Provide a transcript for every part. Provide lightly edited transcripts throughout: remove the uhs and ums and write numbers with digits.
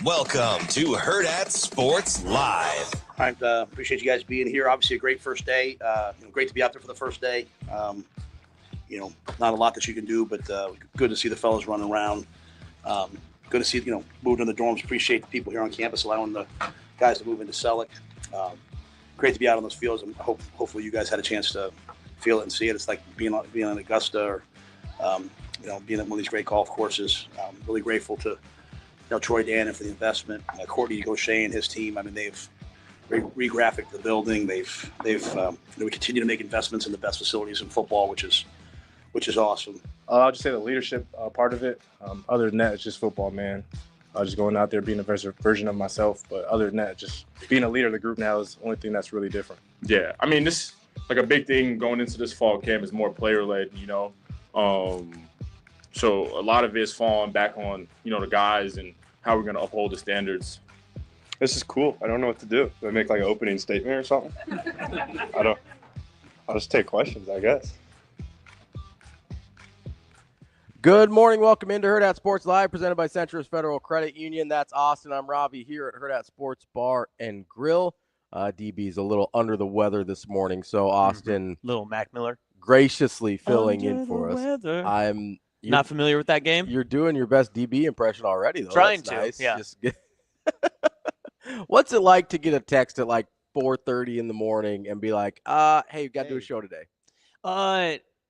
Welcome to Hurrdat Sports Live. I appreciate you guys being here. Obviously, a great first day. Great to be out there for the first day. Not a lot that you can do, but good to see the fellas running around. Good to see, moving in the dorms. Appreciate the people here on campus allowing the guys to move into Selleck. Great to be out on those fields, and hopefully you guys had a chance to feel it and see it. It's like being on Augusta or being at one of these great golf courses. Really grateful to Troy Dannon for the investment. Courtney Gaucher and his team. I mean, they've re-graphicked the building. We continue to make investments in the best facilities in football, which is awesome. I'll just say the leadership part of it. Other than that, it's just football, man. Just going out there being a version of myself. But other than that, just being a leader of the group now is the only thing that's really different. Yeah, I mean, this like a big thing going into this fall camp is more player-led, So a lot of it is falling back on, the guys and how we're going to uphold the standards. This is cool. I don't know what to do. Do I make like an opening statement or something? I'll just take questions, I guess. Good morning. Welcome into Hurrdat Sports Live, presented by Centris Federal Credit Union. That's Austin. I'm Ravi here at Hurrdat Sports Bar and Grill. DB's a little under the weather this morning, so Austin Little Mac Miller graciously filling in for us. Weather. I'm not familiar with that game. You're doing your best DB impression already, though. Trying That's to, nice. yeah. What's it like to get a text at like 4:30 in the morning and be like, hey, you got to do a show today?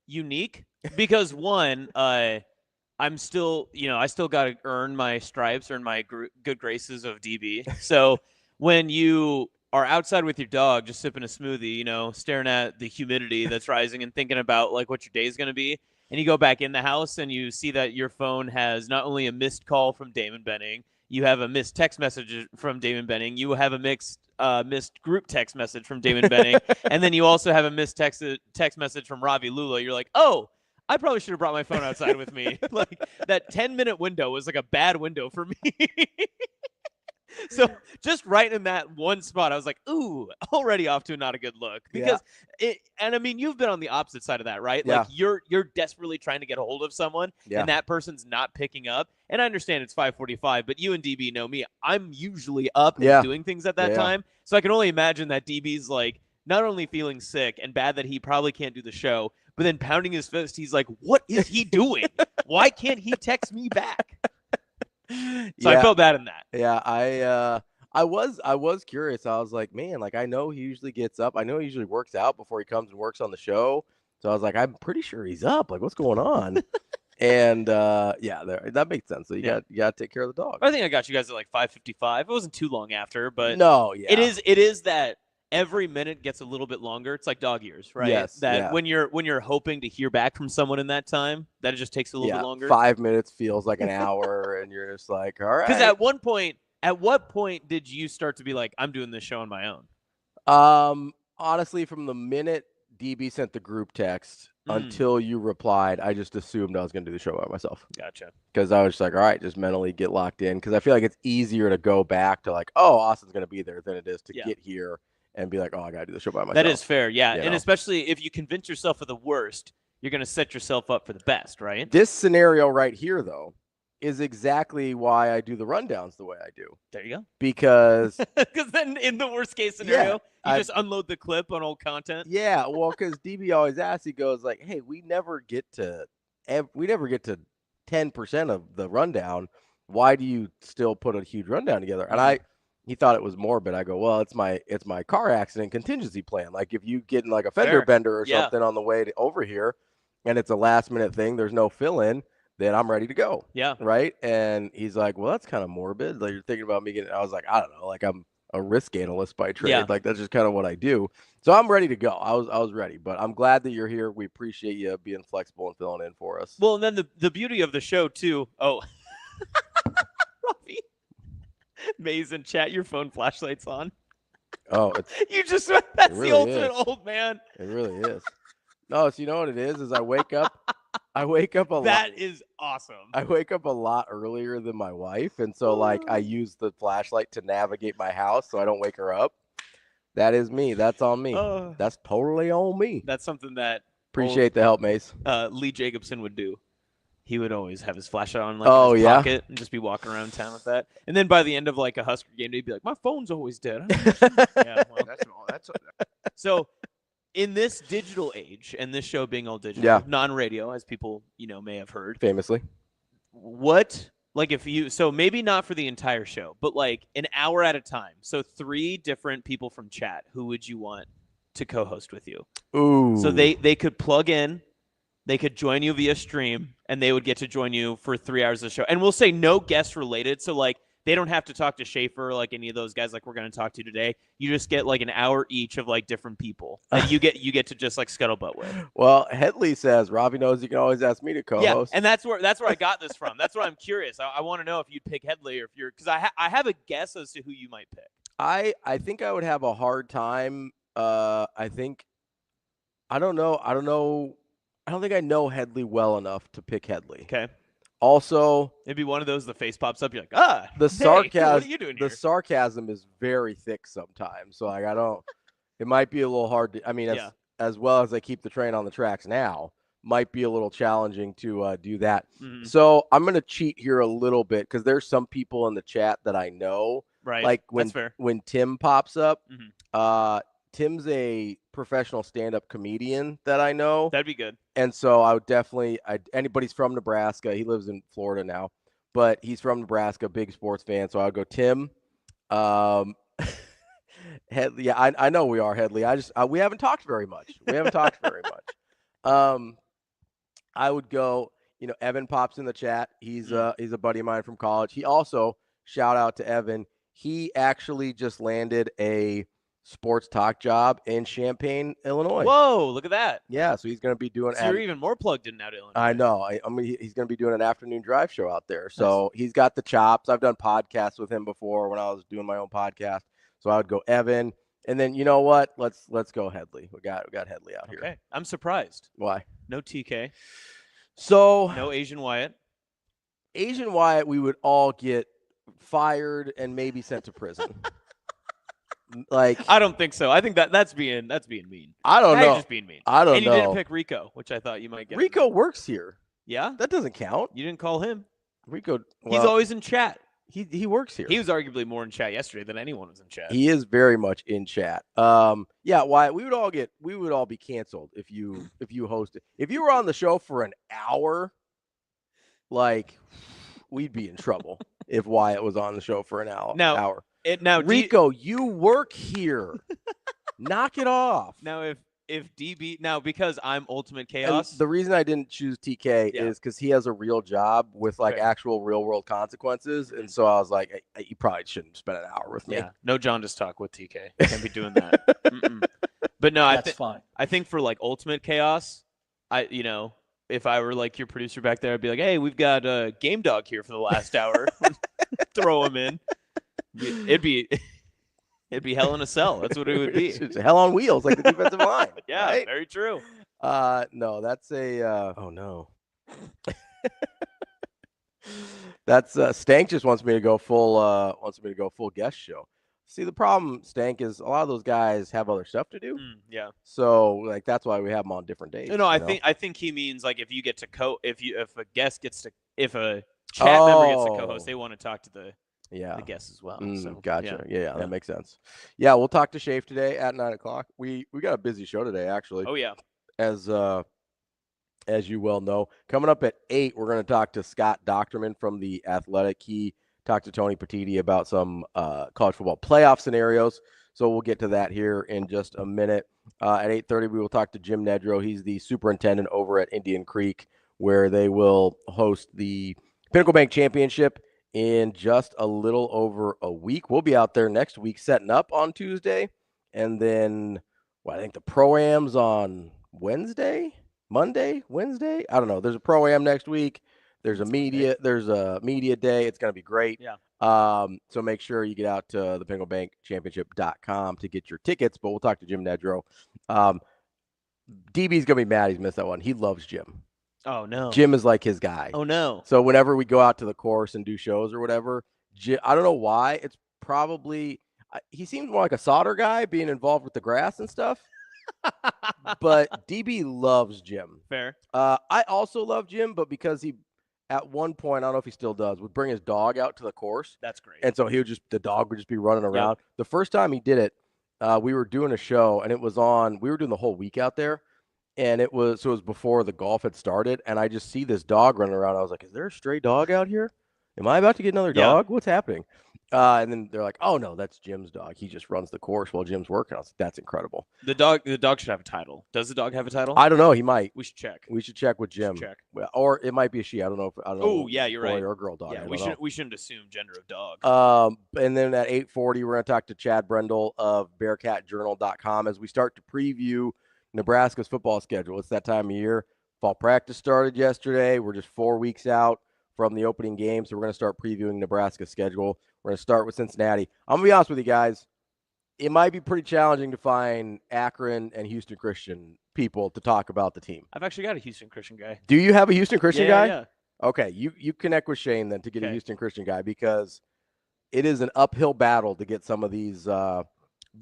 Unique because one, I'm still, I still got to earn my stripes, earn my good graces of DB. So when you are outside with your dog, just sipping a smoothie, staring at the humidity that's rising and thinking about like what your day is going to be, and you go back in the house and you see that your phone has not only a missed call from Damon Benning, you have a missed text message from Damon Benning, you have a missed group text message from Damon Benning, and then you also have a missed text message from Ravi Lulla. You're like, oh, I probably should have brought my phone outside with me. Like that 10-minute window was like a bad window for me. So just right in that one spot, I was like, ooh, already off to not a good look. Because you've been on the opposite side of that, right? Yeah. Like you're desperately trying to get a hold of someone and that person's not picking up. And I understand it's 5:45, but you and DB know me. I'm usually up and doing things at that time. So I can only imagine that DB's like not only feeling sick and bad that he probably can't do the show, but then pounding his fist. He's like, what is he doing? Why can't he text me back? So I felt bad in that. Yeah, I was curious. I was like, man, like I know he usually gets up. I know he usually works out before he comes and works on the show. So I was like, I'm pretty sure he's up. Like, what's going on? And that makes sense. So you got to take care of the dog. I think I got you guys at like 5:55. It wasn't too long after, but it is that every minute gets a little bit longer. It's like dog years, right? Yes. When you're hoping to hear back from someone in that time, that it just takes a little bit longer. 5 minutes feels like an hour, and you're just like, all right. Because at what point did you start to be like, I'm doing this show on my own? Honestly, from the minute DB sent the group text until you replied, I just assumed I was going to do the show by myself. Gotcha. Because I was just like, all right, just mentally get locked in. Because I feel like it's easier to go back to like, oh, Austin's going to be there than it is to get here and be like, oh, I got to do the show by myself. That is fair, yeah. And especially if you convince yourself of the worst, you're going to set yourself up for the best, right? This scenario right here, though, is exactly why I do the rundowns the way I do. There you go. Because then in the worst case scenario, you just unload the clip on old content. Yeah, well, because DB always asks, he goes like, hey, we never get to 10% of the rundown. Why do you still put a huge rundown together? And he thought it was morbid. I go, well, it's my car accident contingency plan. Like if you get in like a fender bender or something on the way over here and it's a last minute thing, there's no fill in, then I'm ready to go. Yeah. Right. And he's like, well, that's kind of morbid. Like you're thinking about me getting, I was like, I don't know. Like I'm a risk analyst by trade. Yeah. Like that's just kind of what I do. So I'm ready to go. I was ready, but I'm glad that you're here. We appreciate you being flexible and filling in for us. Well, and then the beauty of the show too. Oh, Ravi. Maze in chat, your phone flashlight's on. Oh, you just that's really the ultimate is. old man. It really is. No, so you know what it is I wake up a lot. That is awesome. I wake up a lot earlier than my wife, and so like I use the flashlight to navigate my house so I don't wake her up. That is me. That's on me. That's totally on me. That's something that Appreciate the help, Mace. Lee Jacobsen would do. he would always have his flashlight on like in his pocket and just be walking around town with that. And then by the end of like a Husker game, he'd be like, "My phone's always dead." Yeah, well, so in this digital age, and this show being all digital, non-radio, as people may have heard famously, what like if you maybe not for the entire show, but like an hour at a time. So 3 different people from chat. Who would you want to co-host with you? Ooh. So they could plug in. They could join you via stream, and they would get to join you for 3 hours of the show. And we'll say no guest related. So, like, they don't have to talk to Schaefer, like any of those guys like we're going to talk to today. You just get, like, an hour each of, like, different people that you get to just, like, scuttlebutt with. Well, Headley says, Ravi knows you can always ask me to co-host. Yeah, and that's where I got this from. That's why I'm curious. I want to know if you'd pick Headley or if you're – because I have a guess as to who you might pick. I think I would have a hard time. I don't know. I don't think I know Headley well enough to pick Headley. Okay. Also, it'd be one of those. The face pops up. You're like, the sarcasm. What are you doing here? The sarcasm is very thick sometimes. So like, it might be a little hard to. I mean, as well as I keep the train on the tracks now, might be a little challenging to do that. Mm-hmm. So I'm gonna cheat here a little bit because there's some people in the chat that I know. Right. Like That's fair. when Tim pops up. Mm-hmm. Tim's a professional stand-up comedian that I know. That'd be good. And so I would definitely anybody's from Nebraska. He lives in Florida now, but he's from Nebraska, big sports fan. So I would go Tim. Headley, I know we are Headley. We haven't talked very much. I would go, Evan pops in the chat. He's a buddy of mine from college. He also, shout out to Evan. He actually just landed a sports talk job in Champaign, Illinois. Whoa, look at that. Yeah, so he's going to be doing you're even more plugged in now to Illinois. I know. I mean, he's going to be doing an afternoon drive show out there. So he's got the chops. I've done podcasts with him before when I was doing my own podcast. So I would go Evan. And then you know what? Let's go Headley. We got Headley out here. Okay. I'm surprised. Why? No TK. So no Asian Wyatt. Asian Wyatt, we would all get fired and maybe sent to prison. Like, I don't think so. I think that's being mean. I don't know. Just being mean. I don't know. And you didn't pick Rico, which I thought you might get. Rico works here. Yeah, that doesn't count. You didn't call him. Rico. Well, he's always in chat. He works here. He was arguably more in chat yesterday than anyone was in chat. He is very much in chat. Yeah, Wyatt, we would all be canceled if you hosted. If you were on the show for an hour, like, we'd be in trouble if Wyatt was on the show for an hour. Rico, you work here. Knock it off. Now, if DB because I'm Ultimate Chaos. And the reason I didn't choose TK is because he has a real job with actual real world consequences, and so I was like, you probably shouldn't spend an hour with me. Yeah, no jaundice talk with TK. I can't be doing that. But no, that's fine. I think for like Ultimate Chaos, if I were like your producer back there, I'd be like, hey, we've got a Game Dog here for the last hour. Throw him in. It'd be hell in a cell. That's what it would be. It's hell on wheels, like the defensive line. Yeah, right? Very true. No, that's a. Oh no. That's Stank just wants me to go full guest show. See, the problem, Stank, is a lot of those guys have other stuff to do. Yeah. So like that's why we have them on different days. No, I think he means like if you get to if a guest gets to if a chat member gets to co-host, they want to talk to the guests as well. So, gotcha. Yeah, that makes sense. Yeah, we'll talk to Schaefer today at 9:00. We got a busy show today, actually. Oh yeah. As you well know, coming up at 8, we're going to talk to Scott Dochterman from The Athletic. He talked to Tony Petiti about some college football playoff scenarios. So we'll get to that here in just a minute. At 8:30, we will talk to Jim Nedrow. He's the superintendent over at Indian Creek, where they will host the Pinnacle Bank Championship in just a little over a week. We'll be out there next week setting up on Tuesday. And then I think the Pro-Am's on Wednesday. I don't know. There's a Pro-Am next week. There's a media day. It's going to be great. Yeah. So make sure you get out to the PinnacleBankChampionship.com to get your tickets, but we'll talk to Jim Nedrow. DB's going to be mad he's missed that one. He loves Jim. Oh, no. Jim is like his guy. Oh, no. So whenever we go out to the course and do shows or whatever, Jim, I don't know why. It's probably he seems more like a solder guy being involved with the grass and stuff. But DB loves Jim. Fair. I also love Jim, but because he at one point, I don't know if he still does, would bring his dog out to the course. That's great. And so the dog would just be running around. Yep. The first time he did it, we were doing a show, and we were doing the whole week out there. And it was before the golf had started, and I just see this dog running around. I was like, is there a stray dog out here? Am I about to get another dog? What's happening? And then they're like, oh, no, that's Jim's dog. He just runs the course while Jim's working. I was like, that's incredible. The dog should have a title. Does the dog have a title? I don't know. He might. We should check. We should check with Jim. Check. Well, or it might be a she. I don't know. Oh, yeah, you're right. Boy or girl dog. Yeah, we shouldn't assume gender of dog. And then at 8:40, we're going to talk to Chad Brendel of BearcatJournal.com as we start to preview Nebraska's football schedule. It's that time of year. Fall practice started yesterday. We're just 4 weeks out from the opening game, so we're going to start previewing Nebraska's schedule. We're going to start with Cincinnati. I'm going to be honest with you guys. It might be pretty challenging to find Akron and Houston Christian people to talk about the team. I've actually got a Houston Christian guy. Do you have a Houston Christian guy? Yeah. Okay, you connect with Shane then to get a Houston Christian guy, because it is an uphill battle to get some of these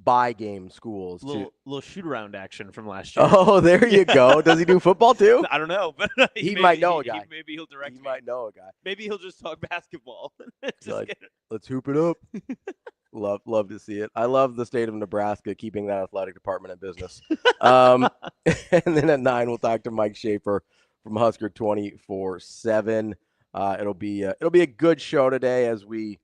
bye game schools. Little shoot-around action from last year. Oh, there you go. Does he do football too? I don't know, but he might know a guy. Maybe he'll direct me. He might know a guy. Maybe he'll just talk basketball. Let's hoop it up. Love to see it. I love the state of Nebraska keeping that athletic department in business. And then at 9, we'll talk to Mike Schaefer from Husker 24/7. It'll be a good show today as we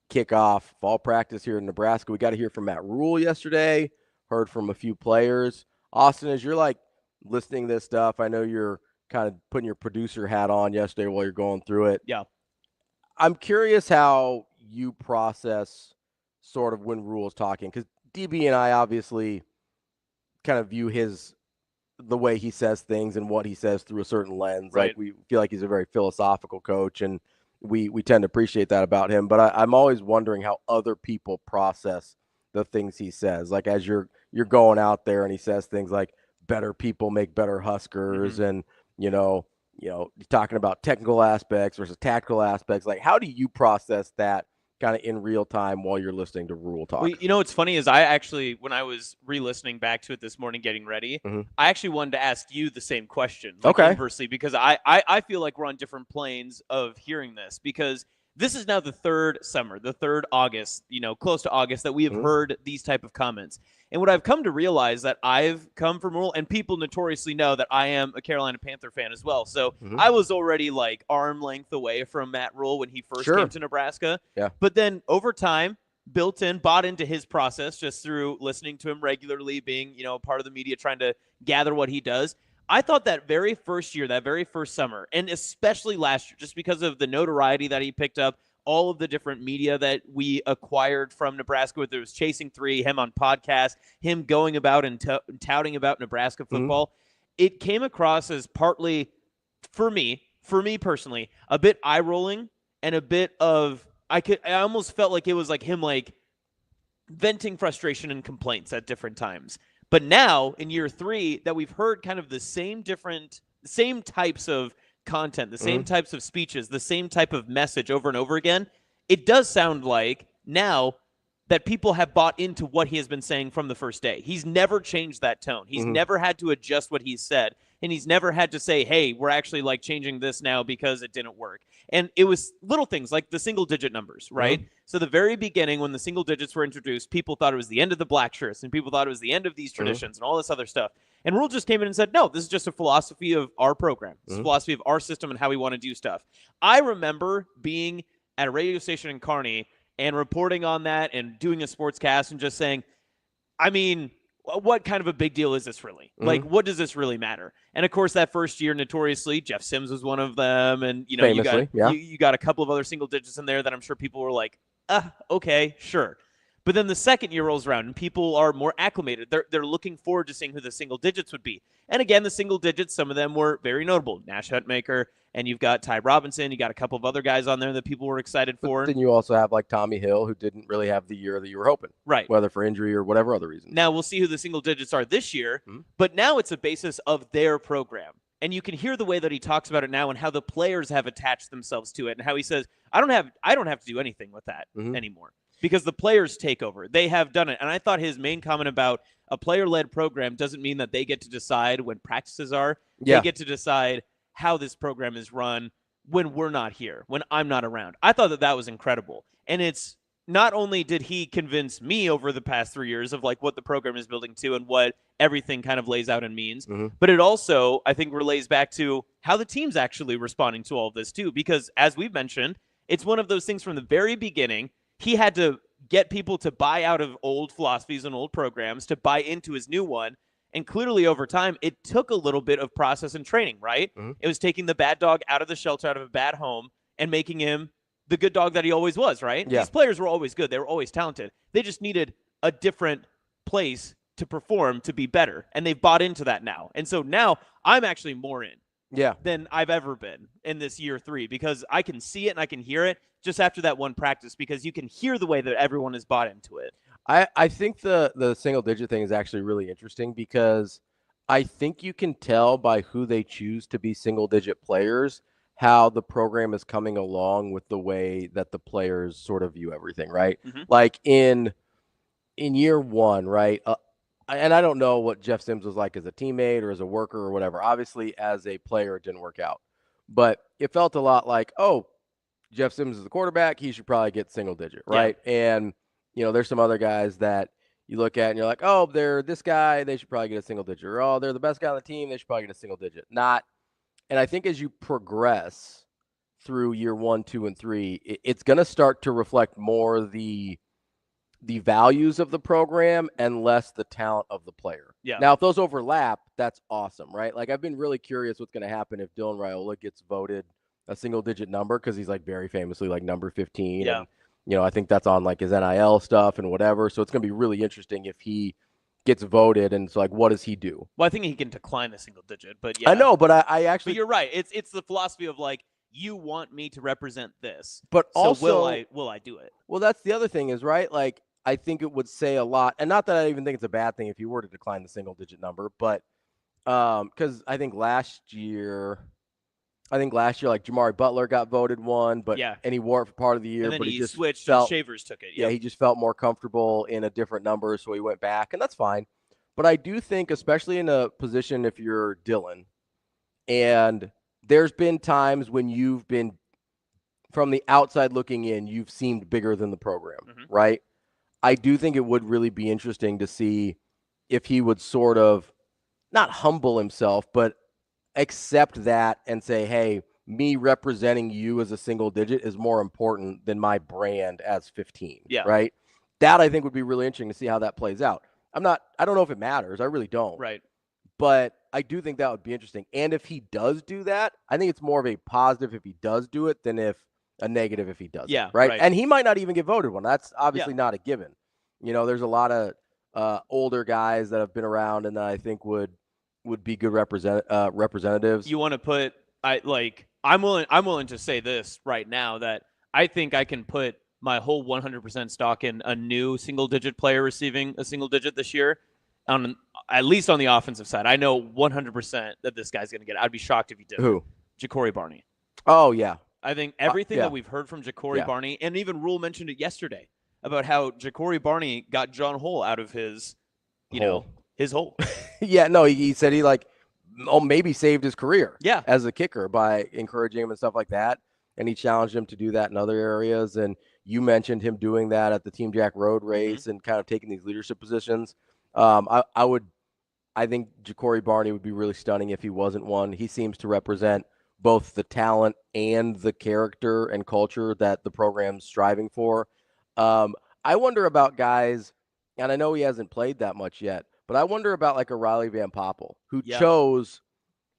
kick off fall practice here in Nebraska. We got to hear from Matt Rhule yesterday. Heard from a few players. Austin, as you're like listening to this stuff, I know you're kind of putting your producer hat on yesterday while you're going through it. Yeah. I'm curious how you process sort of when Rhule's talking, because DB and I obviously kind of view the way he says things and what he says through a certain lens. Right. Like, we feel like he's a very philosophical coach, and we tend to appreciate that about him. But I'm always wondering how other people process the things he says. Like, as you're going out there and he says things like better people make better Huskers, and talking about technical aspects versus tactical aspects. Like, how do you process that kind of in real time while you're listening to Rhule talk? Well, what's funny is I actually, when I was re-listening back to it this morning getting ready, I actually wanted to ask you the same question. Inversely, because I feel like we're on different planes of hearing this, because this is now the third summer, the third August, close to August, that we have heard these type of comments. And what I've come to realize that I've come from Rhule, and people notoriously know that I am a Carolina Panther fan as well. So I was already like arm length away from Matt Rhule when he first came to Nebraska. Yeah. But then over time, bought into his process just through listening to him regularly, being, part of the media, trying to gather what he does. I thought that very first year, that very first summer, and especially last year, just because of the notoriety that he picked up, all of the different media that we acquired from Nebraska, whether it was Chasing 3, him on podcasts, him going about and touting about Nebraska football, it came across as partly, for me personally, a bit eye-rolling and a bit of, I almost felt like it was like him like venting frustration and complaints at different times. But now, in year 3, that we've heard kind of the same types of content, the same types of speeches, the same type of message over and over again, it does sound like now that people have bought into what he has been saying from the first day. He's never changed that tone. He's never had to adjust what he's said. And he's never had to say, hey, we're actually like changing this now because it didn't work. And it was little things like the single digit numbers, right? So the very beginning, when the single digits were introduced, people thought it was the end of the black shirts, and people thought it was the end of these traditions and all this other stuff. And Rhule just came in and said, no, this is just a philosophy of our program. It's a philosophy of our system and how we want to do stuff. I remember being at a radio station in Kearney and reporting on that and doing a sportscast and just saying, I mean, what kind of a big deal is this really? Like, what does this really matter? And of course, that first year, notoriously, Jeff Sims was one of them. And, Famously, you got a couple of other single digits in there that I'm sure people were like, okay, sure. But then the second year rolls around and people are more acclimated. They're looking forward to seeing who the single digits would be. And again, the single digits, some of them were very notable. Nash Hutmaker, and you've got Ty Robinson. You got a couple of other guys on there that people were excited for. Then you also have like Tommy Hill, who didn't really have the year that you were hoping. Right. Whether for injury or whatever other reason. Now we'll see who the single digits are this year, but now it's a basis of their program. And you can hear the way that he talks about it now and how the players have attached themselves to it and how he says, I don't have to do anything with that anymore. Because the players take over. They have done it. And I thought his main comment about a player-led program doesn't mean that they get to decide when practices are. They get to decide how this program is run when we're not here, when I'm not around. I thought that was incredible. And it's not only did he convince me over the past 3 years of like what the program is building to and what everything kind of lays out and means, but it also, I think, relays back to how the team's actually responding to all of this too. Because as we've mentioned, it's one of those things from the very beginning. He had to get people to buy out of old philosophies and old programs to buy into his new one. And clearly over time, it took a little bit of process and training, right? It was taking the bad dog out of the shelter, out of a bad home, and making him the good dog that he always was, right? Yeah. These players were always good. They were always talented. They just needed a different place to perform to be better. And they've bought into that now. And so now I'm actually more in than I've ever been in this year 3 because I can see it and I can hear it just after that one practice because you can hear the way that everyone has bought into it. I think the single digit thing is actually really interesting because I think you can tell by who they choose to be single digit players how the program is coming along with the way that the players sort of view everything, right? Like in year 1, right? And I don't know what Jeff Sims was like as a teammate or as a worker or whatever. Obviously, as a player, it didn't work out. But it felt a lot like, oh, Jeff Sims is the quarterback. He should probably get single digit, right? Yeah. And, you know, there's some other guys that you look at and you're like, oh, they're this guy. They should probably get a single digit. Or, oh, they're the best guy on the team. They should probably get a single digit. Not. And I think as you progress through year 1, 2, and 3, it's going to start to reflect more the values of the program and less the talent of the player. Yeah. Now, if those overlap, that's awesome, right? Like, I've been really curious what's going to happen if Dylan Raiola gets voted a single-digit number because he's, like, very famously, like, number 15. Yeah. And, you know, I think that's on, like, his NIL stuff and whatever. So it's going to be really interesting if he gets voted, and it's like, what does he do? Well, I think he can decline the single digit, but yeah. I know, but I actually. But you're right. It's the philosophy of like, you want me to represent this, but so also will I do it? Well, that's the other thing is, right? Like, I think it would say a lot, and not that I even think it's a bad thing if you were to decline the single digit number, but because I think last year, like Jamari Butler got voted one, but and he wore it for part of the year, and then but he just switched felt, and Schaefer's took it. Yeah, he just felt more comfortable in a different number, so he went back, and that's fine. But I do think, especially in a position if you're Dylan, and there's been times when you've been, from the outside looking in, you've seemed bigger than the program, right? I do think it would really be interesting to see if he would sort of, not humble himself, but accept that and say, hey, me representing you as a single digit is more important than my brand as 15, right? That I think would be really interesting to see how that plays out. I don't know if it matters. I really don't. Right. But I do think that would be interesting. And if he does do that, I think it's more of a positive if he does do it than if a negative if he doesn't. Yeah. Right. And he might not even get voted one. That's obviously not a given. You know, there's a lot of older guys that have been around and that I think would be good representatives. You want to put I'm willing to say this right now that I think I can put my whole 100% stock in a new single-digit player receiving a single digit this year, at least on the offensive side. I know 100% that this guy's going to get it. I'd be shocked if he didn't. Who? Ja'Cory Barney. Oh, yeah. I think everything that we've heard from Ja'Cory Barney, and even Rhule mentioned it yesterday, about how Ja'Cory Barney got John Hole out of his, his hole. Yeah, no, he said he maybe saved his career as a kicker by encouraging him and stuff like that. And he challenged him to do that in other areas. And you mentioned him doing that at the Team Jack Road race and kind of taking these leadership positions. I think Ja'Cory Barney would be really stunning if he wasn't one. He seems to represent both the talent and the character and culture that the program's striving for. I wonder about guys, and I know he hasn't played that much yet, but I wonder about like a Riley Van Poppel who chose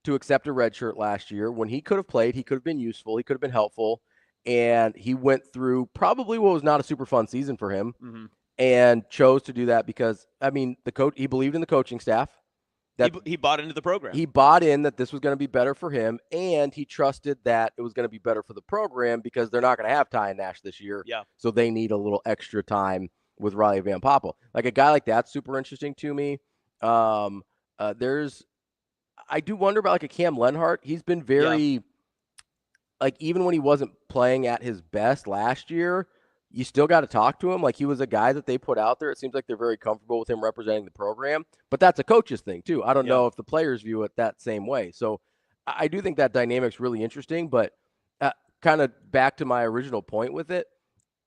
to accept a red shirt last year when he could have played. He could have been useful. He could have been helpful. And he went through probably what was not a super fun season for him and chose to do that because, I mean, he believed in the coaching staff. That he bought into the program. He bought in that this was going to be better for him, and he trusted that it was going to be better for the program because they're not going to have Ty and Nash this year. Yeah. So they need a little extra time with Riley Van Poppel. Like a guy like that's super interesting to me. I do wonder about like a Cam Lenhart. He's been very like, even when he wasn't playing at his best last year, you still got to talk to him. Like, he was a guy that they put out there. It seems like they're very comfortable with him representing the program, but that's a coach's thing too. I don't know if the players view it that same way. So I do think that dynamic's really interesting, but kind of back to my original point with it,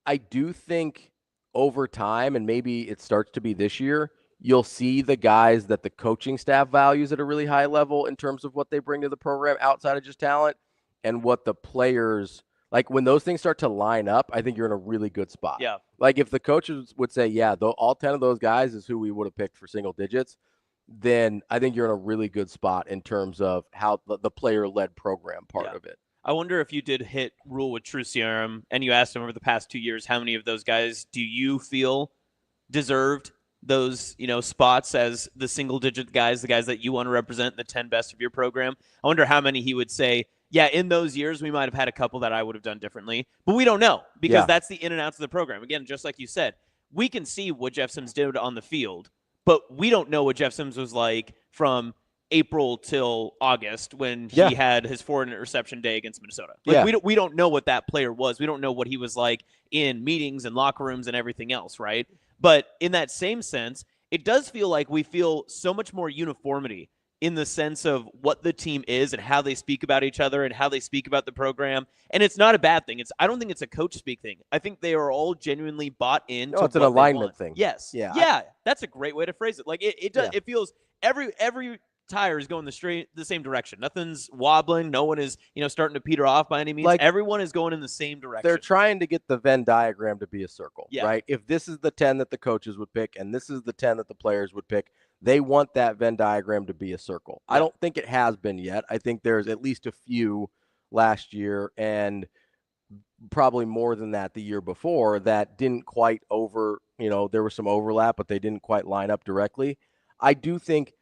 I do think over time, and maybe it starts to be this year, you'll see the guys that the coaching staff values at a really high level in terms of what they bring to the program outside of just talent, and what the players, like when those things start to line up, I think you're in a really good spot. Yeah. Like if the coaches would say, yeah, all 10 of those guys is who we would have picked for single digits, then I think you're in a really good spot in terms of how the player-led program part of it. I wonder if you did hit Rhule with True Serum and you asked him over the past 2 years, how many of those guys do you feel deserved those, spots as the single-digit guys, the guys that you want to represent, the 10 best of your program? I wonder how many he would say, yeah, in those years, we might have had a couple that I would have done differently, but we don't know because that's the in and outs of the program. Again, just like you said, we can see what Jeff Sims did on the field, but we don't know what Jeff Sims was like from April till August when he had his 4-interception day against Minnesota. We don't know what that player was. We don't know what he was like in meetings and locker rooms and everything else, right? But in that same sense, it does feel like we feel so much more uniformity in the sense of what the team is and how they speak about each other and how they speak about the program. And it's not a bad thing. I don't think it's a coach speak thing. I think they are all genuinely bought in. No, it's an alignment thing. Yes. Yeah. That's a great way to phrase it. Like it does. It feels every tire is going the same direction. Nothing's wobbling. No one is, starting to peter off by any means. Like, everyone is going in the same direction. They're trying to get the Venn diagram to be a circle, right? If this is the 10 that the coaches would pick and this is the 10 that the players would pick, they want that Venn diagram to be a circle. I don't think it has been yet. I think there's at least a few last year and probably more than that the year before that didn't quite there was some overlap, but they didn't quite line up directly. I think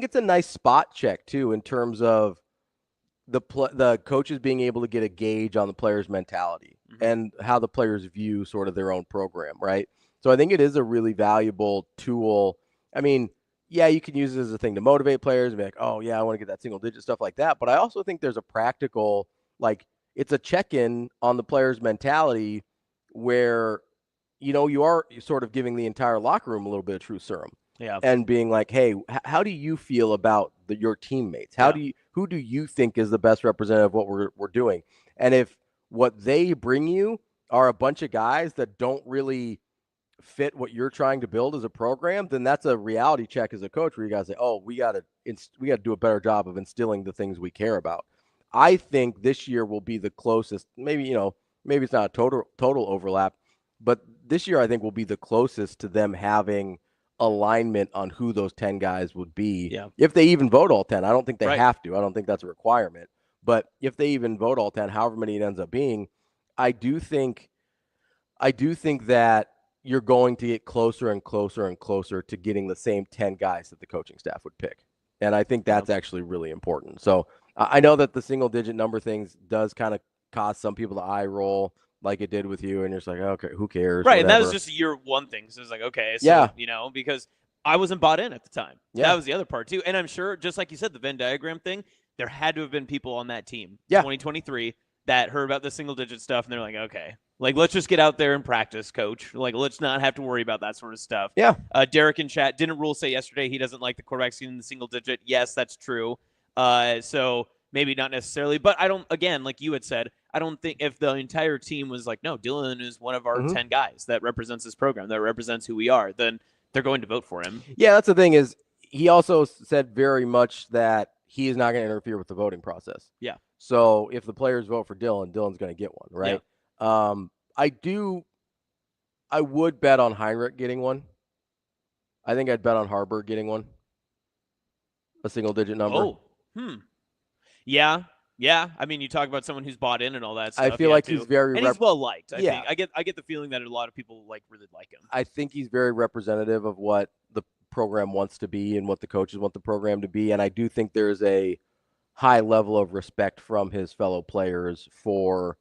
it's a nice spot check too in terms of the coaches being able to get a gauge on the players' mentality and how the players view sort of their own program, right? So I think it is a really valuable tool. I mean, yeah, you can use it as a thing to motivate players and be like, oh yeah, I want to get that single digit stuff like that. But I also think there's a practical, it's a check-in on the players' mentality where, you are sort of giving the entire locker room a little bit of true serum. Yeah. And being like, hey, how do you feel about your teammates? Who do you think is the best representative of what we're doing? And if what they bring you are a bunch of guys that don't really fit what you're trying to build as a program, then that's a reality check as a coach where you guys say, oh, we got to do a better job of instilling the things we care about. I think this year will be the closest, maybe it's not a total overlap, but this year I think will be the closest to them having alignment on who those 10 guys would be. If they even vote all 10. I don't think they have to. I don't think that's a requirement. But if they even vote all 10, however many it ends up being, I do think that you're going to get closer and closer and closer to getting the same 10 guys that the coaching staff would pick. And I think that's actually really important. So I know that the single digit number things does kind of cause some people to eye roll like it did with you, and you're just like, okay, who cares? Right, whatever. And that was just a year one thing. So it was like, okay, so, because I wasn't bought in at the time. Yeah. That was the other part, too. And I'm sure, just like you said, the Venn diagram thing, there had to have been people on that team, 2023, that heard about the single-digit stuff, and they're like, okay, let's just get out there and practice, coach. Let's not have to worry about that sort of stuff. Yeah. Derek in chat, didn't Rhule say yesterday he doesn't like the quarterback seeing the single-digit? Yes, that's true. So maybe not necessarily, but I don't, again, like you had said, I don't think if the entire team was like, no, Dylan is one of our 10 guys that represents this program, that represents who we are, then they're going to vote for him. Yeah, that's the thing is he also said very much that he is not going to interfere with the voting process. Yeah. So if the players vote for Dylan, Dylan's going to get one, right? Yeah. I would bet on Heinrich getting one. I think I'd bet on Harburg getting one. A single digit number. Yeah. Yeah, I mean, you talk about someone who's bought in and all that stuff. I feel like he's very and he's well liked. I think I get the feeling that a lot of people really like him. I think he's very representative of what the program wants to be and what the coaches want the program to be, and I do think there's a high level of respect from his fellow players for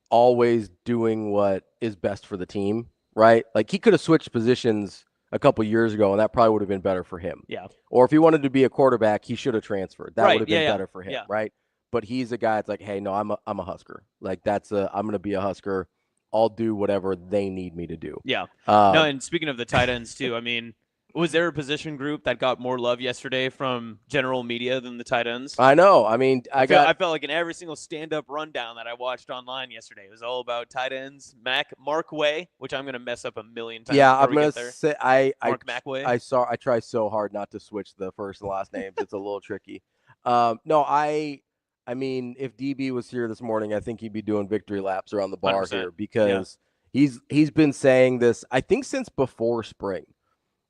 always doing what is best for the team, right? Like he could have switched positions a couple years ago, and that probably would have been better for him. Yeah. Or if he wanted to be a quarterback, he should have transferred. That would have been better for him, right? But he's a guy that's like, hey, no, I'm a Husker. Like I'm going to be a Husker. I'll do whatever they need me to do. Yeah. No, and speaking of the tight ends too, I mean, Was there a position group that got more love yesterday from general media than the tight ends? I know. I mean, I felt like in every single stand-up rundown that I watched online yesterday, it was all about tight ends. Mark Way, which I'm going to mess up a million times. Yeah, before I'm we going get to there. say Mark McWay. I try so hard not to switch the first and last names. It's a little tricky. No, I mean, if DB was here this morning, I think he'd be doing victory laps around the bar 100%. here because he's been saying this, I think, since before spring.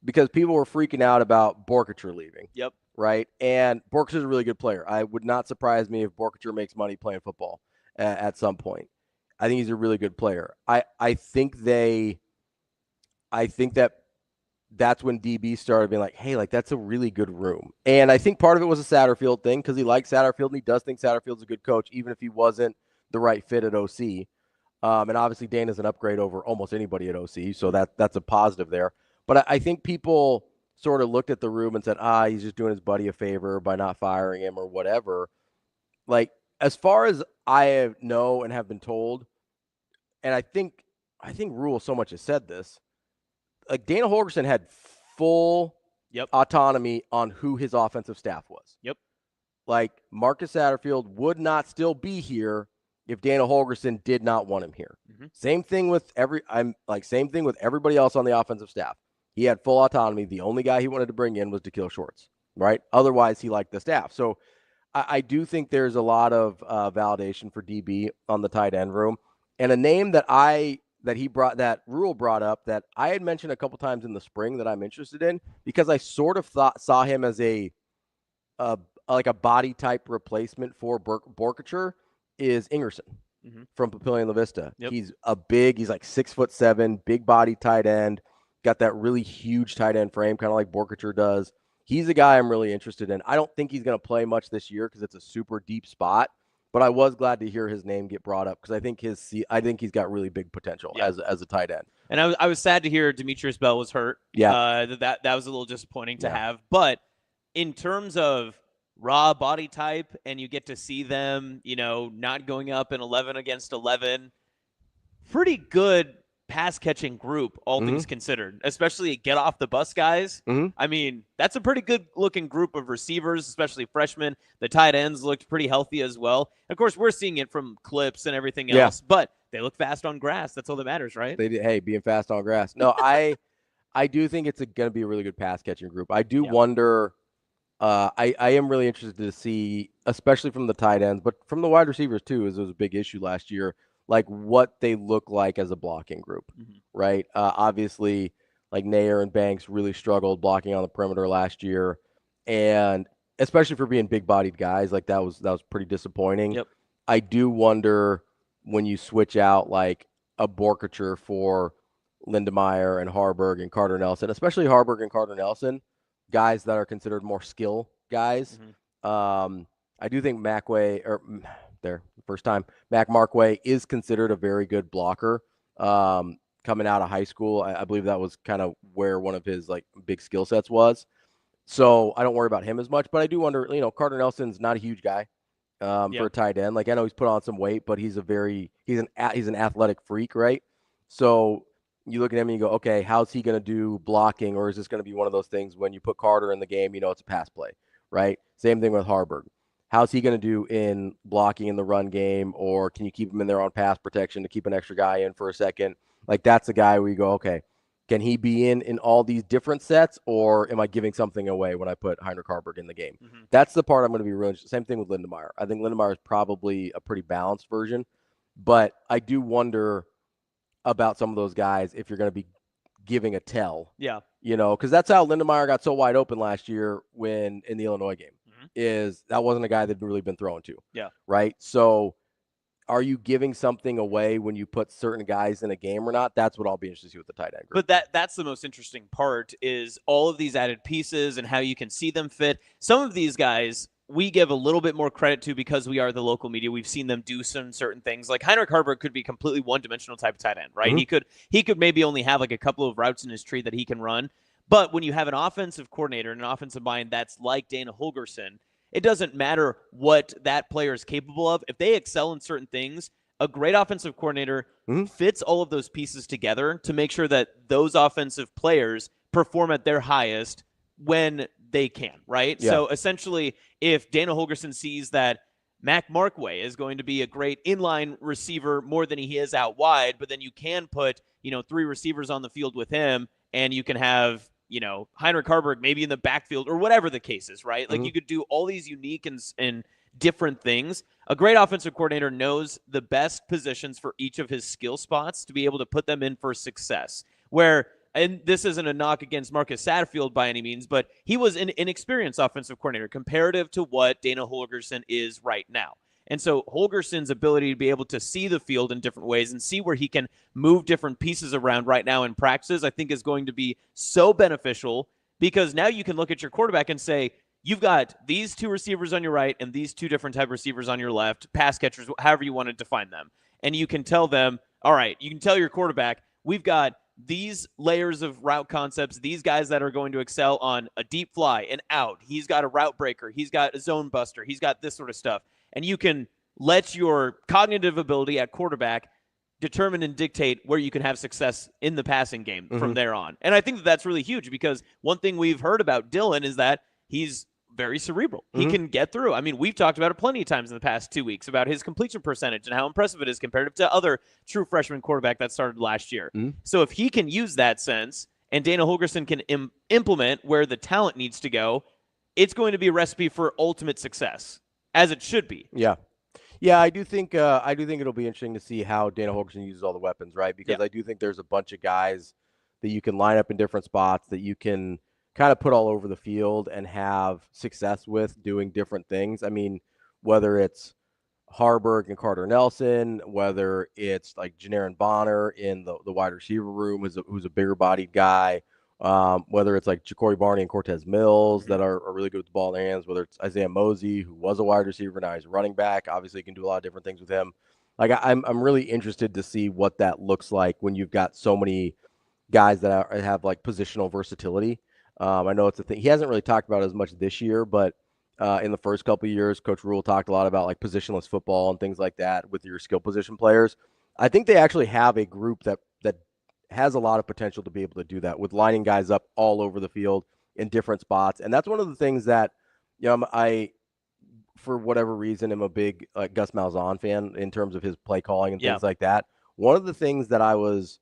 Because people were freaking out about Borkacher leaving. Yep. Right? And Borkacher's a really good player. I would not surprise me if Borkacher makes money playing football at some point. I think he's a really good player. I think that that's when DB started being like, hey, like that's a really good room. And I think part of it was a Satterfield thing because he likes Satterfield and he does think Satterfield's a good coach, even if he wasn't the right fit at OC. And obviously Dana's an upgrade over almost anybody at OC, so that's a positive there. But I think people sort of looked at the room and said, he's just doing his buddy a favor by not firing him or whatever. Like, as far as I know and have been told, and I think Rhule so much has said this, like Dana Holgorsen had full autonomy on who his offensive staff was. Yep. Like, Marcus Satterfield would not still be here if Dana Holgorsen did not want him here. Mm-hmm. Same thing with everybody else on the offensive staff. He had full autonomy. The only guy he wanted to bring in was Da'Keel Shorts, right? Otherwise, he liked the staff. So I do think there's a lot of validation for DB on the tight end room. And a name that Rhule brought up that I had mentioned a couple times in the spring that I'm interested in because I sort of saw him as a body type replacement for Borkacher is Ingerson from Papillion La Vista. Yep. He's like 6'7", big body tight end. Got that really huge tight end frame, kind of like Borkacher does. He's a guy I'm really interested in. I don't think he's going to play much this year because it's a super deep spot, but I was glad to hear his name get brought up because I think he's got really big potential as a tight end. And I was sad to hear Demetrius Bell was hurt. Yeah, that was a little disappointing to have. But in terms of raw body type, and you get to see them, not going up in 11 against 11, pretty good pass-catching group, all things considered, especially get off the bus guys. I mean, that's a pretty good-looking group of receivers, especially freshmen. The tight ends looked pretty healthy as well. Of course, we're seeing it from clips and everything else, but they look fast on grass. That's all that matters, right? Being fast on grass. No, I do think it's going to be a really good pass-catching group. I do wonder I am really interested to see, especially from the tight ends, but from the wide receivers too, as it was a big issue last year, like what they look like as a blocking group, right? Obviously, like Nair and Banks really struggled blocking on the perimeter last year, and especially for being big-bodied guys, like that was pretty disappointing. Yep. I do wonder when you switch out like a Borkacher for Lindemeyer and Harburg and Carter Nelson, especially Harburg and Carter Nelson, guys that are considered more skill guys. I do think Mac Markway is considered a very good blocker coming out of high school. I believe that was kind of where one of his like big skill sets was. So I don't worry about him as much, but I do wonder, Carter Nelson's not a huge guy for a tight end. Like I know he's put on some weight, but he's an athletic freak, right? So you look at him and you go, okay, how's he going to do blocking? Or is this going to be one of those things when you put Carter in the game, it's a pass play, right? Same thing with Harburg. How's he going to do in blocking in the run game? Or can you keep him in there on pass protection to keep an extra guy in for a second? Like that's a guy where you go, okay, can he be in all these different sets? Or am I giving something away when I put Heinrich Harburg in the game? That's the part I'm going to be really interested. Same thing with Lindemeyer. I think Lindemeyer is probably a pretty balanced version, but I do wonder about some of those guys if you're going to be giving a tell. Yeah. Because that's how Lindemeyer got so wide open last year in the Illinois game. Is that wasn't a guy that had really been thrown to. Yeah. Right? So are you giving something away when you put certain guys in a game or not? That's what I'll be interested to see with the tight end group. But that's the most interesting part is all of these added pieces and how you can see them fit. Some of these guys we give a little bit more credit to because we are the local media. We've seen them do some certain things. Like Heinrich Harburg could be completely one-dimensional type of tight end, right? He could maybe only have like a couple of routes in his tree that he can run. But when you have an offensive coordinator and an offensive mind that's like Dana Holgorsen, it doesn't matter what that player is capable of. If they excel in certain things, a great offensive coordinator fits all of those pieces together to make sure that those offensive players perform at their highest when they can, right? Yeah. So essentially, if Dana Holgerson sees that Mac Markway is going to be a great inline receiver more than he is out wide, but then you can put, 3 receivers on the field with him, and you can have, Heinrich Harburg maybe in the backfield or whatever the case is, right? Like you could do all these unique and different things. A great offensive coordinator knows the best positions for each of his skill spots to be able to put them in for success. And this isn't a knock against Marcus Satterfield by any means, but he was an inexperienced offensive coordinator comparative to what Dana Holgerson is right now. And so Holgerson's ability to be able to see the field in different ways and see where he can move different pieces around right now in practices, I think is going to be so beneficial, because now you can look at your quarterback and say, you've got these 2 receivers on your right and these 2 different type of receivers on your left, pass catchers, however you want to define them. And you can tell them, all right, you can tell your quarterback, we've got these layers of route concepts, these guys that are going to excel on a deep fly and out. He's got a route breaker. He's got a zone buster. He's got this sort of stuff. And you can let your cognitive ability at quarterback determine and dictate where you can have success in the passing game from there on. And I think that that's really huge, because one thing we've heard about Dylan is that he's very cerebral. He can get through. I mean, we've talked about it plenty of times in the past 2 weeks about his completion percentage and how impressive it is compared to other true freshman quarterback that started last year. So if he can use that sense and Dana Holgerson can implement where the talent needs to go, it's going to be a recipe for ultimate success, as it should be. Yeah. Yeah, I do think it'll be interesting to see how Dana Holgerson uses all the weapons, right? Because I do think there's a bunch of guys that you can line up in different spots that you can kind of put all over the field and have success with doing different things. I mean, whether it's Harburg and Carter Nelson, whether it's like Janarin Bonner in the wide receiver room, who's a bigger bodied guy, whether it's like Ja'Cory Barney and Cortez Mills that are really good with the ball in their hands, whether it's Isaiah Mosey, who was a wide receiver, now he's a running back. Obviously, you can do a lot of different things with him. Like I'm really interested to see what that looks like when you've got so many guys that have like positional versatility. I know it's a thing he hasn't really talked about as much this year, but in the first couple of years, Coach Rhule talked a lot about like positionless football and things like that with your skill position players. I think they actually have a group that has a lot of potential to be able to do that with lining guys up all over the field in different spots. And that's one of the things that, I, for whatever reason, am a big Gus Malzahn fan in terms of his play calling and things like that. One of the things that I was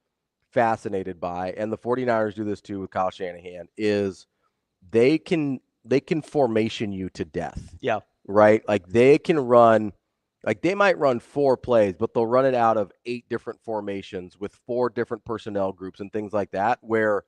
fascinated by, and the 49ers do this too with Kyle Shanahan, is they can formation you to death. Yeah. Right? Like they can run, like they might run 4 plays, but they'll run it out of 8 different formations with 4 different personnel groups and things like that, where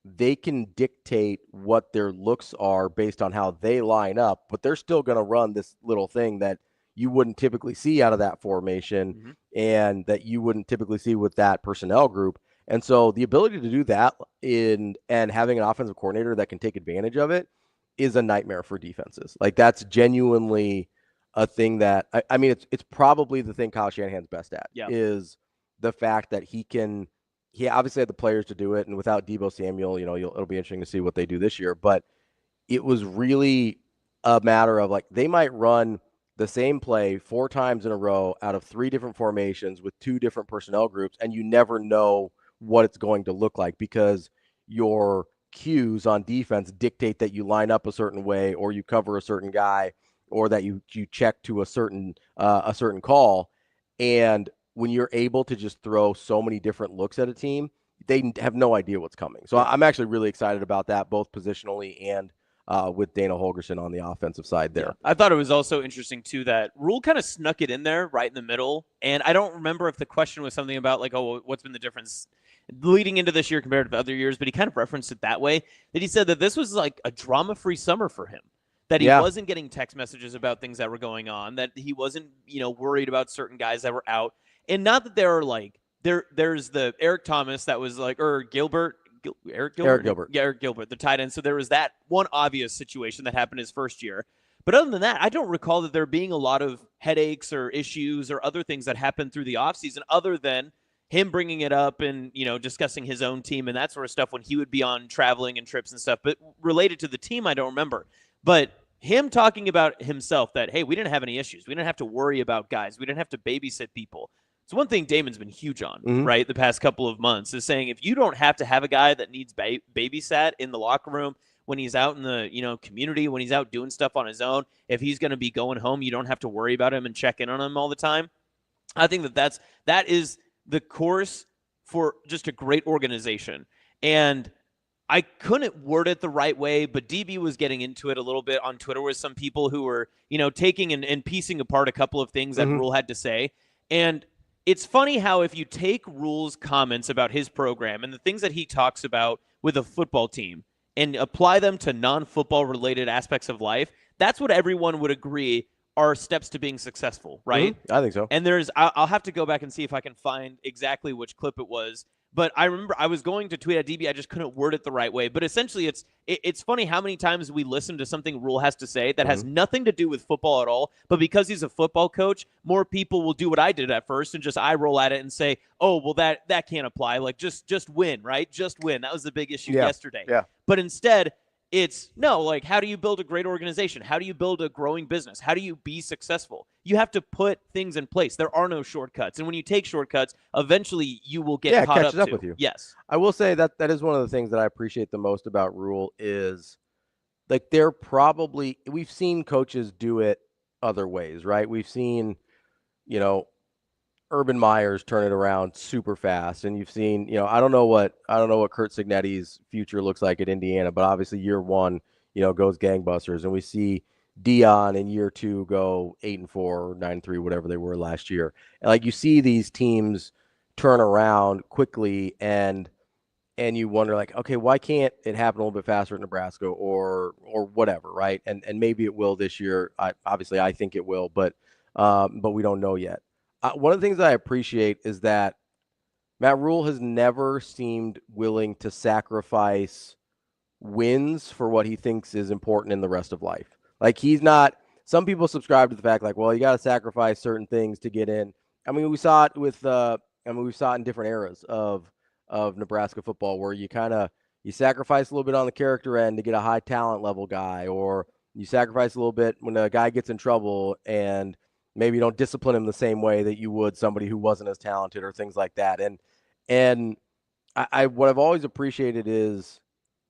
they can dictate what their looks are based on how they line up, but they're still going to run this little thing that you wouldn't typically see out of that formation and that you wouldn't typically see with that personnel group. And so the ability to do that and having an offensive coordinator that can take advantage of it is a nightmare for defenses. Like that's genuinely a thing that I mean, it's probably the thing Kyle Shanahan's best at is the fact that he obviously had the players to do it. And without Deebo Samuel, it'll be interesting to see what they do this year, but it was really a matter of like, they might run the same play 4 times in a row out of 3 different formations with 2 different personnel groups. And you never know what it's going to look like because your cues on defense dictate that you line up a certain way or you cover a certain guy or that you check to a certain call. And when you're able to just throw so many different looks at a team, they have no idea what's coming. So I'm actually really excited about that, both positionally and with Dana Holgerson on the offensive side there. I thought it was also interesting, too, that Rhule kind of snuck it in there right in the middle. And I don't remember if the question was something about, like, oh, what's been the difference leading into this year compared to other years, but he kind of referenced it that way, that he said that this was like a drama-free summer for him, that he wasn't getting text messages about things that were going on, that he wasn't, worried about certain guys that were out. And not that there are like, there's the Eric Thomas that was like, or Eric Gilbert. Yeah, Eric Gilbert, the tight end. So there was that one obvious situation that happened his first year. But other than that, I don't recall that there being a lot of headaches or issues or other things that happened through the offseason other than him bringing it up and, discussing his own team and that sort of stuff when he would be on traveling and trips and stuff. But related to the team, I don't remember. But him talking about himself that, hey, we didn't have any issues. We didn't have to worry about guys. We didn't have to babysit people. It's one thing Damon's been huge on, right, the past couple of months, is saying if you don't have to have a guy that needs babysat in the locker room when he's out in the community, when he's out doing stuff on his own, if he's going to be going home, you don't have to worry about him and check in on him all the time. I think that is the course for just a great organization. And I couldn't word it the right way, but DB was getting into it a little bit on Twitter with some people who were, taking and piecing apart a couple of things that Rhule had to say. And it's funny how if you take Rhule's comments about his program and the things that he talks about with a football team and apply them to non-football related aspects of life, that's what everyone would agree are steps to being successful, right? I think so. And I'll have to go back and see if I can find exactly which clip it was. But I remember I was going to tweet at DB. I just couldn't word it the right way. But essentially, it's funny how many times we listen to something Rhule has to say that has nothing to do with football at all. But because he's a football coach, more people will do what I did at first and just eye roll at it and say, oh, well, that can't apply. Like, just win, right? Just win. That was the big issue yesterday. Yeah. But instead, it's no, like, how do you build a great organization? How do you build a growing business? How do you be successful? You have to put things in place. There are no shortcuts. And when you take shortcuts, eventually you will get caught catches up with you. Yes. I will say that is one of the things that I appreciate the most about Rhule is, like, we've seen coaches do it other ways, right? We've seen, Urban Meyers turn it around super fast. And you've seen, I don't know what Curt Cignetti's future looks like at Indiana, but obviously year one, goes gangbusters. And we see Dion in year two go 8-4 or 9-3, whatever they were last year. And like, you see these teams turn around quickly and you wonder, like, okay, why can't it happen a little bit faster at Nebraska or whatever, right? And maybe it will this year. Obviously I think it will, but we don't know yet. One of the things I appreciate is that Matt Rhule has never seemed willing to sacrifice wins for what he thinks is important in the rest of life. Like, he's not – some people subscribe to the fact, like, well, you got to sacrifice certain things to get in. I mean, we saw it we saw it in different eras of Nebraska football where you sacrifice a little bit on the character end to get a high talent level guy, or you sacrifice a little bit when a guy gets in trouble and – maybe you don't discipline him the same way that you would somebody who wasn't as talented or things like that. And what I've always appreciated is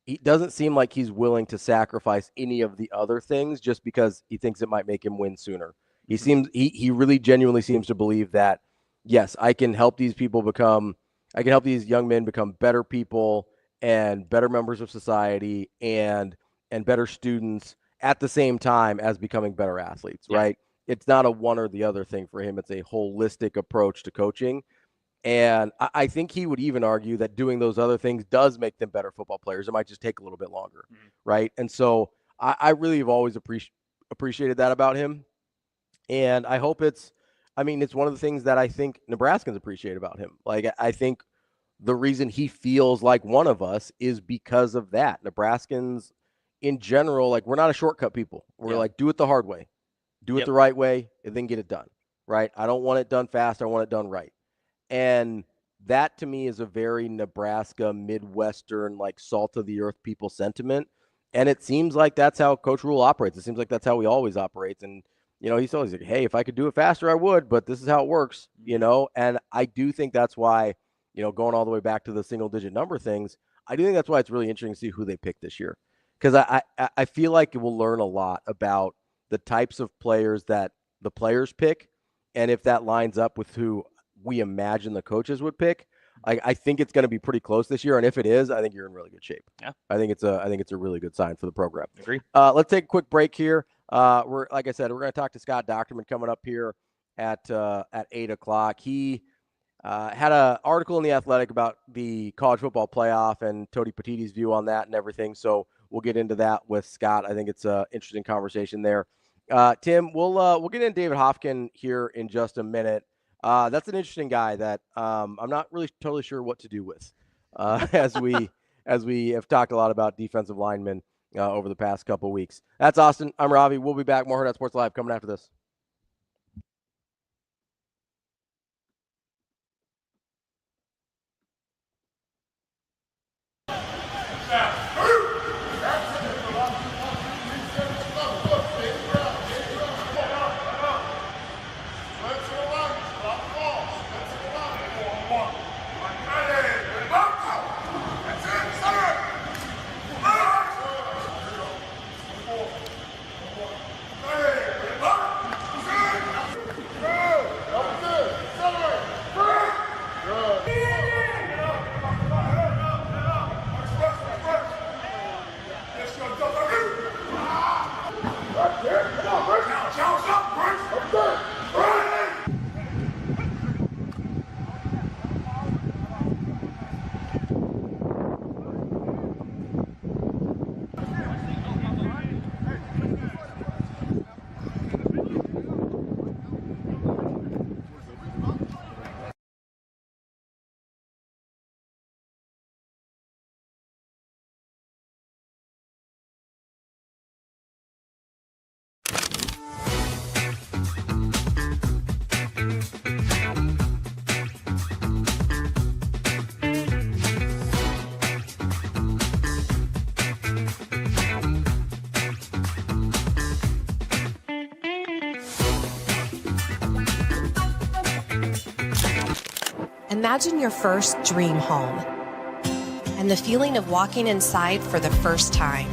he doesn't seem like he's willing to sacrifice any of the other things just because he thinks it might make him win sooner. He really genuinely seems to believe that, yes, I can help these young men become better people and better members of society and better students at the same time as becoming better athletes, right? It's not a one or the other thing for him. It's a holistic approach to coaching. And I think he would even argue that doing those other things does make them better football players. It might just take a little bit longer, right? And so I really have always appreciated that about him. And I hope it's one of the things that I think Nebraskans appreciate about him. Like, I think the reason he feels like one of us is because of that. Nebraskans in general, like, we're not a shortcut people. We're like, do it the hard way. Do it the right way and then get it done, right? I don't want it done fast. I want it done right. And that to me is a very Nebraska, Midwestern, like salt of the earth people sentiment. And it seems like that's how Coach Rhule operates. It seems like that's how he always operates. And, he's always like, hey, if I could do it faster, I would, but this is how it works, And I do think that's why, going all the way back to the single digit number things, I do think that's why it's really interesting to see who they pick this year. Because I feel like we'll learn a lot about the types of players that the players pick, and if that lines up with who we imagine the coaches would pick. I think it's going to be pretty close this year, and if it is, I think you're in really good shape. Yeah, I think it's a really good sign for the program. Agree. Let's take a quick break here. Like I said, we're going to talk to Scott Dochterman coming up here at 8:00. He had an article in The Athletic about the college football playoff and Tony Petitti's view on that and everything. So we'll get into that with Scott. I think it's an interesting conversation there. Tim, we'll get into David Hofkin here in just a minute. That's an interesting guy that I'm not really totally sure what to do with as we have talked a lot about defensive linemen over the past couple weeks. That's Austin. I'm Ravi. We'll be back. More Hurrdat Sports Live coming after this. Imagine your first dream home and the feeling of walking inside for the first time.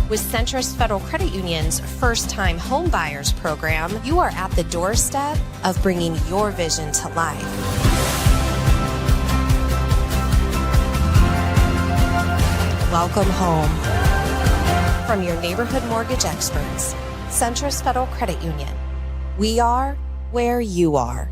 With Centrist Federal Credit Union's First Time Home Buyers program, you are at the doorstep of bringing your vision to life. Welcome home. From your neighborhood mortgage experts, Centrist Federal Credit Union. We are where you are.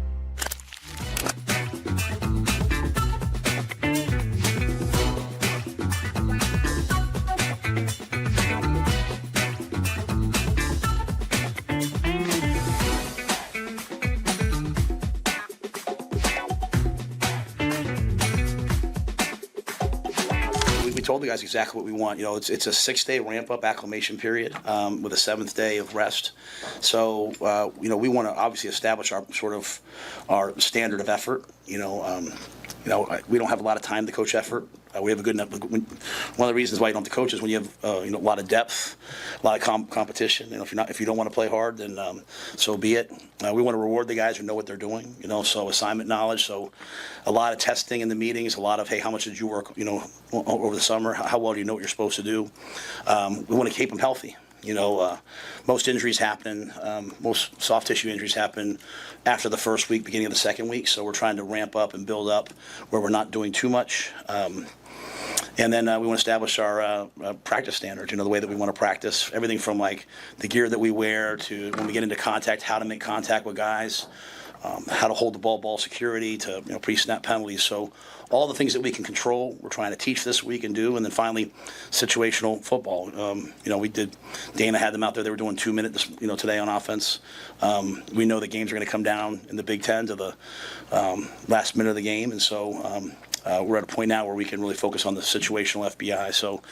Told the guys exactly what we want. You know, it's a 6-day ramp-up acclimation period with a 7th day of rest. So, you know, we want to obviously establish our standard of effort. You know, we don't have a lot of time to coach effort. We have a good enough. One of the reasons why you don't have to coach is when you have a lot of depth, a lot of competition. You know, if you don't want to play hard, then so be it. We want to reward the guys who know what they're doing. You know, so assignment knowledge. So a lot of testing in the meetings. A lot of, hey, how much did you work? You know, over the summer. How well do you know what you're supposed to do? We want to keep them healthy. You know, most injuries happen, most soft tissue injuries happen after the first week, beginning of the second week. So we're trying to ramp up and build up where we're not doing too much. And then we want to establish our practice standards, you know, the way that we want to practice. Everything from like the gear that we wear to when we get into contact, how to make contact with guys, how to hold the ball security to, you know, pre-snap penalties. So all the things that we can control, we're trying to teach this week and do. And then finally, situational football. You know, Dana had them out there. They were doing 2 minutes, you know, today on offense. We know the games are going to come down in the Big Ten to the last minute of the game. And so we're at a point now where we can really focus on the situational FBI. So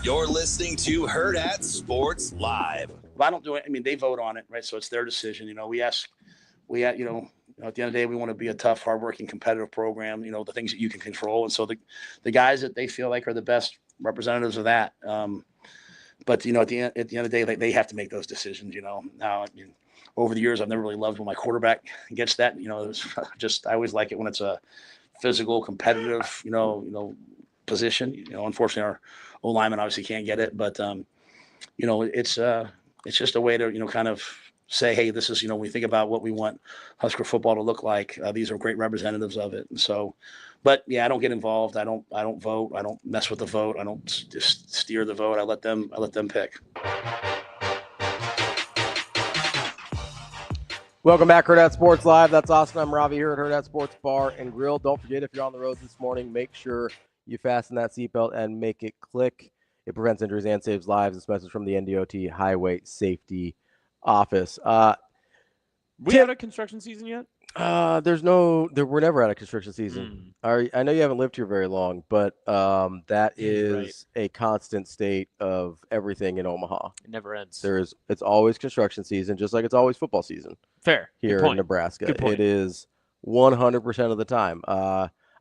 You're listening to Hurrdat Sports Live. if I don't do it, I mean, they vote on it, right? So it's their decision. You know, we you know, at the end of the day, we want to be a tough, hardworking, competitive program, you know, the things that you can control. And so the guys that they feel like are the best representatives of that. But, you know, at the end of the day, they have to make those decisions, you know. Now, I mean, over the years, I've never really loved when my quarterback gets that. You know, it was just, I always like it when it's a physical, competitive, you know, position. You know, unfortunately, our O-lineman obviously can't get it. But, you know, it's just a way to, you know, kind of say, hey, this is, you know, when we think about what we want Husker football to look like, these are great representatives of it. And so, but yeah, I don't get involved. I don't vote. I don't mess with the vote. I don't just steer the vote. I let them pick. Welcome back, Hurrdat Sports Live. That's Austin. I'm Ravi here at Hurrdat Sports Bar and Grill. Don't forget, if you're on the road this morning, make sure you fasten that seatbelt and make it click. It prevents injuries and saves lives. This message from the NDOT Highway Safety Office. We had a construction season yet? We're never out of construction season. I know you haven't lived here very long, but that is a constant state of everything in Omaha. It never ends. It's always construction season, just like it's always football season. Fair. Here in Nebraska. It is 100% of the time.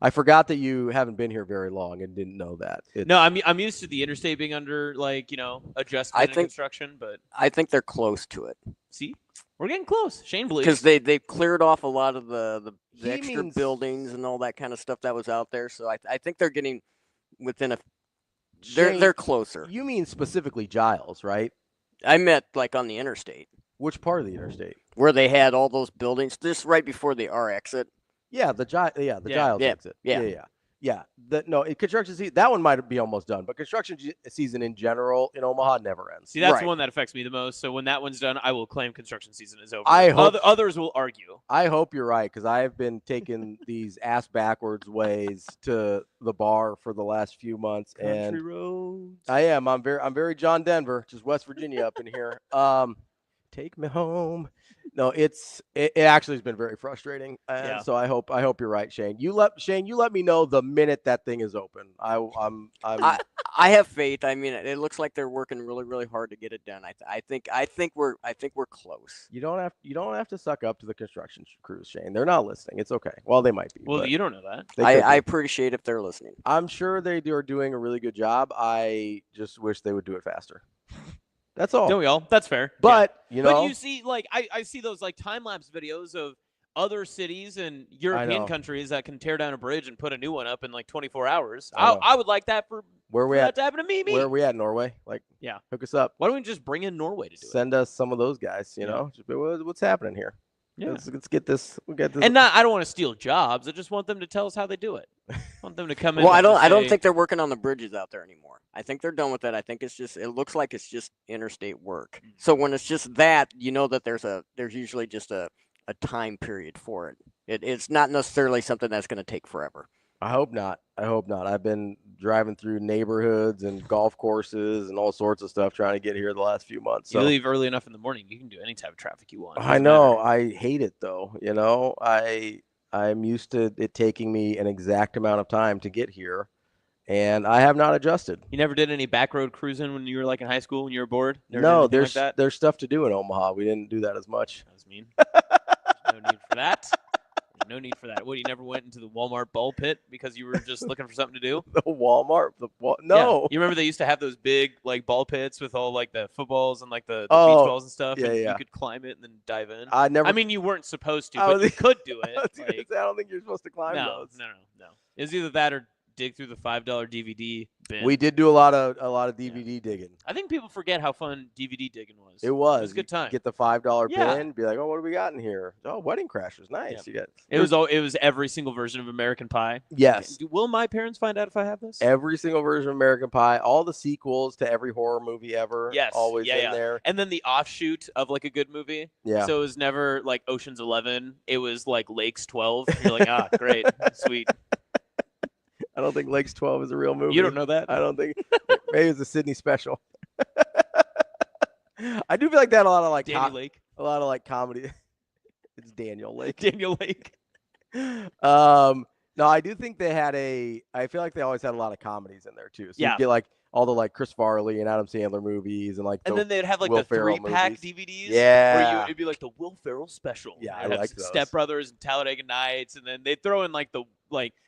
I forgot that you haven't been here very long and didn't know that. No, I'm used to the interstate being under, like, you know, adjustment and construction, but I think they're close to it. See, we're getting close. Shane believes, because they cleared off a lot of the extra buildings and all that kind of stuff that was out there. So I think they're getting within a. Shane, They're closer. You mean specifically Giles, right? I meant like on the interstate. Which part of the interstate? Where they had all those buildings, just right before the R exit. Yeah, the Giles exit. Yeah. Construction season, that one might be almost done, but construction season in general in Omaha never ends. See, that's the one that affects me the most. So when that one's done, I will claim construction season is over. I hope others will argue. I hope you're right, because I have been taking these ass backwards ways to the bar for the last few months, Country roads. I am. I'm very John Denver, just West Virginia up in here. Take me home. No, it actually has been very frustrating. So I hope you're right, Shane. You let me know the minute that thing is open. I have faith. I mean, it looks like they're working really, really hard to get it done. I think we're close. You don't have to suck up to the construction crews, Shane. They're not listening. It's okay. Well, they might be. Well, you don't know that. I appreciate if they're listening. I'm sure they are doing a really good job. I just wish they would do it faster. That's all. Don't we all? That's fair. But, But you see, like, I see those, like, time-lapse videos of other cities and European countries that can tear down a bridge and put a new one up in, like, 24 hours. I would like that for that to happen to me. Where are we at, Norway? Like, hook us up. Why don't we just bring in Norway to do it? Send us some of those guys, you know? Just, what's happening here? Yeah. Let's get this. We'll get this. And I don't want to steal jobs. I just want them to tell us how they do it. I want them to come in. Well, I don't think they're working on the bridges out there anymore. I think they're done with that. I think it looks like it's just interstate work. So when it's just that, you know that there's usually just a time period for it. It's not necessarily something that's going to take forever. I hope not. I've been driving through neighborhoods and golf courses and all sorts of stuff trying to get here the last few months. So. You leave early enough in the morning, you can do any type of traffic you want. I know. I hate it though. You know, I'm used to it taking me an exact amount of time to get here, and I have not adjusted. You never did any backroad cruising when you were like in high school when you were bored? No, there's stuff to do in Omaha. We didn't do that as much. That was mean. There's no need for that. No need for that. What, you never went into the Walmart ball pit because you were just looking for something to do? The Walmart? No. Yeah. You remember they used to have those big like ball pits with all like the footballs and like the beach balls and stuff? Yeah, and yeah. you could climb it and then dive in. I mean, you weren't supposed to, but you could do it. I don't think you're supposed to climb those. No. It was either that or dig through the $5 DVD bin. We did do a lot of DVD digging. I think people forget how fun DVD digging was. It was. It was a good time. Get the $5 bin, be like, oh, what do we got in here? Oh, Wedding Crashers, nice. Yeah. It was every single version of American Pie. Yes. Will my parents find out if I have this? Every single version of American Pie, all the sequels to every horror movie ever. Yes. Always in there. And then the offshoot of like a good movie. Yeah. So it was never like Ocean's 11. It was like Lakes 12. You're like, great, sweet. I don't think Lakes 12 is a real movie. You don't know that? I don't think. Maybe it's a Sydney special. I do feel like that a lot of like Daniel Lake. A lot of like comedy. It's Daniel Lake. Daniel Lake. No, I do think they had I feel like they always had a lot of comedies in there too. So you get like all the like Chris Farley and Adam Sandler movies and like. And then they'd have like Will the Ferrell 3-pack movies. DVDs. Yeah. Where it'd be like the Will Ferrell special. Yeah, I have like those. Step Brothers and Talladega Nights, and then they'd throw in like the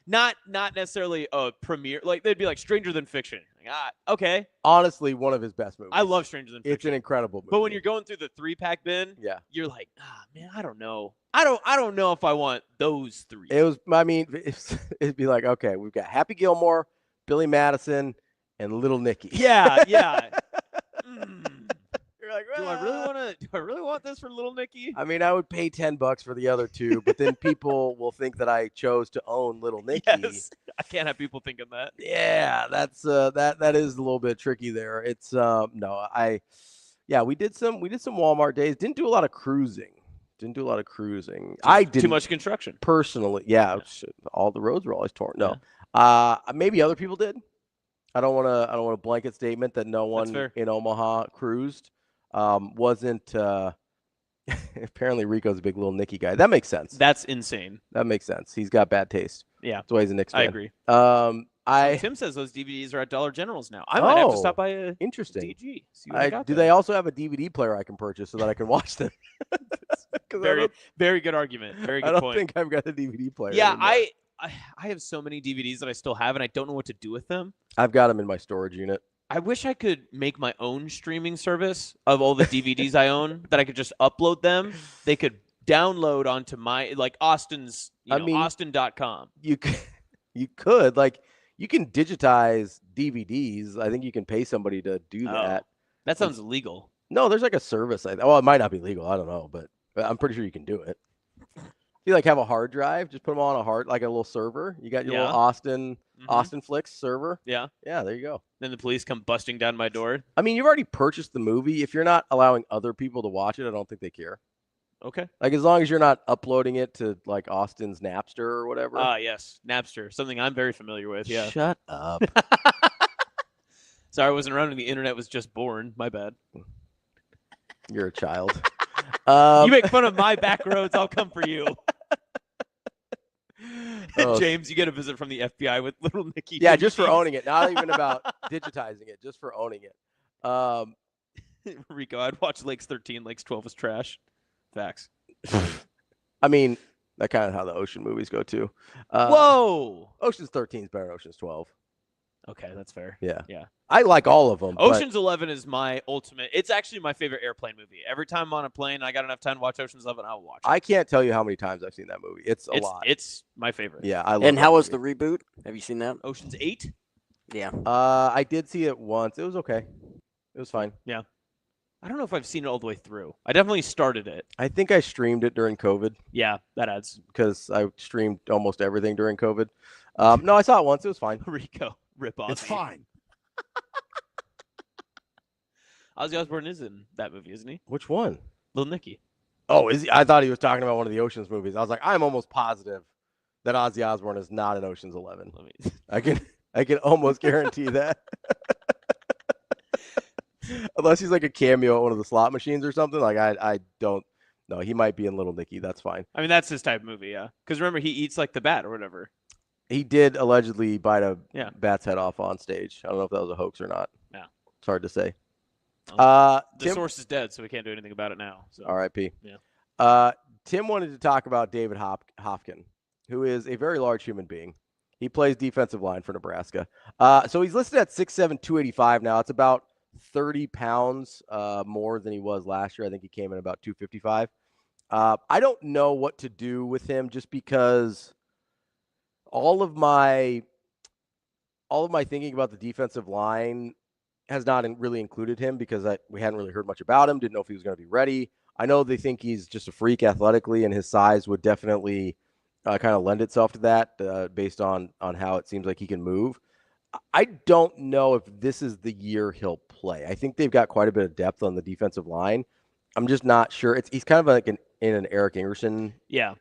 not necessarily a premiere, like they'd be like Stranger Than Fiction. Like, okay. Honestly, one of his best movies. I love Stranger Than Fiction. It's an incredible movie. But when you're going through the 3-pack bin, you're like, man, I don't know. I don't know if I want those three. It was. I mean, it'd be like, okay, we've got Happy Gilmore, Billy Madison, and Little Nicky. Yeah. You're like, Do I really want this for Little Nicky? I mean, I would pay $10 for the other two, but then people will think that I chose to own Little Nicky. Yes. I can't have people thinking that. Yeah, that's that is a little bit tricky there. It's we did some Walmart days. Didn't do a lot of cruising. I did too much construction personally. Yeah. All the roads were always torn. No, maybe other people did. I don't want a blanket statement that no one in Omaha cruised. Wasn't apparently Rico's a big Little Nicky guy. That makes sense. That's insane. That makes sense. He's got bad taste. Yeah, that's why he's a Knicks fan. I agree. Tim says those DVDs are at Dollar Generals now. I might have to stop by a interesting DG. See what I got do there. They also have a DVD player I can purchase so that I can watch them? Very good argument. Very good point. I don't think I've got a DVD player. Yeah, anymore. I have so many DVDs that I still have, and I don't know what to do with them. I've got them in my storage unit. I wish I could make my own streaming service of all the DVDs I own, that I could just upload them. They could download onto my, like Austin's, Austin.com. You could, like, You can digitize DVDs. I think you can pay somebody to do that. That sounds illegal. No, there's like a service. Well, it might not be legal. I don't know, but I'm pretty sure you can do it. If you like have a hard drive, just put them on a like a little server. You got your little Austin Flicks server. Yeah. Yeah, there you go. Then the police come busting down my door. I mean, you've already purchased the movie. If you're not allowing other people to watch it, I don't think they care. Okay. Like as long as you're not uploading it to like Austin's Napster or whatever. Yes, Napster, something I'm very familiar with. Yeah. Shut up. Sorry, I wasn't around when the internet was just born. My bad. You're a child. You make fun of my back roads, I'll come for you. James, you get a visit from the FBI with little Nicky. Yeah, just for owning it. Not even about digitizing it, just for owning it. Rico, I'd watch Lakes 13. Lakes 12 is trash. Facts. I mean, that's kind of how the Ocean movies go too. Whoa! Ocean's 13 is better than Ocean's 12. Okay, that's fair. Yeah. Yeah. I like all of them. Ocean's 11 is my ultimate. It's actually my favorite airplane movie. Every time I'm on a plane, I got enough time to watch Ocean's 11, I'll watch it. I can't tell you how many times I've seen that movie. It's a lot. It's my favorite. Yeah, I love And how was the movie. reboot? Have you seen that? Ocean's 8? Yeah. I did see it once. It was okay. It was fine. Yeah. I don't know if I've seen it all the way through. I definitely started it. I think I streamed it during COVID Yeah, that adds. because I streamed almost everything during COVID. No, I saw it once. It was fine. Rico, rip off. It's fine. Ozzy Osbourne is in that movie, isn't he? Which one? Little Nicky. Oh, is he? I thought he was talking about one of the Ocean's movies. I was like, I'm almost positive that Ozzy Osbourne is not in Ocean's 11. Let me. I can almost guarantee that. Unless he's like a cameo at one of the slot machines or something. Like I don't know. He might be in Little Nicky. That's fine. I mean, that's his type of movie, yeah. Because remember, he eats like the bat or whatever. He did allegedly bite a bat's head off on stage. I don't know if that was a hoax or not. Yeah. It's hard to say. The Tim, source is dead, so we can't do anything about it now. So. R.I.P. Yeah. Tim wanted to talk about David Hopkin, who is a very large human being. He plays defensive line for Nebraska. So he's listed at 6'7", 285 now. It's about 30 pounds more than he was last year. I think he came in about 255. I don't know what to do with him just because all of my thinking about the defensive line has not really included him because we hadn't really heard much about him. Didn't know if he was going to be ready. I know they think he's just a freak athletically, and his size would definitely kind of lend itself to that based on how it seems like he can move. I don't know if this is the year he'll play. I think they've got quite a bit of depth on the defensive line. I'm just not sure. He's kind of like in an Eric Ingerson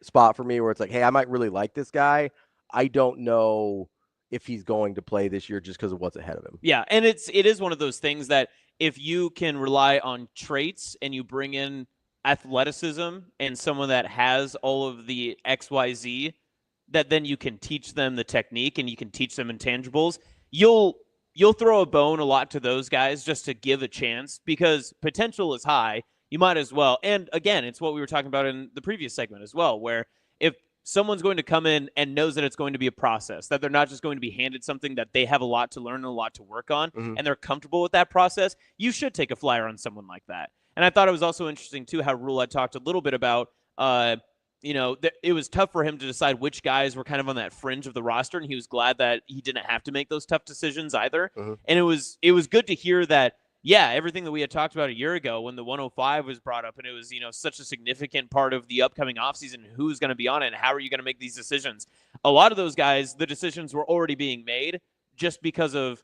spot for me where it's like, hey, I might really like this guy. I don't know if he's going to play this year just because of what's ahead of him. Yeah, and it is one of those things that if you can rely on traits and you bring in athleticism and someone that has all of the XYZ, that then you can teach them the technique and you can teach them intangibles. You'll throw a bone a lot to those guys just to give a chance because potential is high. You might as well. And again, it's what we were talking about in the previous segment as well, where if someone's going to come in and knows that it's going to be a process, that they're not just going to be handed something that they have a lot to learn and a lot to work on, and they're comfortable with that process, you should take a flyer on someone like that. And I thought it was also interesting, too, how Rhule had talked a little bit about, it was tough for him to decide which guys were kind of on that fringe of the roster, and he was glad that he didn't have to make those tough decisions either. And it was good to hear that, everything that we had talked about a year ago when the 105 was brought up and it was, such a significant part of the upcoming offseason, who's going to be on it and how are you going to make these decisions? A lot of those guys, the decisions were already being made just because of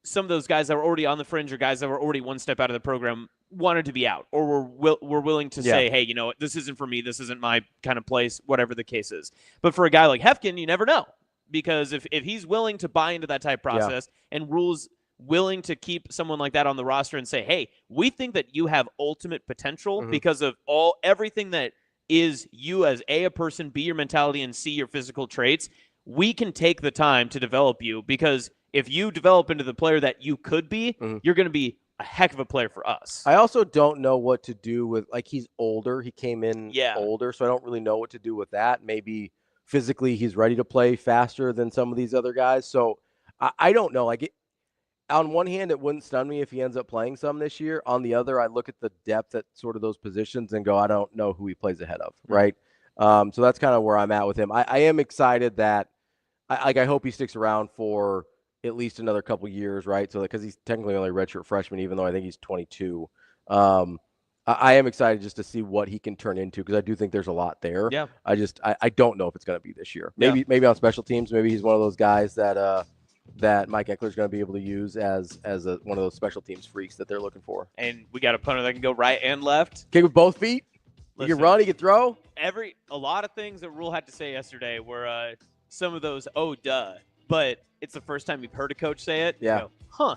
some of those guys that were already on the fringe or guys that were already one step out of the program wanted to be out or were willing to say, hey, this isn't for me. This isn't my kind of place, whatever the case is. But for a guy like Hefkin, you never know because if he's willing to buy into that type process and Rhule's willing to keep someone like that on the roster and say, hey, we think that you have ultimate potential because of everything that is you as a person, B, your mentality, and C, your physical traits. We can take the time to develop you because if you develop into the player that you could be, you're going to be a heck of a player for us. I also don't know what to do with, he's older. He came in older, so I don't really know what to do with that. Maybe physically he's ready to play faster than some of these other guys. So I don't know. On one hand, it wouldn't stun me if he ends up playing some this year. On the other, I look at the depth at sort of those positions and go, I don't know who he plays ahead of, right? So that's kind of where I'm at with him. I am excited that I hope he sticks around for at least another couple years, right? So because he's technically only a redshirt freshman, even though I think he's 22. I am excited just to see what he can turn into because I do think there's a lot there. Yeah. I don't know if it's going to be this year. Maybe on special teams. Maybe he's one of those guys that that Mike Eckler's going to be able to use as one of those special teams freaks that they're looking for. And we got a punter that can go right and left. Kick with both feet. He can run. He can throw. A lot of things that Rhule had to say yesterday were some of those. Oh, duh! But it's the first time you've heard a coach say it. Yeah. You go, huh.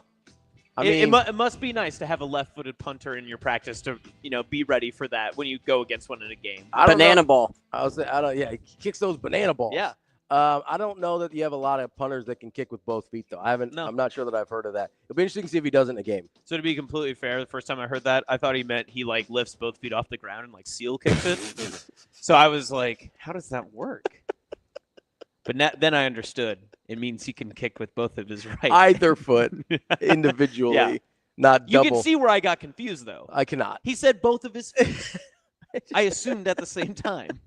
I mean, it must be nice to have a left-footed punter in your practice to, be ready for that when you go against one in a game. Banana ball. He kicks those banana balls. Yeah. I don't know that you have a lot of punters that can kick with both feet, though. I'm not sure that I've heard of that. It'll be interesting to see if he does it in a game. So to be completely fair, the first time I heard that, I thought he meant he lifts both feet off the ground and seal kicks it. So I was like, how does that work? But then I understood. It means he can kick with both of his right. Either foot individually, not double. You can see where I got confused, though. I cannot. He said both of his feet. I assumed at the same time.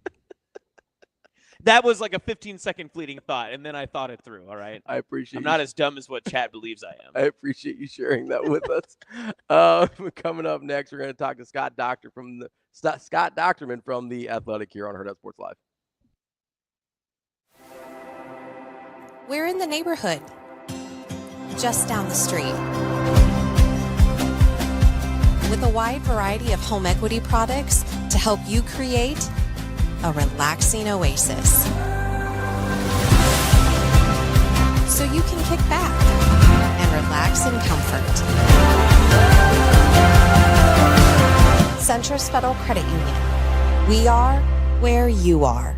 That was like a 15-second fleeting thought, and then I thought it through, all right? I appreciate I'm not as dumb as what Chad believes I am. I appreciate you sharing that with us. Coming up next, we're going to talk to Scott Dochterman from The Athletic here on Hurrdat Sports Live. We're in the neighborhood, just down the street. With a wide variety of home equity products to help you create a relaxing oasis. So you can kick back and relax in comfort. Centrist Federal Credit Union. We are where you are.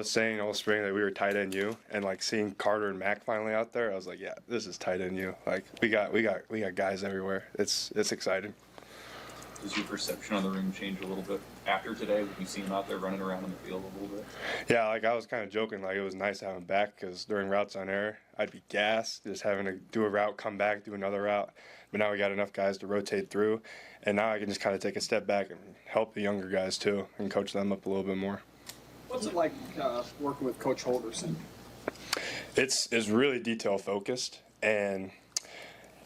Saying all spring that we were tight end U, and seeing Carter and Mac finally out there, I was like, yeah, this is tight end U. We got guys everywhere. It's exciting. Does your perception on the ring change a little bit after today when you see him out there running around in the field a little bit? Yeah, like I was kind of joking, like it was nice having him back because during routes on air, I'd be gassed just having to do a route, come back, do another route. But now we got enough guys to rotate through, and now I can just kind of take a step back and help the younger guys too and coach them up a little bit more. What's it like working with Coach Holderson? It's really detail focused, and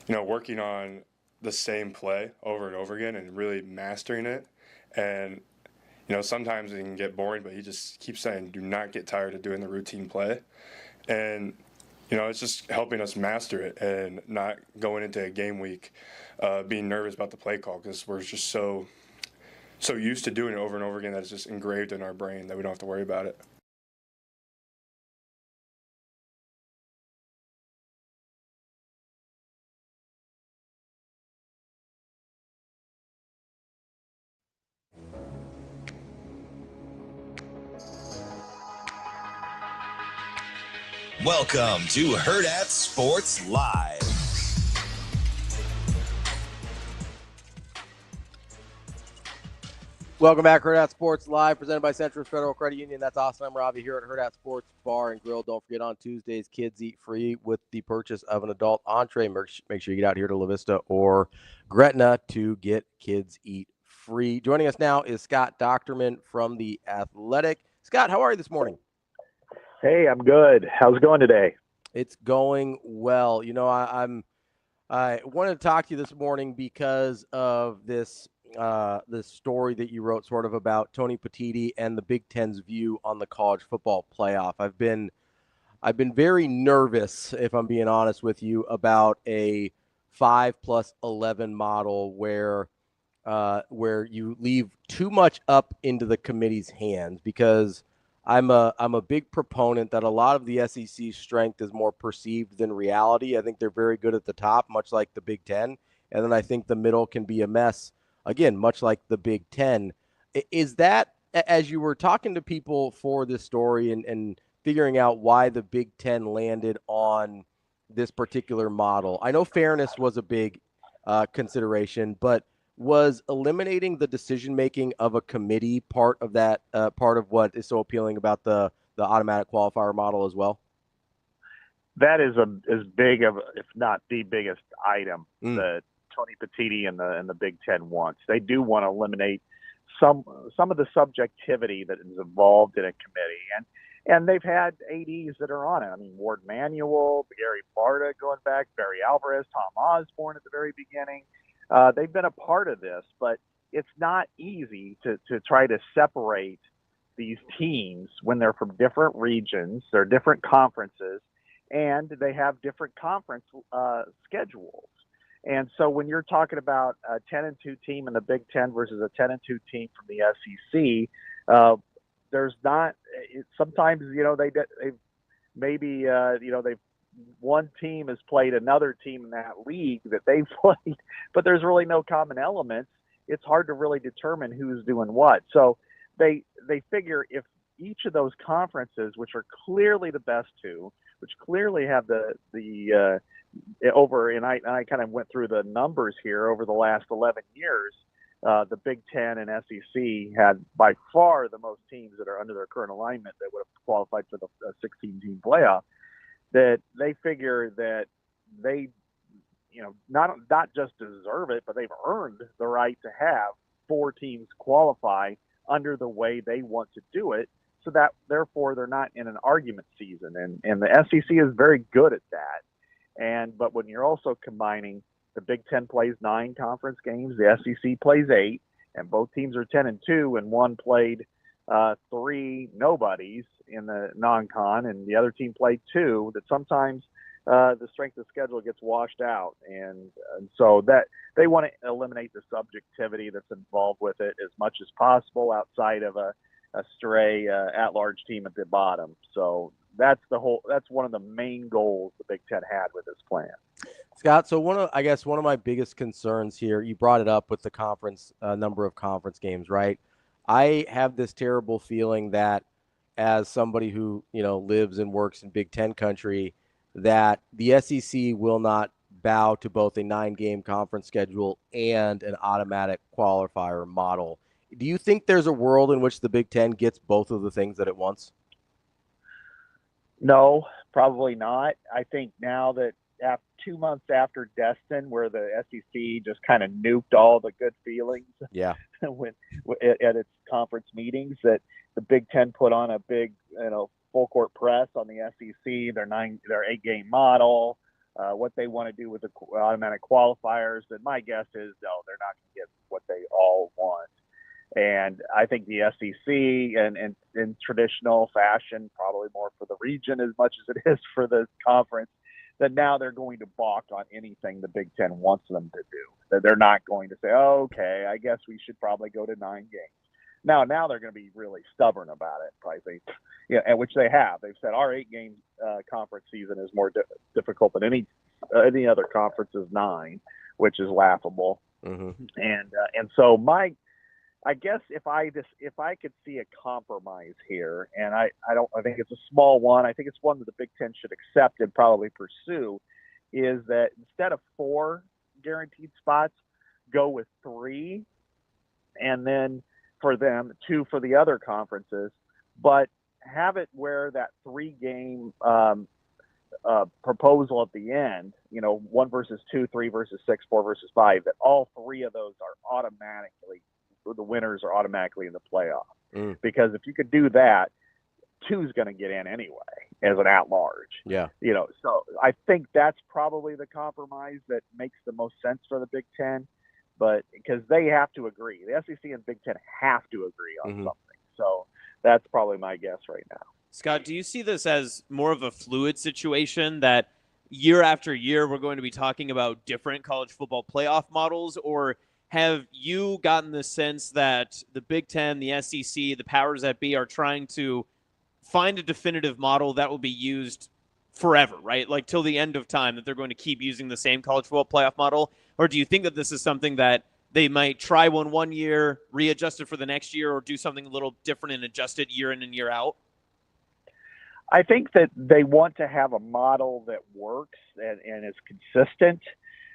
working on the same play over and over again and really mastering it. And sometimes it can get boring, but he just keeps saying, do not get tired of doing the routine play. And it's just helping us master it and not going into a game week being nervous about the play call, because we're just so used to doing it over and over again that it's just engraved in our brain that we don't have to worry about it. Welcome to Hurrdat Sports Live. Welcome back, Hurrdat Sports Live, presented by Central Federal Credit Union. That's awesome. I'm Ravi here at Hurrdat Sports Bar and Grill. Don't forget, on Tuesdays, kids eat free with the purchase of an adult entree. Make sure you get out here to La Vista or Gretna to get kids eat free. Joining us now is Scott Dochterman from The Athletic. Scott, how are you this morning? Hey, I'm good. How's it going today? It's going well. I wanted to talk to you this morning because of this story that you wrote sort of about Tony Petitti and the Big Ten's view on the college football playoff. I've been very nervous, if I'm being honest with you, about a 5+11 model where you leave too much up into the committee's hands, because I'm a big proponent that a lot of the SEC's strength is more perceived than reality. I think they're very good at the top, much like the Big Ten. And then I think the middle can be a mess, again, much like the Big Ten. Is that, as you were talking to people for this story and figuring out why the Big Ten landed on this particular model? I know fairness was a big consideration, but was eliminating the decision-making of a committee part of that, part of what is so appealing about the automatic qualifier model as well? That is as big of, if not the biggest item that Tony Petitti and the Big Ten wants. They do want to eliminate some of the subjectivity that is involved in a committee, and they've had ADs that are on it. I mean, Ward Manuel, Gary Barta going back, Barry Alvarez, Tom Osborne at the very beginning. They've been a part of this, but it's not easy to try to separate these teams when they're from different regions, they're different conferences, and they have different conference schedules. And so when you're talking about a 10-2 team in the Big Ten versus a 10-2 team from the SEC, there's not. Sometimes they maybe they've. One team has played another team in that league that they've played, but there's really no common elements. It's hard to really determine who's doing what. So they figure if each of those conferences, which are clearly the best two, which clearly have the over, and I kind of went through the numbers here over the last 11 years, the Big Ten and SEC had by far the most teams that are under their current alignment that would have qualified for the 16-team playoff. That they figure that they, not just deserve it, but they've earned the right to have 4 teams qualify under the way they want to do it, so that therefore they're not in an argument season. And the SEC is very good at that. But when you're also combining, the Big Ten plays 9 conference games, the SEC plays 8, and both teams are 10-2, and one played 3 nobodies in the non-con, and the other team played 2, that sometimes the strength of schedule gets washed out. And so that they want to eliminate the subjectivity that's involved with it as much as possible outside of a stray at-large team at the bottom. So that's one of the main goals the Big Ten had with this plan. Scott, so one of my biggest concerns here, you brought it up with the conference number of conference games, right? I have this terrible feeling that as somebody who, lives and works in Big Ten country, that the SEC will not bow to both a 9-game conference schedule and an automatic qualifier model. Do you think there's a world in which the Big Ten gets both of the things that it wants? No, probably not. I think now that 2 months after Destin, where the SEC just kind of nuked all the good feelings when at its conference meetings, that the Big Ten put on a big, full court press on the SEC, their 8-game model, what they want to do with the automatic qualifiers. And my guess is, no, they're not going to get what they all want. And I think the SEC, and in traditional fashion, probably more for the region as much as it is for the conference, that now they're going to balk on anything the Big Ten wants them to do. That they're not going to say, oh, okay, I guess we should probably go to 9 games. Now they're going to be really stubborn about it, I think, and which they have. They've said our 8-game conference season is more difficult than any other conference's 9, which is laughable. Mm-hmm. And so I guess if I could see a compromise here, and I think it's a small one. I think it's one that the Big Ten should accept and probably pursue, is that instead of 4 guaranteed spots, go with 3, and then for them 2 for the other conferences, but have it where that 3-game proposal at the end, 1 versus 2, 3 versus 6, 4 versus 5, that all 3 of those are automatically. The winners are automatically in the playoff. Because if you could do that, 2 is going to get in anyway as an at-large. Yeah. So I think that's probably the compromise that makes the most sense for the Big Ten, but because they have to agree. The SEC and Big Ten have to agree on something. So that's probably my guess right now. Scott, do you see this as more of a fluid situation that year after year we're going to be talking about different college football playoff models, or have you gotten the sense that the Big Ten, the SEC, the powers that be are trying to find a definitive model that will be used forever, right? Like till the end of time, that they're going to keep using the same college football playoff model? Or do you think that this is something that they might try one year, readjust it for the next year, or do something a little different and adjust it year in and year out? I think that they want to have a model that works and is consistent.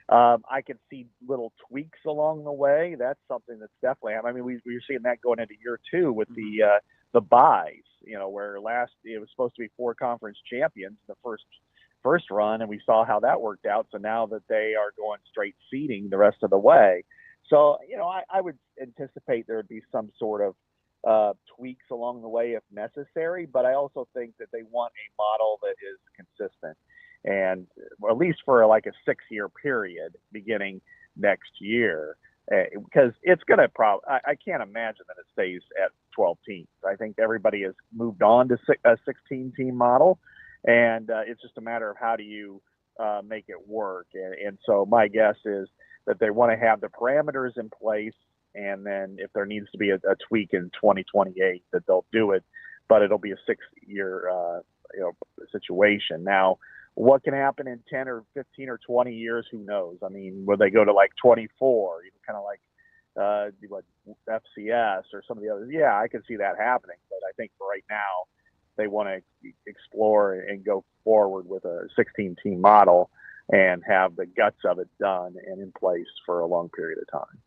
I can see little tweaks along the way. That's something that's definitely. I mean, we were seeing that going into year 2 with the buys. Where last it was supposed to be 4 conference champions the first run, and we saw how that worked out. So now that they are going straight seeding the rest of the way, so I would anticipate there would be some sort of tweaks along the way if necessary. But I also think that they want a model that is consistent. And at least for like a 6-year period beginning next year, because it's going to I can't imagine that it stays at 12 teams. I think everybody has moved on to a 16-team model, and it's just a matter of how do you make it work. And so my guess is that they want to have the parameters in place, and then if there needs to be a tweak in 2028, that they'll do it, but it'll be a 6-year situation. Now, what can happen in 10 or 15 or 20 years? Who knows? I mean, will they go to like 24, kind of like FCS or some of the others? Yeah, I can see that happening. But I think for right now, they want to explore and go forward with a 16-team model and have the guts of it done and in place for a long period of time.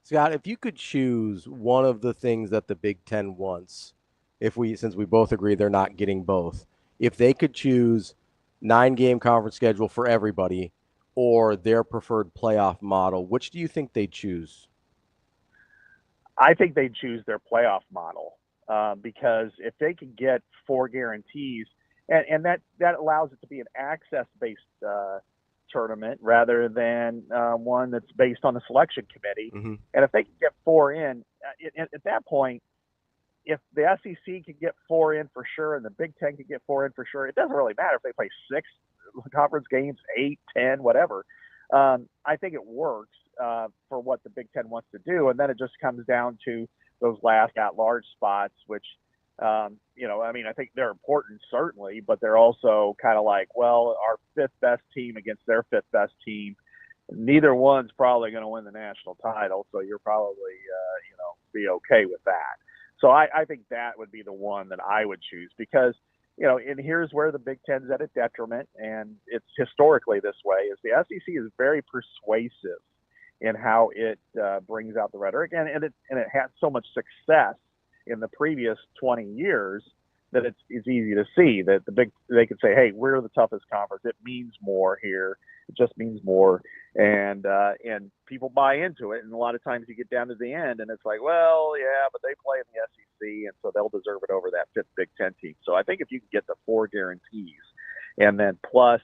Scott, if you could choose one of the things that the Big Ten wants, since we both agree they're not getting both, if they could choose 9-game conference schedule for everybody or their preferred playoff model, which do you think they'd choose? I think they'd choose their playoff model because if they could get 4 guarantees, and that allows it to be an access-based tournament rather than one that's based on the selection committee. Mm-hmm. And if they can get 4 in, at that point, if the SEC could get 4 in for sure and the Big Ten could get 4 in for sure, it doesn't really matter if they play 6 conference games, 8, 10, whatever. I think it works for what the Big Ten wants to do. And then it just comes down to those last at-large spots, which, I think they're important, certainly, but they're also kind of like, well, our 5th best team against their 5th best team. Neither one's probably going to win the national title, so you're probably, be okay with that. So I think that would be the one that I would choose because and here's where the Big Ten's at a detriment, and it's historically this way, is the SEC is very persuasive in how it brings out the rhetoric, and it had so much success in the previous 20 years that it's easy to see that they could say, hey, we're the toughest conference. It means more here. It just means more, and people buy into it. And a lot of times you get down to the end, and it's like, well, yeah, but they play in the SEC, and so they'll deserve it over that fifth Big Ten team. So I think if you can get the 4 guarantees, and then plus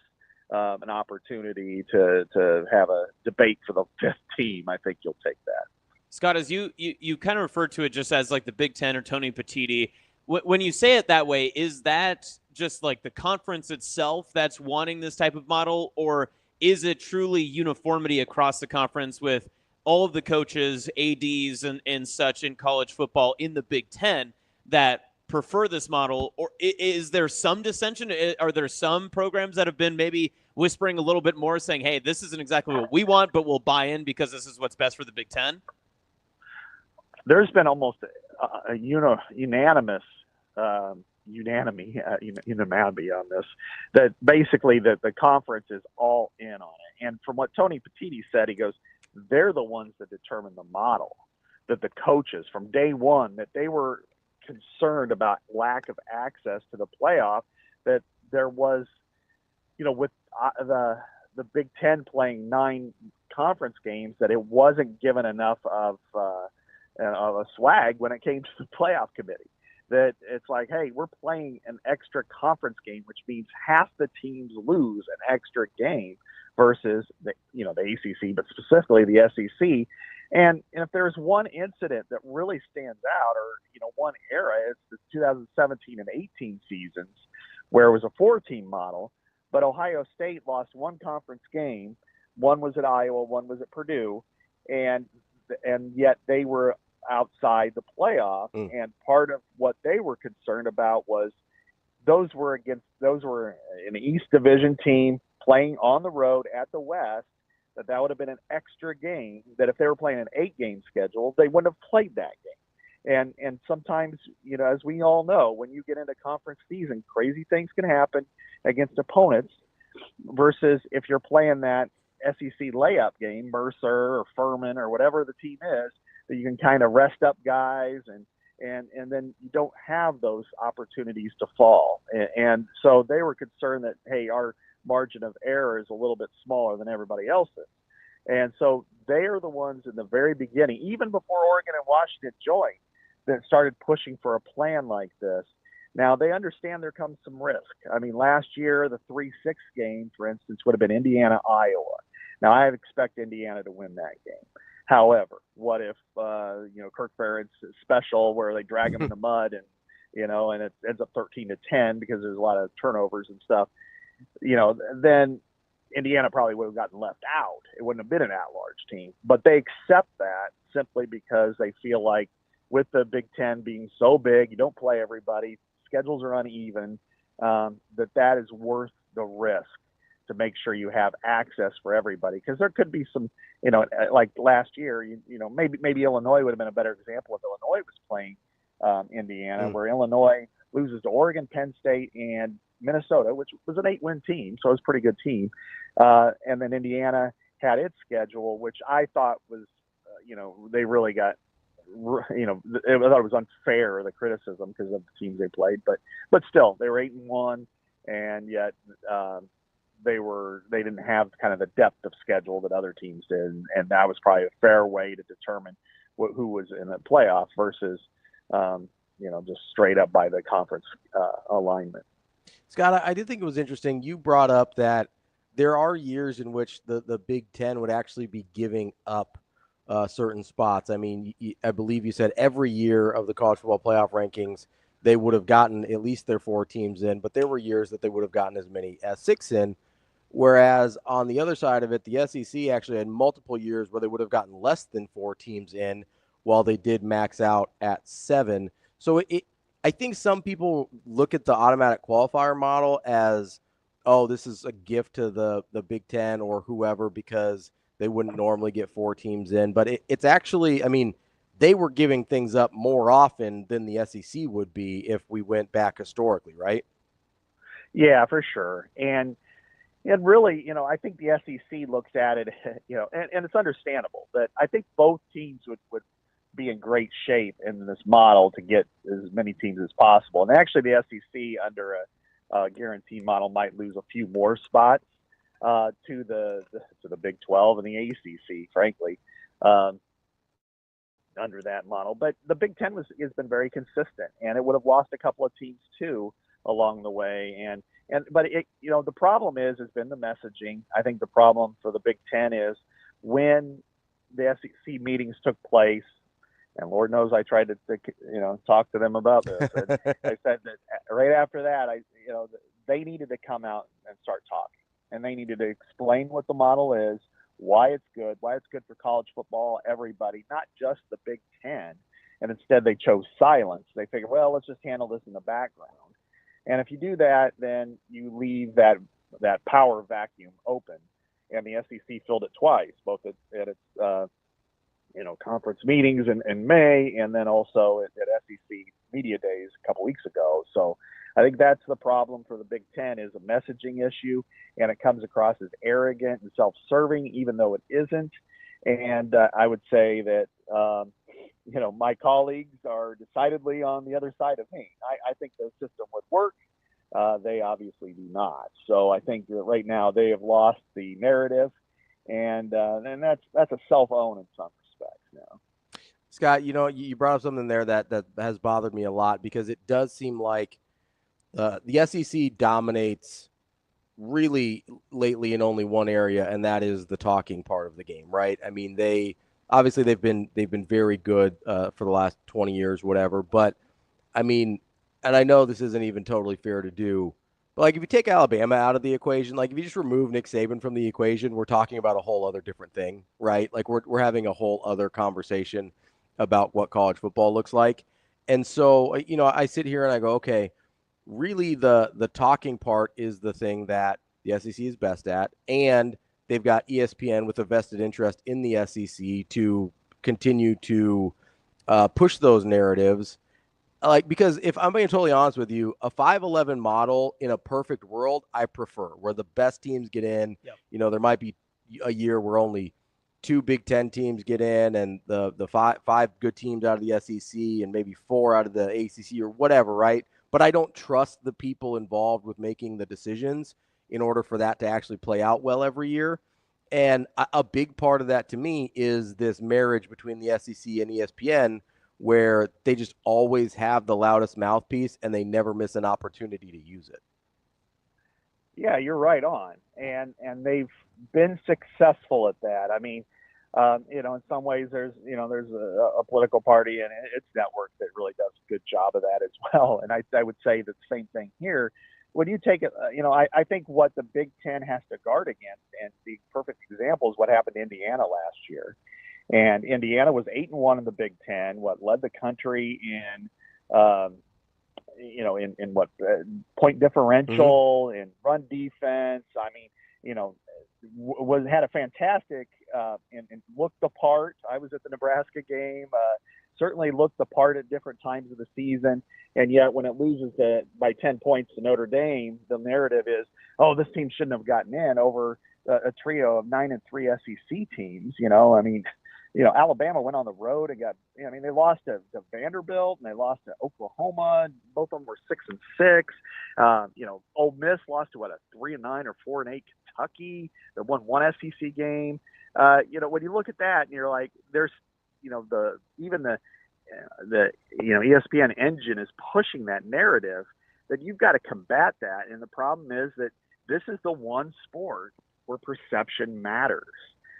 an opportunity to have a debate for the 5th team, I think you'll take that. Scott, as you kind of referred to it just as like the Big Ten or Tony Petitti, when you say it that way, is that just like the conference itself that's wanting this type of model, or is it truly uniformity across the conference with all of the coaches, ADs, and such in college football in the Big Ten that prefer this model? Or is there some dissension? Are there some programs that have been maybe whispering a little bit more, saying, hey, this isn't exactly what we want, but we'll buy in because this is what's best for the Big Ten? There's been almost a unanimous unanimity on this, that basically that the conference is all in on it. And from what Tony Petitti said, he goes, they're the ones that determine the model, that the coaches from day one, that they were concerned about lack of access to the playoff, that there was, with the Big Ten playing 9 conference games, that it wasn't given enough of a swag when it came to the playoff committee. That it's like, hey, we're playing an extra conference game, which means half the teams lose an extra game versus the ACC, but specifically the SEC. And if there's one incident that really stands out, or one era, it's the 2017 and 18 seasons, where it was a 4-team model, but Ohio State lost 1 conference game. One was at Iowa, one was at Purdue, and yet they were outside the playoff. And part of what they were concerned about was those were an East Division team playing on the road at the West, that would have been an extra game, that if they were playing an 8-game schedule, they wouldn't have played that game. And sometimes, as we all know, when you get into conference season, crazy things can happen against opponents, versus if you're playing that SEC layup game, Mercer or Furman or whatever the team is, that you can kind of rest up guys, and then you don't have those opportunities to fall. And so they were concerned that, hey, our margin of error is a little bit smaller than everybody else's. And so they are the ones in the very beginning, even before Oregon and Washington joined, that started pushing for a plan like this. Now, they understand there comes some risk. I mean, last year, the 3-6 game, for instance, would have been Indiana-Iowa. Now, I expect Indiana to win that game. However, what if, Kirk Ferentz special, where they drag him in the mud and it ends up 13-10 because there's a lot of turnovers and stuff, then Indiana probably would have gotten left out. It wouldn't have been an at-large team. But they accept that simply because they feel like with the Big Ten being so big, you don't play everybody, schedules are uneven, that is worth the risk to make sure you have access for everybody. Because there could be some, like last year, maybe Illinois would have been a better example if Illinois was playing Indiana, where Illinois loses to Oregon, Penn State, and Minnesota, which was an 8-win team, so it was a pretty good team. And then Indiana had its schedule, which I thought was, they really got, I thought it was unfair, the criticism, because of the teams they played. But still, they were 8-1, and yet they didn't have kind of the depth of schedule that other teams did, and that was probably a fair way to determine who was in the playoff versus just straight up by the conference alignment. Scott, I did think it was interesting. You brought up that there are years in which the Big Ten would actually be giving up certain spots. I mean, I believe you said every year of the college football playoff rankings, they would have gotten at least their 4 teams in, but there were years that they would have gotten as many as 6 in. Whereas on the other side of it, the SEC actually had multiple years where they would have gotten less than 4 teams in, while they did max out at 7. So I think some people look at the automatic qualifier model as, oh, this is a gift to the Big Ten or whoever because they wouldn't normally get 4 teams in. But it's actually, I mean, they were giving things up more often than the SEC would be if we went back historically, right? Yeah, for sure. And really, I think the SEC looks at it, and it's understandable that I think both teams would be in great shape in this model to get as many teams as possible. And actually, the SEC under a guarantee model might lose a few more spots to the Big 12 and the ACC, frankly, under that model. But the Big 10 has been very consistent, and it would have lost a couple of teams too along the way. But the problem has been the messaging. I think the problem for the Big 10 is when the SEC meetings took place, and Lord knows I tried to talk to them about this. And I said that right after that, they needed to come out and start talking, and they needed to explain what the model is, why it's good for college football, everybody, not just the Big 10. And instead, they chose silence. They figured, well, let's just handle this in the background. And if you do that, then you leave that power vacuum open. And the SEC filled it twice, both at its conference meetings in May, and then also at SEC media days a couple weeks ago. So I think that's the problem for the Big 10 is a messaging issue, and it comes across as arrogant and self-serving, even though it isn't. And I would say that my colleagues are decidedly on the other side of me. I think the system would work. They obviously do not. So I think that right now they have lost the narrative, and that's a self-own in some respects now. Scott, you brought up something there that has bothered me a lot, because it does seem like the SEC dominates really lately in only one area, and that is the talking part of the game, right? I mean, they've been very good for the last 20 years, whatever. But I mean, and I know this isn't even totally fair to do, but like if you take Alabama out of the equation, like if you just remove Nick Saban from the equation, we're talking about a whole other different thing, right? Like we're having a whole other conversation about what college football looks like. And so, I sit here and I go, okay, really the talking part is the thing that the SEC is best at, and they've got ESPN with a vested interest in the SEC to continue to push those narratives. Because if I'm being totally honest with you, a 5-11 model in a perfect world, I prefer, where the best teams get in. Yep. There might be a year where only 2 Big 10 teams get in, and the five good teams out of the SEC and maybe 4 out of the ACC or whatever, right? But I don't trust the people involved with making the decisions in order for that to actually play out well every year. And a big part of that to me is this marriage between the SEC and ESPN, where they just always have the loudest mouthpiece and they never miss an opportunity to use it. Yeah, you're right on. And they've been successful at that. I mean, in some ways there's a political party and its network that really does a good job of that as well. And I would say the same thing here. When you take it, I think what the Big 10 has to guard against, and the perfect example is what happened to Indiana last year. And Indiana was 8-1 in the Big 10, led the country in point differential, in run defense. I mean, had a fantastic and looked the part. I was at the Nebraska game. Certainly looked the part at different times of the season, and yet when it loses by 10 points to Notre Dame, the narrative is, oh, this team shouldn't have gotten in over a trio of 9-3 SEC teams. Alabama went on the road and they lost to Vanderbilt and they lost to Oklahoma. Both of them were 6-6. Ole Miss lost to a 3-9 or 4-8 Kentucky. They won one SEC game. When you look at that and you're like, there's, the ESPN engine is pushing that narrative, that you've got to combat that. And the problem is that this is the one sport where perception matters.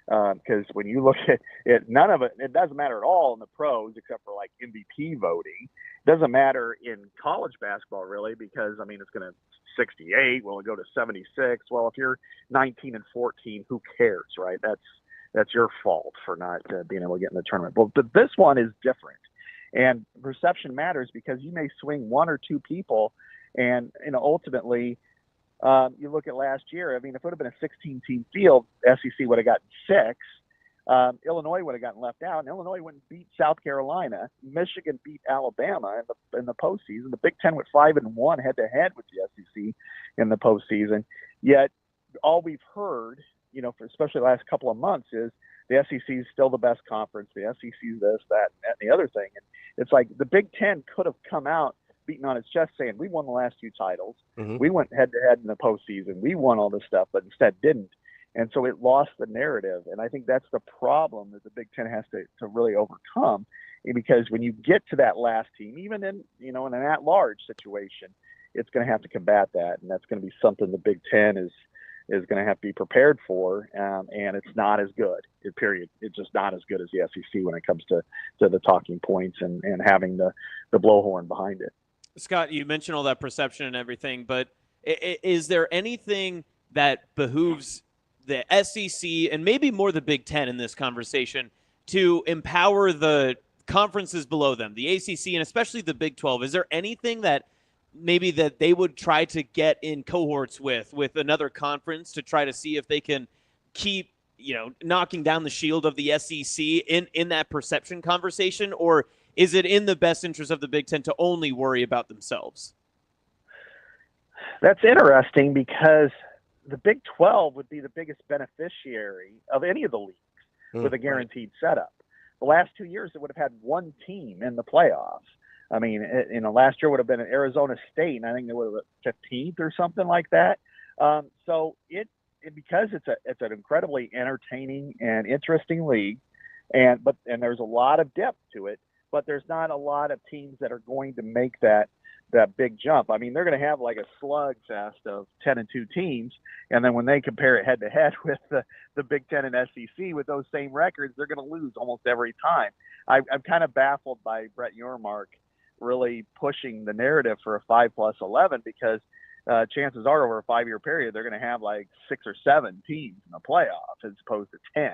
Because when you look at it, none of it doesn't matter at all in the pros, except for like MVP voting. It doesn't matter in college basketball really, because it's going to 68. Will it go to 76? Well, if you're 19-14, who cares, right? That's your fault for not being able to get in the tournament. But this one is different, and perception matters because you may swing 1 or 2 people, and ultimately. You look at last year, if it would have been a 16-team field, SEC would have gotten 6. Illinois would have gotten left out, and Illinois wouldn't beat South Carolina. Michigan beat Alabama in the postseason. The Big Ten went 5-1 head-to-head with the SEC. in the postseason. Yet all we've heard, for especially the last couple of months, is the SEC is still the best conference. The SEC is this, that, and the other thing. And it's like the Big Ten could have come out beating on its chest saying, we won the last 2 titles. Mm-hmm. We went head-to-head in the postseason. We won all this stuff, but instead didn't. And so it lost the narrative. And I think that's the problem that the Big Ten has to really overcome, because when you get to that last team, even in, in an at-large situation, it's going to have to combat that. And that's going to be something the Big Ten is going to have to be prepared for. And it's not as good, period. It's just not as good as the SEC when it comes to the talking points and having the blowhorn behind it. Scott, you mentioned all that perception and everything, but is there anything that behooves the SEC and maybe more the Big Ten in this conversation to empower the conferences below them, the ACC and especially the Big 12? Is there anything that maybe that they would try to get in cohorts with another conference to try to see if they can keep, knocking down the shield of the SEC in that perception conversation? Or is it in the best interest of the Big Ten to only worry about themselves? That's interesting, because the Big 12 would be the biggest beneficiary of any of the leagues with a guaranteed setup. The last 2 years, it would have had one team in the playoffs. I mean, last year would have been Arizona State, and I think they would have been 15th or something like that. So because it's an incredibly entertaining and interesting league, and there's a lot of depth to it, but there's not a lot of teams that are going to make that big jump. I mean, they're going to have like a slugfest of 10-2 teams, and then when they compare it head-to-head with the Big Ten and SEC with those same records, they're going to lose almost every time. I'm kind of baffled by Brett Yormark really pushing the narrative for a 5+11, because chances are over a 5-year period, they're going to have like 6 or 7 teams in the playoffs as opposed to 10.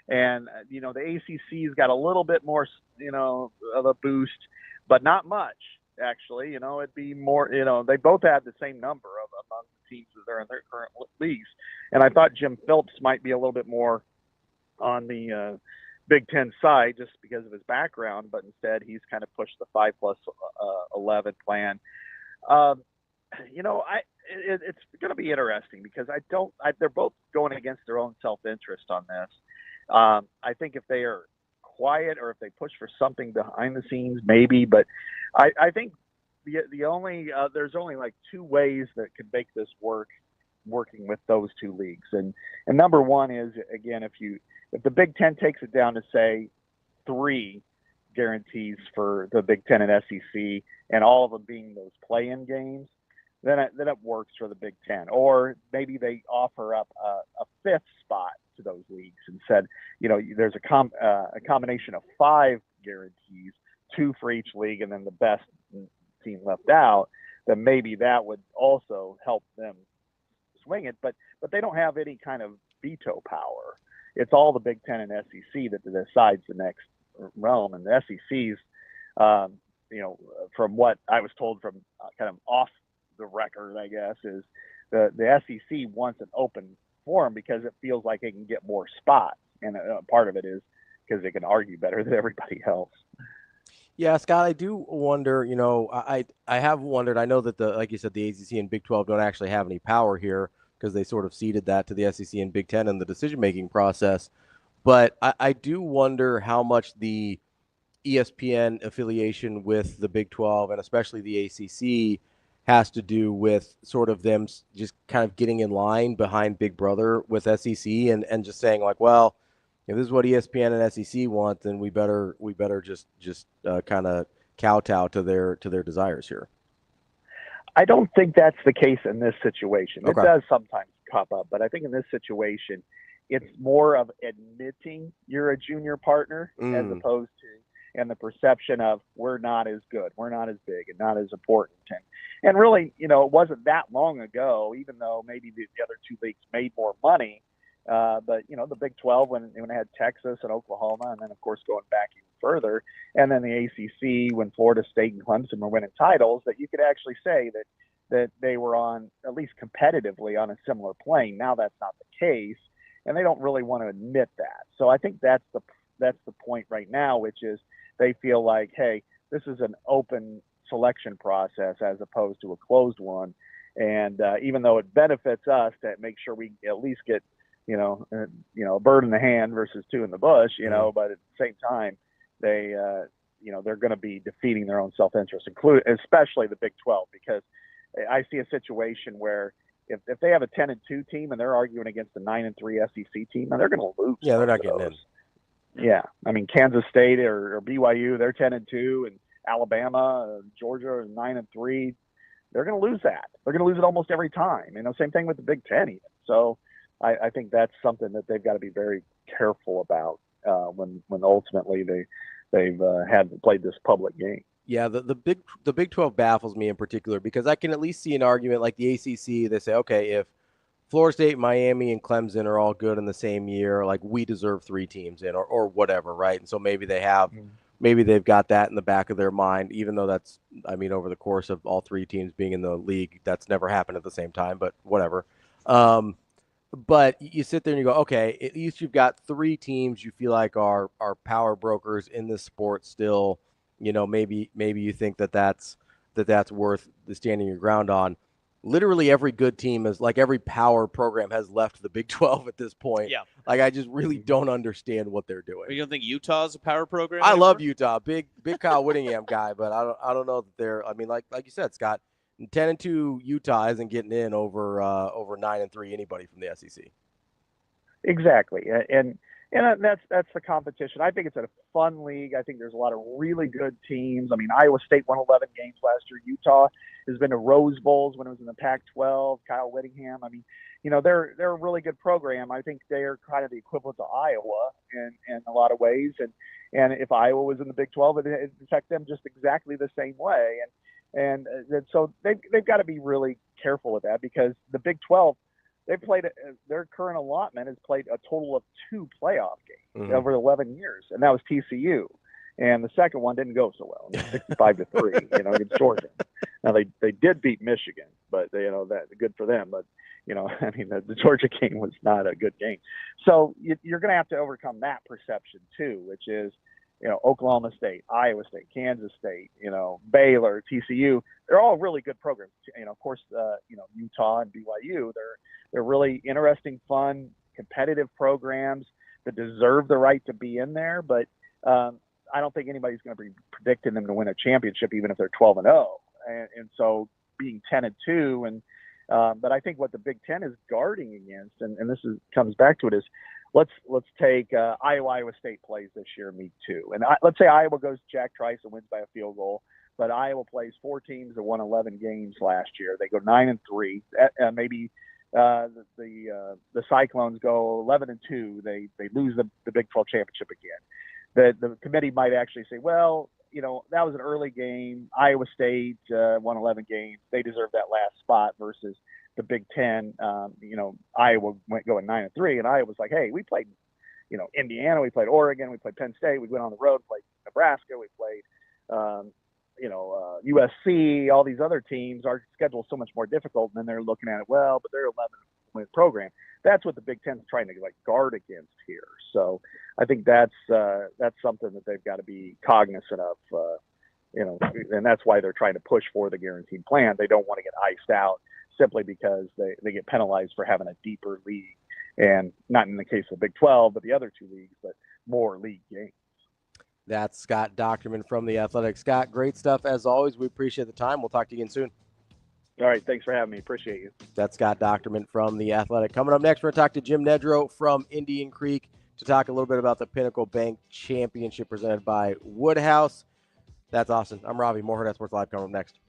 And, the ACC's got a little bit more, of a boost, but not much, actually. It'd be more, they both have the same number among the teams that are in their current leagues. And I thought Jim Phillips might be a little bit more on the Big Ten side just because of his background, but instead he's kind of pushed the 5+11 plan. It's going to be interesting, because they're both going against their own self-interest on this. I think if they are quiet or if they push for something behind the scenes, maybe, but I think there's only like 2 ways that could make this working with those 2 leagues. And number one is, again, if the Big Ten takes it down to say 3 guarantees for the Big Ten and SEC, and all of them being those play-in games, then it works for the Big Ten. Or maybe they offer up a 5th spot to those leagues and said, there's a combination of 5 guarantees, 2 for each league, and then the best team left out. Then maybe that would also help them swing it. But they don't have any kind of veto power. It's all the Big Ten and SEC that decides the next realm. And the SEC's, from what I was told from kind of off the record, I guess, is the SEC wants an open forum because it feels like it can get more spots. And part of it is because they can argue better than everybody else. Yeah, Scott, I do wonder, I have wondered, I know that like you said, the ACC and Big 12 don't actually have any power here because they sort of ceded that to the SEC and Big 10 in the decision-making process. But I do wonder how much the ESPN affiliation with the Big 12 and especially the ACC has to do with sort of them just kind of getting in line behind Big Brother with SEC and just saying like, well, if this is what ESPN and SEC want, then we better just kind of kowtow to their desires here. I don't think that's the case in this situation. Okay. It does sometimes pop up, but I think in this situation, it's more of admitting you're a junior partner as opposed to, and the perception of we're not as good, we're not as big, and not as important. And really, it wasn't that long ago, even though maybe the other 2 leagues made more money. But the Big 12 when it had Texas and Oklahoma, and then of course going back even further, and then the ACC when Florida State and Clemson were winning titles, that you could actually say that they were on at least competitively on a similar plane. Now that's not the case, and they don't really want to admit that. So I think that's the point right now, which is they feel like, hey, this is an open selection process as opposed to a closed one. And even though it benefits us to make sure we at least get, a bird in the hand versus two in the bush, but at the same time, they're going to be defeating their own self-interest, especially the Big 12, because I see a situation where if they have a 10-2 team and they're arguing against a 9-3 SEC team, and they're going to lose. Yeah, they're not getting in. Yeah, I mean Kansas State or BYU, they're 10-2, and Alabama, Georgia are 9-3. They're going to lose that. They're going to lose it almost every time. Same thing with the Big Ten even. So I think that's something that they've got to be very careful about when ultimately they've played this public game. Yeah, the Big 12 baffles me in particular because I can at least see an argument like the ACC. They say, okay, if Florida State, Miami, and Clemson are all good in the same year, like we deserve 3 teams in or whatever, right? And so maybe they've got that in the back of their mind, even though that's, over the course of all 3 teams being in the league, that's never happened at the same time, but whatever. But you sit there and you go, okay, at least you've got 3 teams you feel like are power brokers in this sport still. Maybe you think that's worth standing your ground on. Literally every good team is like every power program has left the Big 12 at this point. Yeah. Like I just really don't understand what they're doing. You don't think Utah's a power program? I love Utah, big Kyle Whittingham guy, but I don't know that they're. Like you said, Scott, 10-2 Utah isn't getting in over 9-3 anybody from the SEC. Exactly, and that's the competition. I think it's a fun league. I think there's a lot of really good teams. Iowa State won 11 games last year. Utah has been to Rose Bowls when it was in the Pac-12. Kyle Whittingham. They're a really good program. I think they're kind of the equivalent to Iowa in a lot of ways. And if Iowa was in the Big 12, it'd affect them just exactly the same way. And so they've got to be really careful with that because the Big 12. They played their current allotment has played a total of 2 playoff games over 11 years, and that was TCU. And the second one didn't go so well, 65-3, against Georgia. Now they did beat Michigan, but that good for them. But the Georgia game was not a good game. So you're going to have to overcome that perception too, which is Oklahoma State, Iowa State, Kansas State, Baylor, TCU. They're all really good programs. Of course, Utah and BYU. They're really interesting, fun, competitive programs that deserve the right to be in there. But I don't think anybody's going to be predicting them to win a championship, even if they're 12-0. And so being 10-2, but I think what the Big Ten is guarding against, and this comes back to it, is let's take Iowa State plays this year, meet 2, and let's say Iowa goes to Jack Trice and wins by a field goal. But Iowa plays 4 teams that won 11 games last year. They go 9-3. Maybe the Cyclones go 11-2. They lose the Big 12 championship again. The committee might actually say, well, that was an early game. Iowa State won 11 games. They deserve that last spot versus the Big Ten. Iowa went going 9-3, and Iowa's like, hey, we played, Indiana, we played Oregon, we played Penn State, we went on the road, played Nebraska, we played, USC, all these other teams. Our schedule is so much more difficult, and then they're looking at it, well, but they're 11-win program. That's what the Big Ten is trying to guard against here. So I think that's something that they've got to be cognizant of, and that's why they're trying to push for the guaranteed plan. They don't want to get iced out simply because they get penalized for having a deeper league, and not in the case of the Big 12, but the other 2 leagues, but more league games. That's Scott Dochterman from The Athletic. Scott, great stuff as always. We appreciate the time. We'll talk to you again soon. All right. Thanks for having me. Appreciate you. That's Scott Dochterman from The Athletic. Coming up next, we're going to talk to Jim Nedrow from Indian Creek to talk a little bit about the Pinnacle Bank Championship presented by Woodhouse. That's awesome. I'm Ravi. More Hurrdat Sports Live coming up next.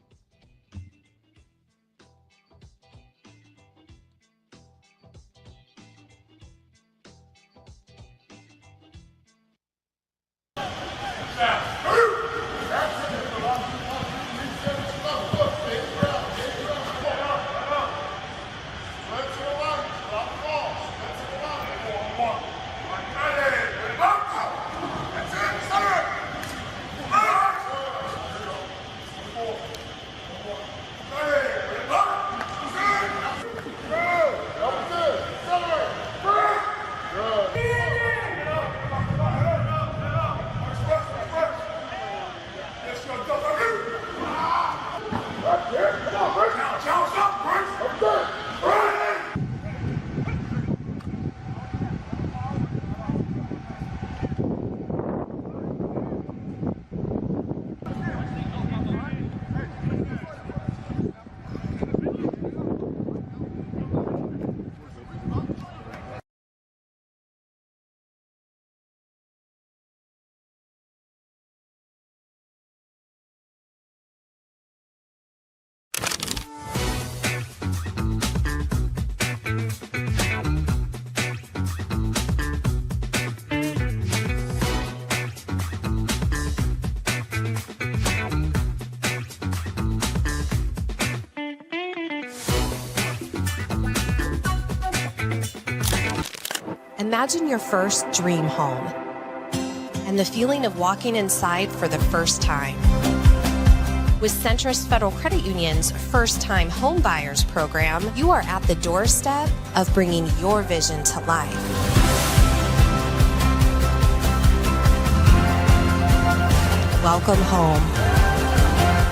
Imagine your first dream home and the feeling of walking inside for the first time. With Centrist Federal Credit Union's First Time Home Buyers program, you are at the doorstep of bringing your vision to life. Welcome home.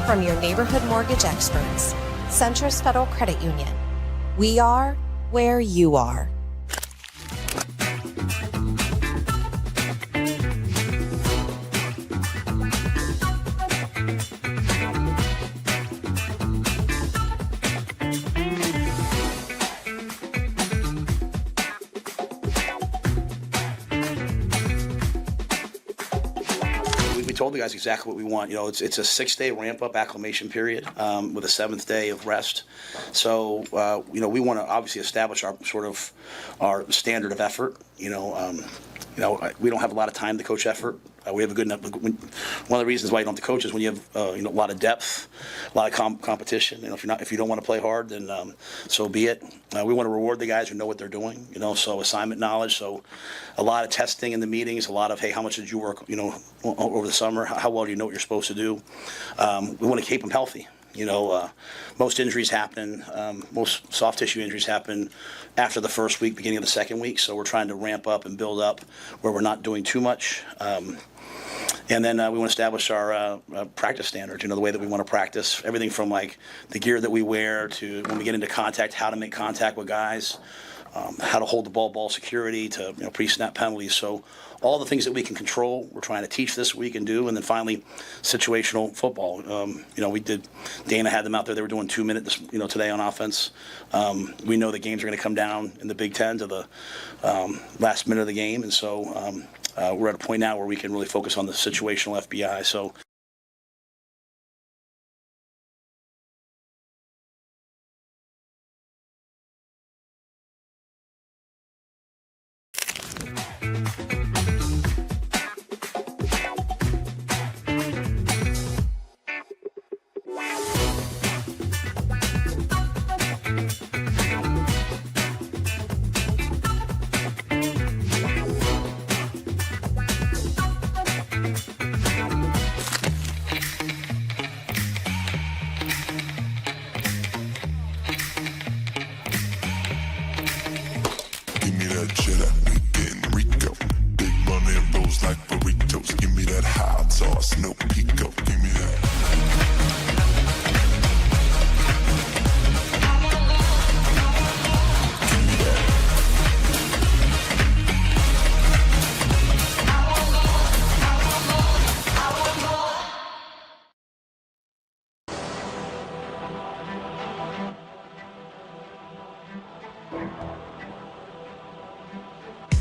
From your neighborhood mortgage experts, Centrist Federal Credit Union. We are where you are. Told the guys exactly what we want. You know, it's a 6-day ramp-up acclimation period with a 7th day of rest. So, we want to obviously establish our standard of effort. We don't have a lot of time to coach effort. We have a good enough. One of the reasons why you don't have to coach is when you have a lot of depth, a lot of competition. If you don't want to play hard, then so be it. We want to reward the guys who know what they're doing. So assignment knowledge. So a lot of testing in the meetings. A lot of, hey, how much did you work? Over the summer, how well do you know what you're supposed to do? We want to keep them healthy. Most injuries happen, most soft tissue injuries happen after the first week, beginning of the second week. So we're trying to ramp up and build up where we're not doing too much. And then we want to establish our practice standards, the way that we want to practice, everything from like the gear that we wear to when we get into contact, how to make contact with guys, how to hold the ball security to pre-snap penalties. So all the things that we can control, we're trying to teach this week and do. And then finally, situational football. Dana had them out there. They were doing 2 minutes, today on offense. We know the games are going to come down in the Big Ten to the last minute of the game. And so we're at a point now where we can really focus on the situational FBI. So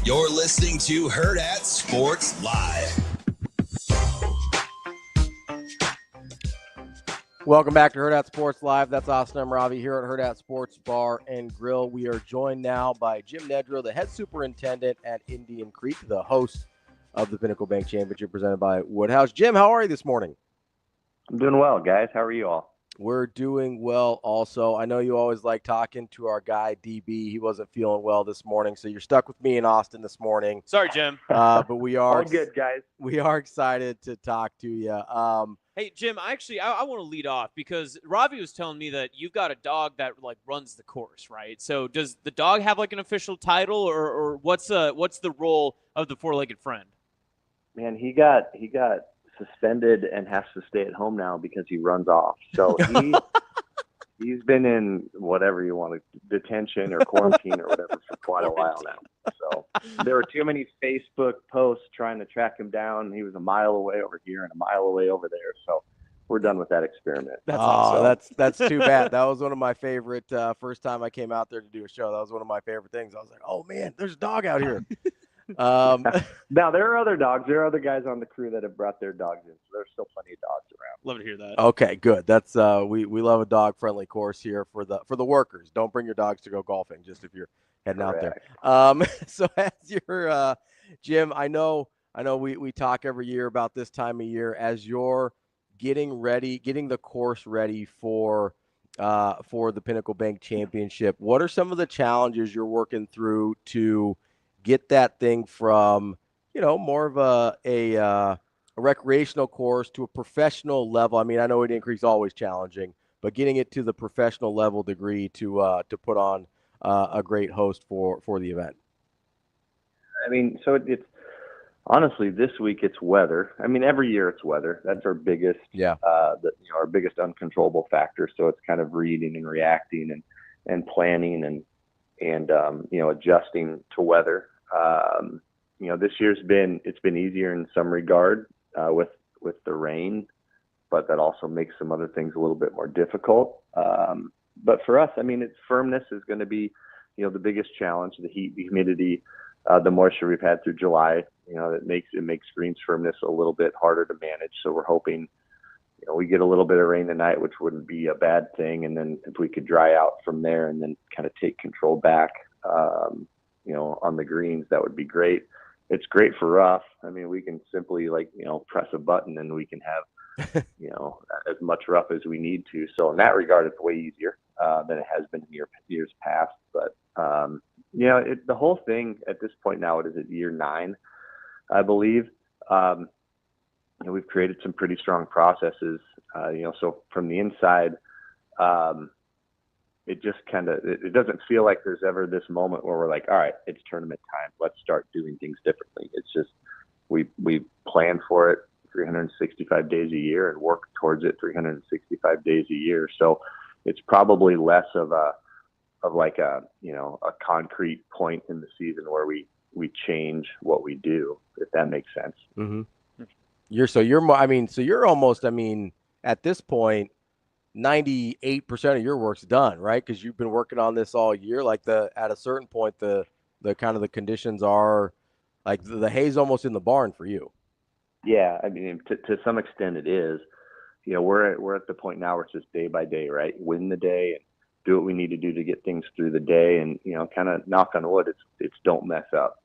You're listening to Hurrdat Sports Live. Welcome back to Hurrdat Sports Live. That's Austin. I'm Ravi here at Hurrdat Sports Bar and Grill. We are joined now by Jim Nedrow, the head superintendent at Indian Creek, the host of the Pinnacle Bank Championship presented by Woodhouse. Jim, how are you this morning? I'm doing well, guys. How are you all? We're doing well also. I know you always like talking to our guy, DB. He wasn't feeling well this morning, so you're stuck with me and Austin this morning. Sorry, Jim. But we are all good, guys. We are excited to talk to you. Hey, Jim, I want to lead off because Ravi was telling me that you've got a dog that runs the course, right? So does the dog have an official title, or what's the role of the four-legged friend? Man, he got suspended and has to stay at home now because he runs off. So he's been in whatever you want, detention or quarantine or whatever for quite a while now. So there were too many Facebook posts trying to track him down. He was a mile away over here and a mile away over there. So we're done with that experiment. That's awesome. That's too bad. That was one of my favorite first time I came out there to do a show. That was one of my favorite things. I was like, oh man, there's a dog out here. Now there are other dogs. There are other guys on the crew that have brought their dogs in, so there's still plenty of dogs around. Love to hear that. Okay, good. That's we love a dog friendly course here for the workers. Don't bring your dogs to go golfing, just if you're heading Correct. out there. So as you're Jim, I know we talk every year about this time of year as you're getting the course ready for the Pinnacle Bank Championship. What are some of the challenges you're working through to get that thing from, more of a recreational course to a professional level? I mean, I know Indian Creek's always challenging, but getting it to the professional level degree to put on a great host for the event. I mean, so it's honestly this week it's weather. I mean, every year it's weather. That's our biggest, our biggest uncontrollable factor. So it's kind of reading and reacting and planning and adjusting to weather. This year's been easier in some regard with the rain, but that also makes some other things a little bit more difficult. But for us, I mean, its firmness is going to be, the biggest challenge. The heat, the humidity, the moisture we've had through July, it makes greens firmness a little bit harder to manage. So we're hoping, we get a little bit of rain tonight, which wouldn't be a bad thing. And then if we could dry out from there and then kind of take control back, on the greens, that would be great. It's great for rough. I mean, we can simply press a button and we can have, as much rough as we need to. So in that regard, it's way easier than it has been in years past. But, the whole thing at this point now, it is at year 9, I believe. We've created some pretty strong processes, so from the inside, it just it doesn't feel like there's ever this moment where we're like, all right, it's tournament time. Let's start doing things differently. It's just, we plan for it 365 days a year and work towards it 365 days a year. So it's probably less of a concrete point in the season where we change what we do, if that makes sense. Mm-hmm. You're almost, at this point, 98% of your work's done, right? Because you've been working on this all year. At a certain point, the kind of the conditions are like the hay's almost in the barn for you. Yeah, I mean, to some extent it is. We're at the point now where it's just day by day, right? Win the day and do what we need to do to get things through the day, and kind of knock on wood, it's don't mess up.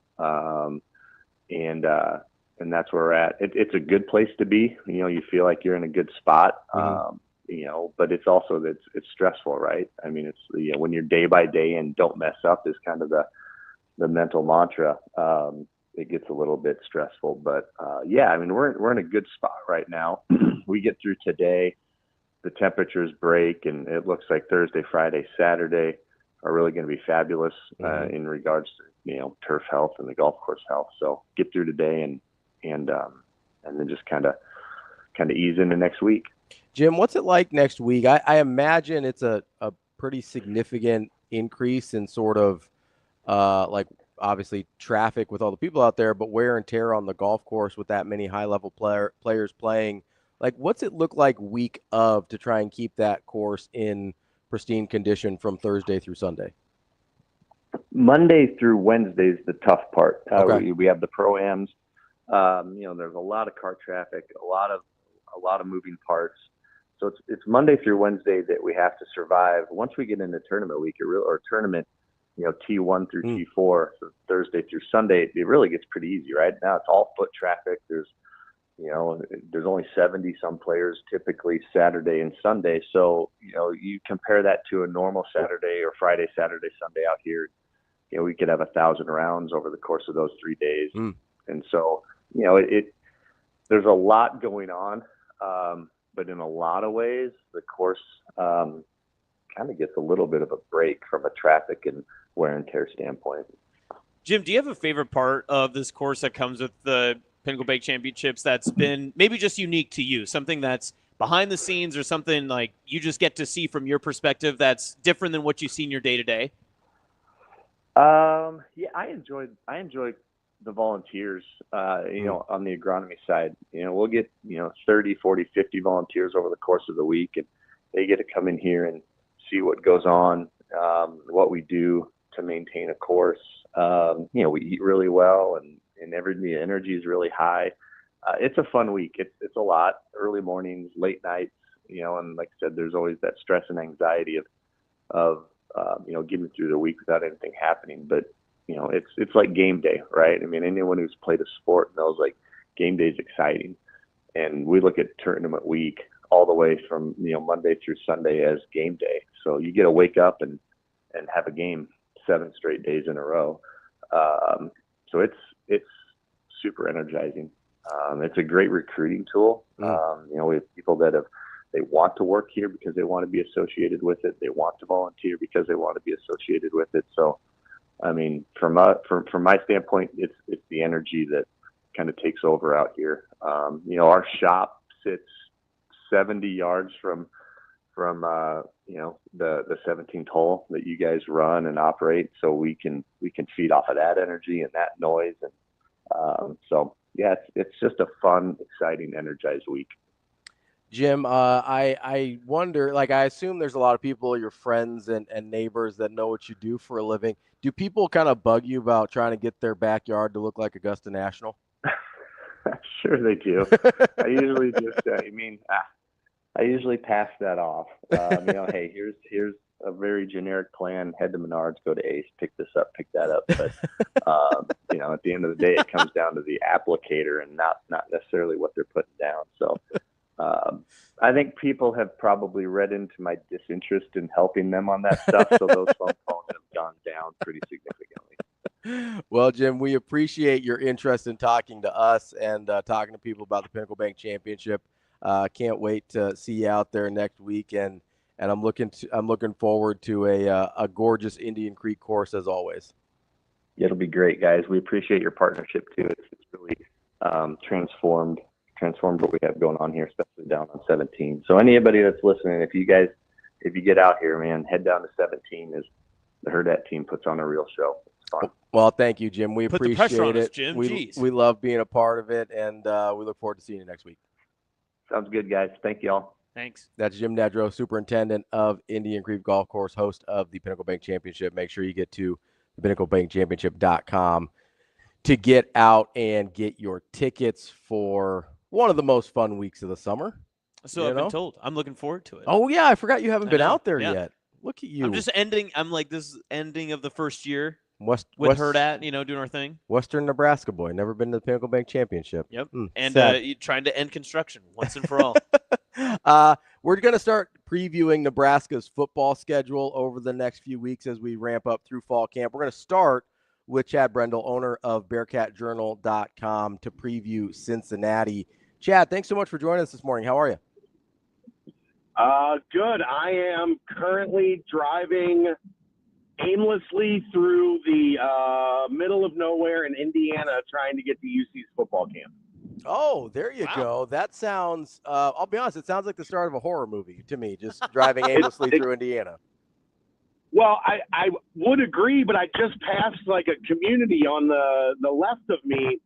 And that's where we're at. It's a good place to be. You feel like you're in a good spot. Mm-hmm. But it's also it's stressful, right? I mean, it's when you're day by day and don't mess up is kind of the mental mantra. It gets a little bit stressful, but we're in a good spot right now. We get through today, the temperatures break, and it looks like Thursday, Friday, Saturday are really going to be fabulous in regards to turf health and the golf course health. So get through today and then just kind of ease into next week. Jim, what's it like next week? I imagine it's a pretty significant increase in sort of obviously traffic with all the people out there, but wear and tear on the golf course with that many high-level players playing. What's it look like week of to try and keep that course in pristine condition from Thursday through Sunday? Monday through Wednesday is the tough part. Okay. We have the pro-ams. There's a lot of car traffic, a lot of moving parts. So it's Monday through Wednesday that we have to survive. Once we get into tournament week or tournament, T1 through T4, so Thursday through Sunday, it really gets pretty easy, right? Now it's all foot traffic. There's only 70 some players typically Saturday and Sunday. So, you compare that to a normal Saturday or Friday, Saturday, Sunday out here, we could have 1,000 rounds over the course of those 3 days. And so, there's a lot going on. But in a lot of ways, the course kind of gets a little bit of a break from a traffic and wear and tear standpoint. Jim, do you have a favorite part of this course that comes with the Pinnacle Bank Championships that's been maybe just unique to you, something that's behind the scenes or something like you just get to see from your perspective that's different than what you see in your day-to-day? I enjoy the volunteers, on the agronomy side. We'll get, 30, 40, 50 volunteers over the course of the week, and they get to come in here and see what goes on, what we do to maintain a course. We eat really well, and the energy is really high. It's a fun week. It's a lot. Early mornings, late nights, and like I said, there's always that stress and anxiety of getting through the week without anything happening. But it's like game day, right? I mean, anyone who's played a sport knows like game day is exciting. And we look at tournament week all the way from, Monday through Sunday as game day. So you get to wake up and have a game 7 straight days in a row. So it's super energizing. It's a great recruiting tool. We have people that they want to work here because they want to be associated with it. They want to volunteer because they want to be associated with it. So, I mean, from my standpoint, it's the energy that kind of takes over out here. Our shop sits 70 yards from the 17th hole that you guys run and operate, so we can feed off of that energy and that noise, and so yeah, it's just a fun, exciting, energized week. Jim, I wonder, like, I assume there's a lot of people, your friends and neighbors, that know what you do for a living. Do people kind of bug you about trying to get their backyard to look like Augusta National? Sure they do. I usually just I usually pass that off. Hey, here's a very generic plan. Head to Menards, go to Ace, pick this up, pick that up. But at the end of the day, it comes down to the applicator and not necessarily what they're putting down. So I think people have probably read into my disinterest in helping them on that stuff. So those phone calls have gone down pretty significantly. Well, Jim, we appreciate your interest in talking to us and talking to people about the Pinnacle Bank Championship. Can't wait to see you out there next week, and I'm looking forward to a gorgeous Indian Creek course as always. It'll be great, guys. We appreciate your partnership too. It's really transformed what we have going on here, especially down on 17. So anybody that's listening, if you get out here, man, head down to 17. As the Hurrdat team puts on a real show. It's fun. Well, thank you, Jim. We Put the appreciate pressure on it. us, Jim. We love being a part of it, and we look forward to seeing you next week. Sounds good, guys. Thank you all. Thanks. That's Jim Nedrow, superintendent of Indian Creek Golf Course, host of the Pinnacle Bank Championship. Make sure you get to pinnaclebankchampionship.com to get out and get your tickets for one of the most fun weeks of the summer. So I've been told. I'm looking forward to it. Oh, yeah. I forgot you haven't been out there yet. Look at you. I'm just ending. I'm like, this is ending of the first year with Hurrdat, doing our thing. Western Nebraska boy. Never been to the Pinnacle Bank Championship. Yep. And trying to end construction once and for all. We're going to start previewing Nebraska's football schedule over the next few weeks as we ramp up through fall camp. We're going to start with Chad Brendel, owner of BearcatJournal.com, to preview Cincinnati. Chad, thanks so much for joining us this morning. How are you? Good. I am currently driving aimlessly through the middle of nowhere in Indiana trying to get to UC's football camp. Oh, there you go. That sounds, I'll be honest, it sounds like the start of a horror movie to me, just driving aimlessly through Indiana. Well, I would agree, but I just passed like a community on the left of me.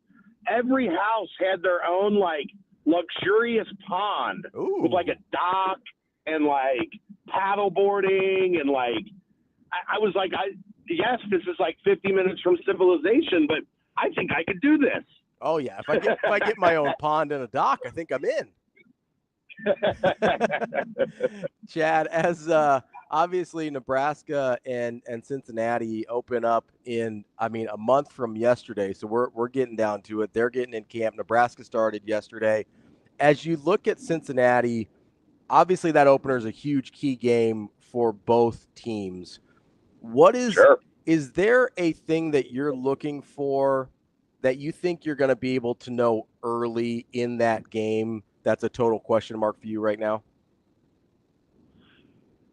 Every house had their own like luxurious pond with like a dock and like paddle boarding and like I was like, yes, this is like 50 minutes from civilization, but I think I could do this. Oh yeah, if I get my own pond and a dock, I think I'm in. Chad, as obviously Nebraska and Cincinnati open up in, a month from yesterday, so we're getting down to it. They're getting in camp. Nebraska started yesterday. As you look at Cincinnati, obviously that opener is a huge key game for both teams. Is there a thing that you're looking for that you think you're going to be able to know early in that game that's a total question mark for you right now?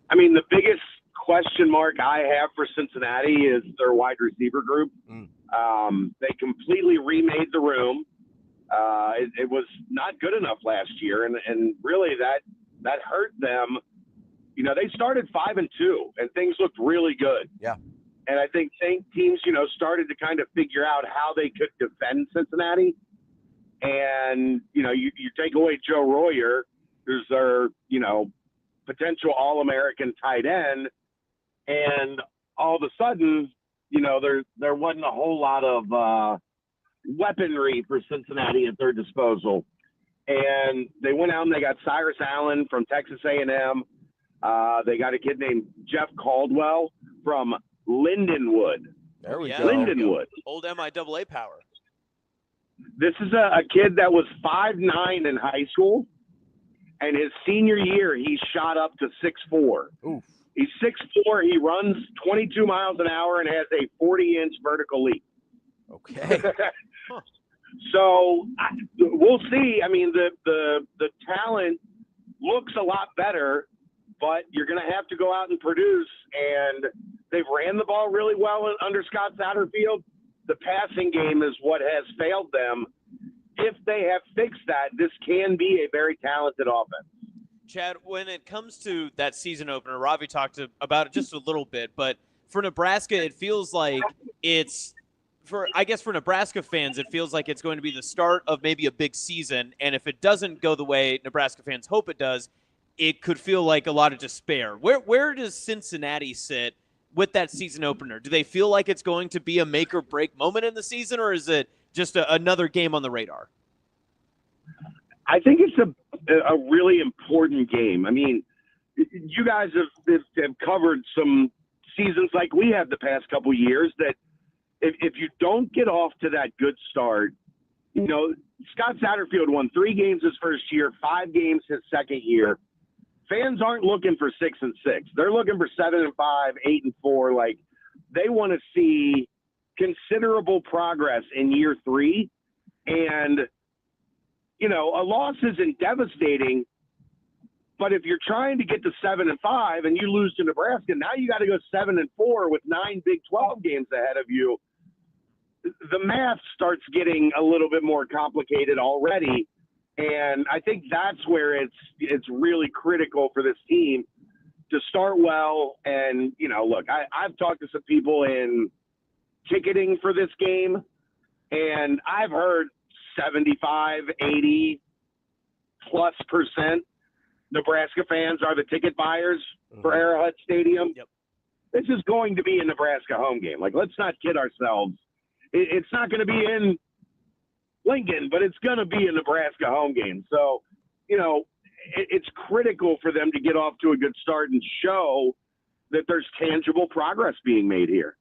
I mean, the biggest question mark I have for Cincinnati is their wide receiver group. They completely remade the room. It was not good enough last year, and really that hurt them. They started 5-2, and things looked really good. Yeah. And I think teams, started to kind of figure out how they could defend Cincinnati. And, you take away Joe Royer, who's their, potential All-American tight end. And all of a sudden, there wasn't a whole lot of weaponry for Cincinnati at their disposal. And they went out and they got Cyrus Allen from Texas A&M. They got a kid named Jeff Caldwell from Lindenwood. There we go. Lindenwood. Old MIAA power. This is a kid that was 5'9" in high school, and his senior year he shot up to 6'4". Oof. He's 6'4". He runs 22 miles an hour and has a 40-inch vertical leap. Okay. So we'll see. I mean, the talent looks a lot better, but you're going to have to go out and produce. And they've ran the ball really well under Scott Satterfield. The passing game is what has failed them. If they have fixed that, this can be a very talented offense. Chad, when it comes to that season opener, Ravi talked about it just a little bit, but for Nebraska, it feels like it's for Nebraska fans, it feels like it's going to be the start of maybe a big season. And if it doesn't go the way Nebraska fans hope it does, it could feel like a lot of despair. Where does Cincinnati sit with that season opener? Do they feel like it's going to be a make or break moment in the season, or is it just another game on the radar? I think it's a really important game. I mean, you guys have covered some seasons like we have the past couple years that if you don't get off to that good start, you know, Scott Satterfield won 3 games his first year, 5 games his second year. Fans aren't looking for 6-6. They're looking for 7-5, 8-4. Like, they want to see considerable progress in year 3. And, you know, a loss isn't devastating, but if you're trying to get to 7-5 and you lose to Nebraska, now you got to go 7-4 with 9 Big 12 games ahead of you. The math starts getting a little bit more complicated already. And I think that's where it's really critical for this team to start well. And, you know, look, I've talked to some people in ticketing for this game, and I've heard 75, 80 plus % Nebraska fans are the ticket buyers for Arrowhead Stadium. Yep. This is going to be a Nebraska home game. Like, let's not kid ourselves. It's not going to be in Lincoln, but it's going to be a Nebraska home game. So, you know, it's critical for them to get off to a good start and show that there's tangible progress being made here.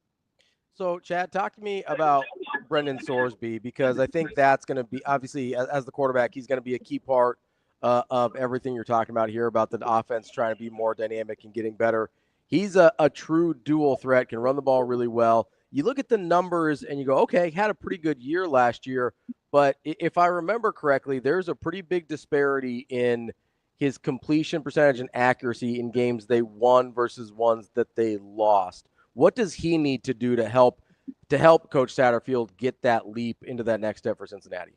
So, Chad, talk to me about Brendan Sorsby, because I think that's going to be, obviously, as the quarterback, he's going to be a key part of everything you're talking about here, about the offense trying to be more dynamic and getting better. He's a true dual threat, can run the ball really well. You look at the numbers and you go, okay, had a pretty good year last year, but if I remember correctly, there's a pretty big disparity in his completion percentage and accuracy in games they won versus ones that they lost. What does he need to do to help Coach Satterfield get that leap into that next step for Cincinnati?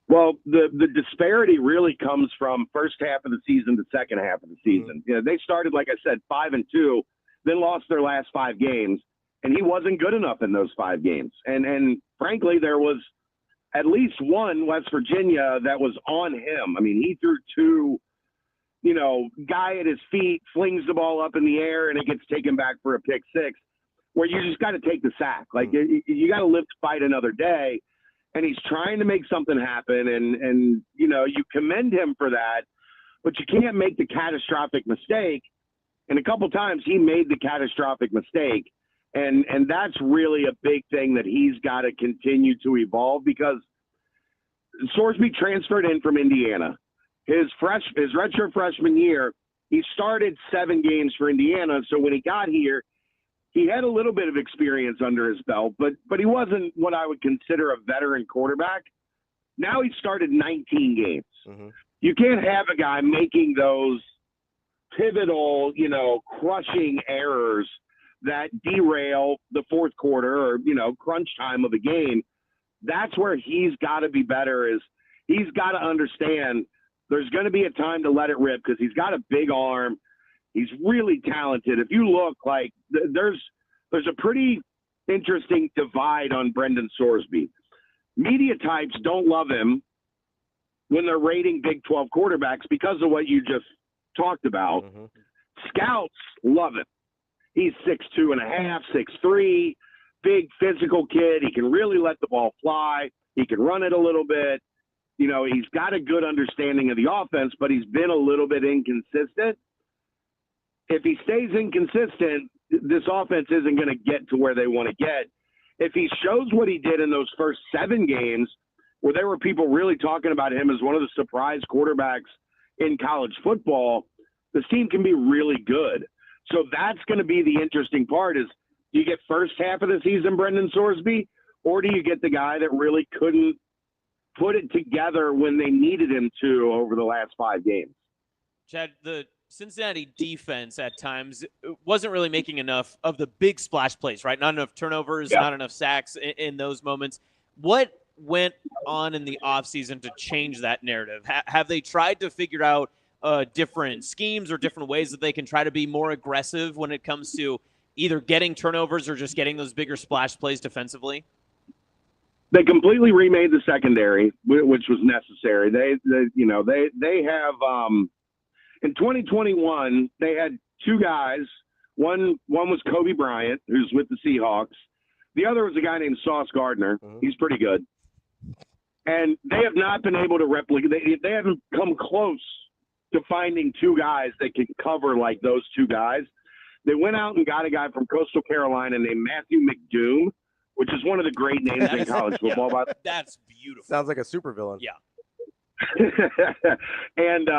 Well, the disparity really comes from first half of the season to second half of the season. You know, they started, like I said, 5-2, then lost their last 5 games, and he wasn't good enough in those 5 games. And frankly, there was at least one West Virginia that was on him. I mean, he threw 2, you know, guy at his feet flings the ball up in the air and it gets taken back for a pick 6, where you just got to take the sack. Like, you got to live to fight another day. And he's trying to make something happen. And, you know, you commend him for that, but you can't make the catastrophic mistake. And a couple times he made the catastrophic mistake. And that's really a big thing that he's got to continue to evolve, because Sorsby transferred in from Indiana. His redshirt freshman year, he started 7 games for Indiana. So when he got here, he had a little bit of experience under his belt, but he wasn't what I would consider a veteran quarterback. Now he started 19 games. Mm-hmm. You can't have a guy making those pivotal, you know, crushing errors that derail the fourth quarter or, you know, crunch time of the game. That's where he's got to be better. Is he's got to understand there's going to be a time to let it rip, because he's got a big arm. He's really talented. If you look, like, there's a pretty interesting divide on Brendan Sorsby. Media types don't love him when they're rating Big 12 quarterbacks because of what you just talked about. Mm-hmm. Scouts love him. He's 6'2.5", 6'3", big physical kid. He can really let the ball fly. He can run it a little bit. You know, he's got a good understanding of the offense, but he's been a little bit inconsistent. If he stays inconsistent, this offense isn't going to get to where they want to get. If he shows what he did in those first 7 games, where there were people really talking about him as one of the surprise quarterbacks in college football, this team can be really good. So that's going to be the interesting part, is you get first half of the season Brendan Sorsby, or do you get the guy that really couldn't put it together when they needed him to over the last 5 games? Chad, the Cincinnati defense at times wasn't really making enough of the big splash plays, right? Not enough turnovers, not enough sacks in those moments. What went on in the offseason to change that narrative? Have they tried to figure out different schemes or different ways that they can try to be more aggressive when it comes to either getting turnovers or just getting those bigger splash plays defensively? They completely remade the secondary, which was necessary. They have in 2021 they had 2 guys. One was Kobe Bryant, who's with the Seahawks. The other was a guy named Sauce Gardner. He's pretty good. And they have not been able to replicate. They haven't come close to finding 2 guys that can cover like those 2 guys. They went out and got a guy from Coastal Carolina named Matthew McDoom, which is one of the great names in college football. Yeah, that's beautiful. Sounds like a supervillain. Yeah. And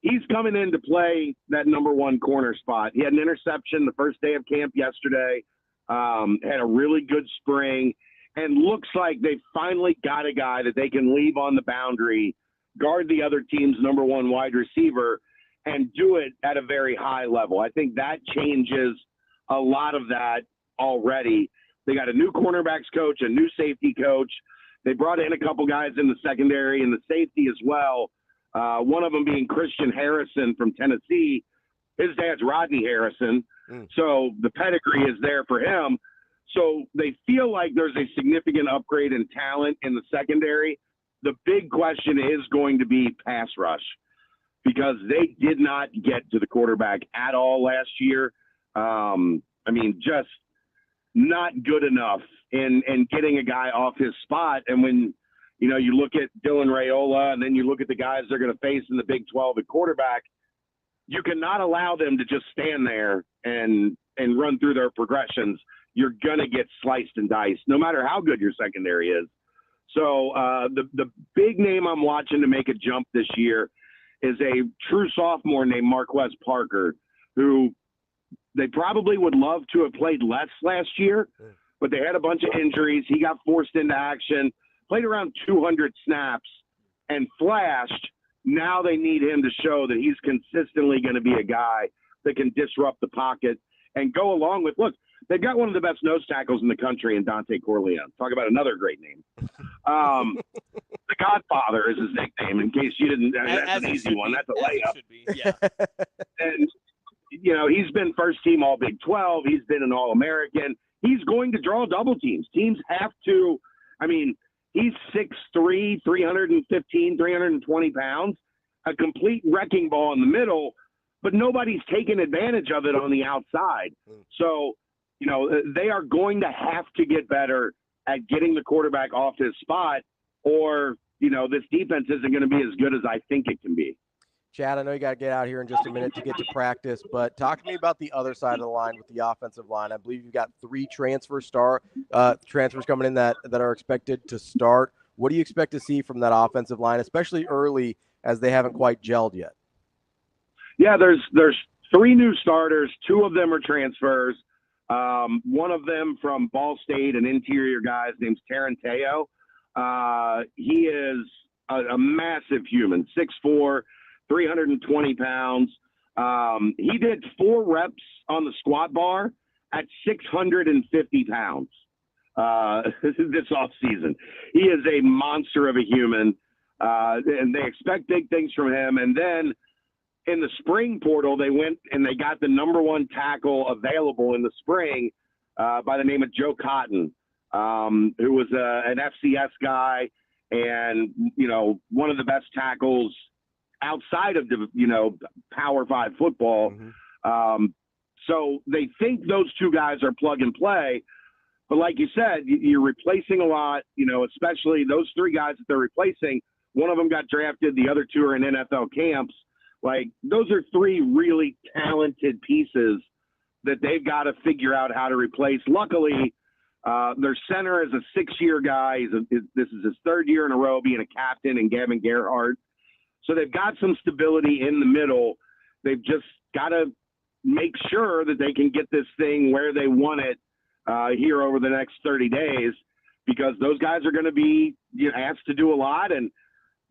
he's coming in to play that number 1 corner spot. He had an interception the first day of camp yesterday, had a really good spring, and looks like they finally got a guy that they can leave on the boundary, guard the other team's number 1 wide receiver, and do it at a very high level. I think that changes a lot of that already. They got a new cornerbacks coach, a new safety coach. They brought in a couple guys in the secondary and the safety as well. One of them being Christian Harrison from Tennessee. His dad's Rodney Harrison. So the pedigree is there for him. So they feel like there's a significant upgrade in talent in the secondary. The big question is going to be pass rush, because they did not get to the quarterback at all last year. Just not good enough in getting a guy off his spot. And when, you look at Dylan Raiola and then you look at the guys they're going to face in the Big 12 at quarterback, you cannot allow them to just stand there and run through their progressions. You're going to get sliced and diced, no matter how good your secondary is. So the big name I'm watching to make a jump this year is a true sophomore named Marquez Parker, who they probably would love to have played less last year, but they had a bunch of injuries. He got forced into action, played around 200 snaps, and flashed. Now they need him to show that he's consistently going to be a guy that can disrupt the pocket and go along with, look, they've got one of the best nose tackles in the country in Dante Corleone. Talk about another great name. The Godfather is his nickname, in case you didn't. That's an easy one. That's a layup. Yeah. And, he's been first team All Big 12. He's been an All-American. He's going to draw double teams. Teams have to, he's 6'3", 315, 320 pounds, a complete wrecking ball in the middle, but nobody's taking advantage of it on the outside. So, they are going to have to get better at getting the quarterback off his spot, or, this defense isn't going to be as good as I think it can be. Chad, I know you got to get out here in just a minute to get to practice, but talk to me about the other side of the line with the offensive line. I believe you've got 3 transfers coming in that are expected to start. What do you expect to see from that offensive line, especially early, as they haven't quite gelled yet? Yeah, there's 3 new starters. 2 of them are transfers. One of them from Ball State, an interior guy, his name's Taranteo. He is a massive human, 6'4", 320 pounds. He did 4 reps on the squat bar at 650 pounds this offseason. He is a monster of a human, and they expect big things from him. And then in the spring portal, they went and they got the number 1 tackle available in the spring by the name of Joe Cotton, who was an FCS guy and, one of the best tackles outside of the, Power 5 football. So they think those 2 guys are plug and play. But like you said, you're replacing a lot, especially those 3 guys that they're replacing. One of them got drafted. The other 2 are in NFL camps. Like, those are 3 really talented pieces that they've got to figure out how to replace. Luckily, their center is a 6-year guy. This is his 3rd year in a row being a captain, and Gavin Gerhardt. So they've got some stability in the middle. They've just got to make sure that they can get this thing where they want it here over the next 30 days. because those guys are going to be asked to do a lot. And,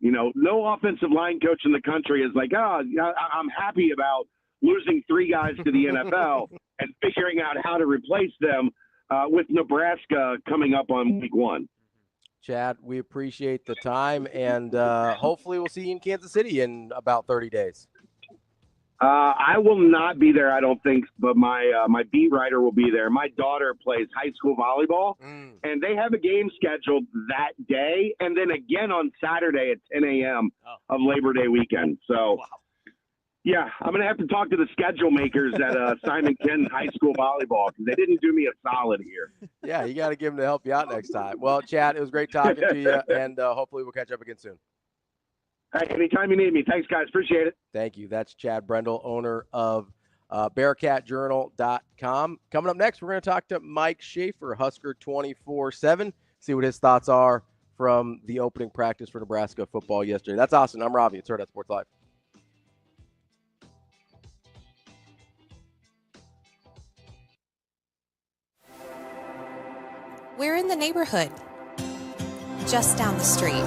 no offensive line coach in the country is like, I'm happy about losing 3 guys to the NFL and figuring out how to replace them with Nebraska coming up on week 1. Chad, we appreciate the time, and hopefully we'll see you in Kansas City in about 30 days. I will not be there, I don't think, but my beat writer will be there. My daughter plays high school volleyball, and they have a game scheduled that day, and then again on Saturday at 10 a.m. of Labor Day weekend. So, yeah, I'm going to have to talk to the schedule makers at Simon Kenton High School Volleyball because they didn't do me a solid here. Yeah, you got to give them to help you out next time. Well, Chad, it was great talking to you, and hopefully we'll catch up again soon. Hey, anytime you need me. Thanks, guys. Appreciate it. Thank you. That's Chad Brendel, owner of BearcatJournal.com. Coming up next, we're going to talk to Mike Schaefer, Husker 24/7, see what his thoughts are from the opening practice for Nebraska football yesterday. That's Austin. I'm Ravi. It's Hurrdat Sports Live. We're in the neighborhood, just down the street.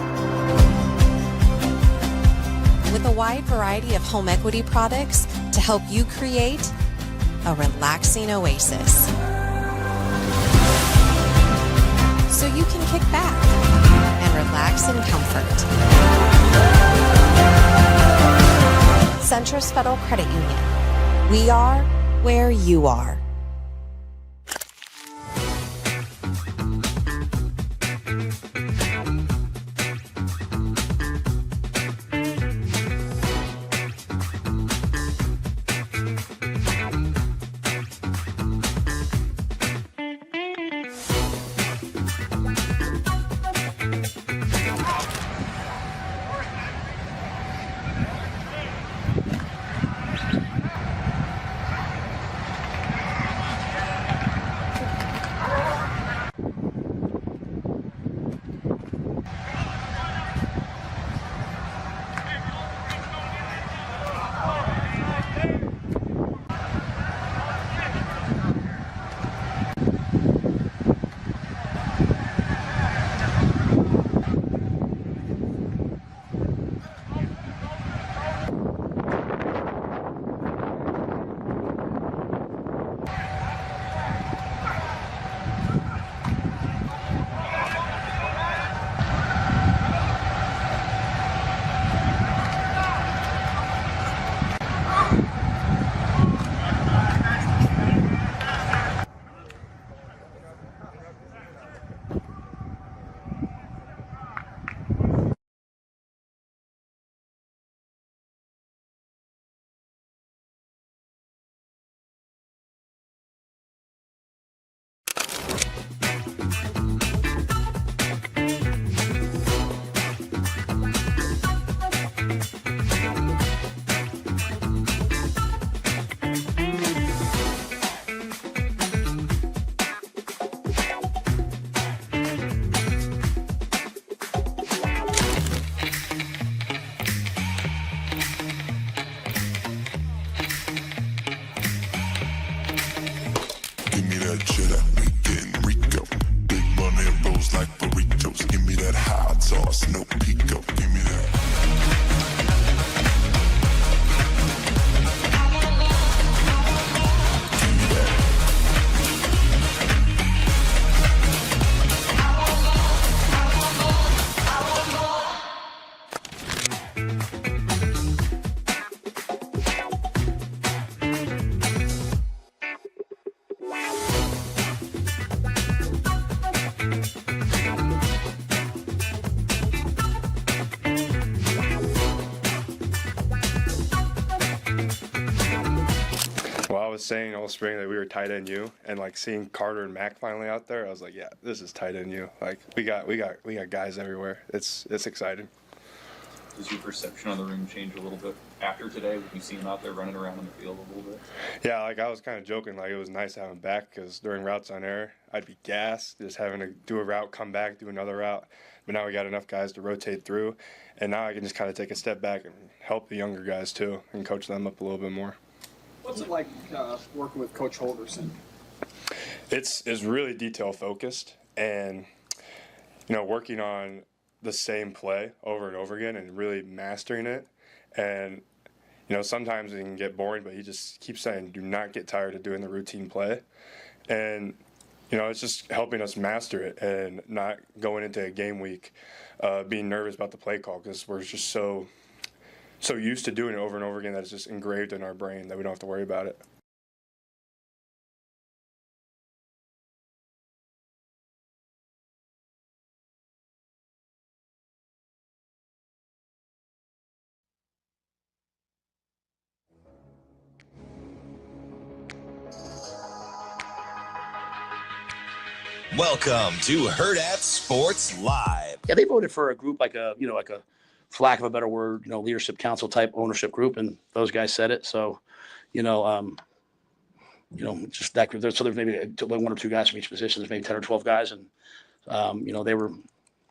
With a wide variety of home equity products to help you create a relaxing oasis. So you can kick back and relax in comfort. Centris Federal Credit Union. We are where you are. Saying all spring that we were tight end U, and like seeing Carter and Mac finally out there, I was like, yeah, this is tight end U. Like we got guys everywhere. It's exciting. Does your perception on the ring change a little bit after today when you see him out there running around in the field a little bit? Yeah, like I was kind of joking, like it was nice to have him back because during routes on air, I'd be gassed just having to do a route, come back, do another route. But now we got enough guys to rotate through, and now I can just kind of take a step back and help the younger guys too and coach them up a little bit more. What's it like working with Coach Holderson? It's really detail focused, and working on the same play over and over again and really mastering it. And, sometimes it can get boring, but he just keeps saying, do not get tired of doing the routine play. And, it's just helping us master it and not going into a game week being nervous about the play call, because we're just so used to doing it over and over again that it's just engraved in our brain that we don't have to worry about it. Welcome to Hurrdat Sports Live. Yeah, they voted for a group like a for lack of a better word, leadership council type ownership group, and those guys said it. So, just that group. So there's maybe one or two guys from each position. There's maybe 10 or 12 guys, and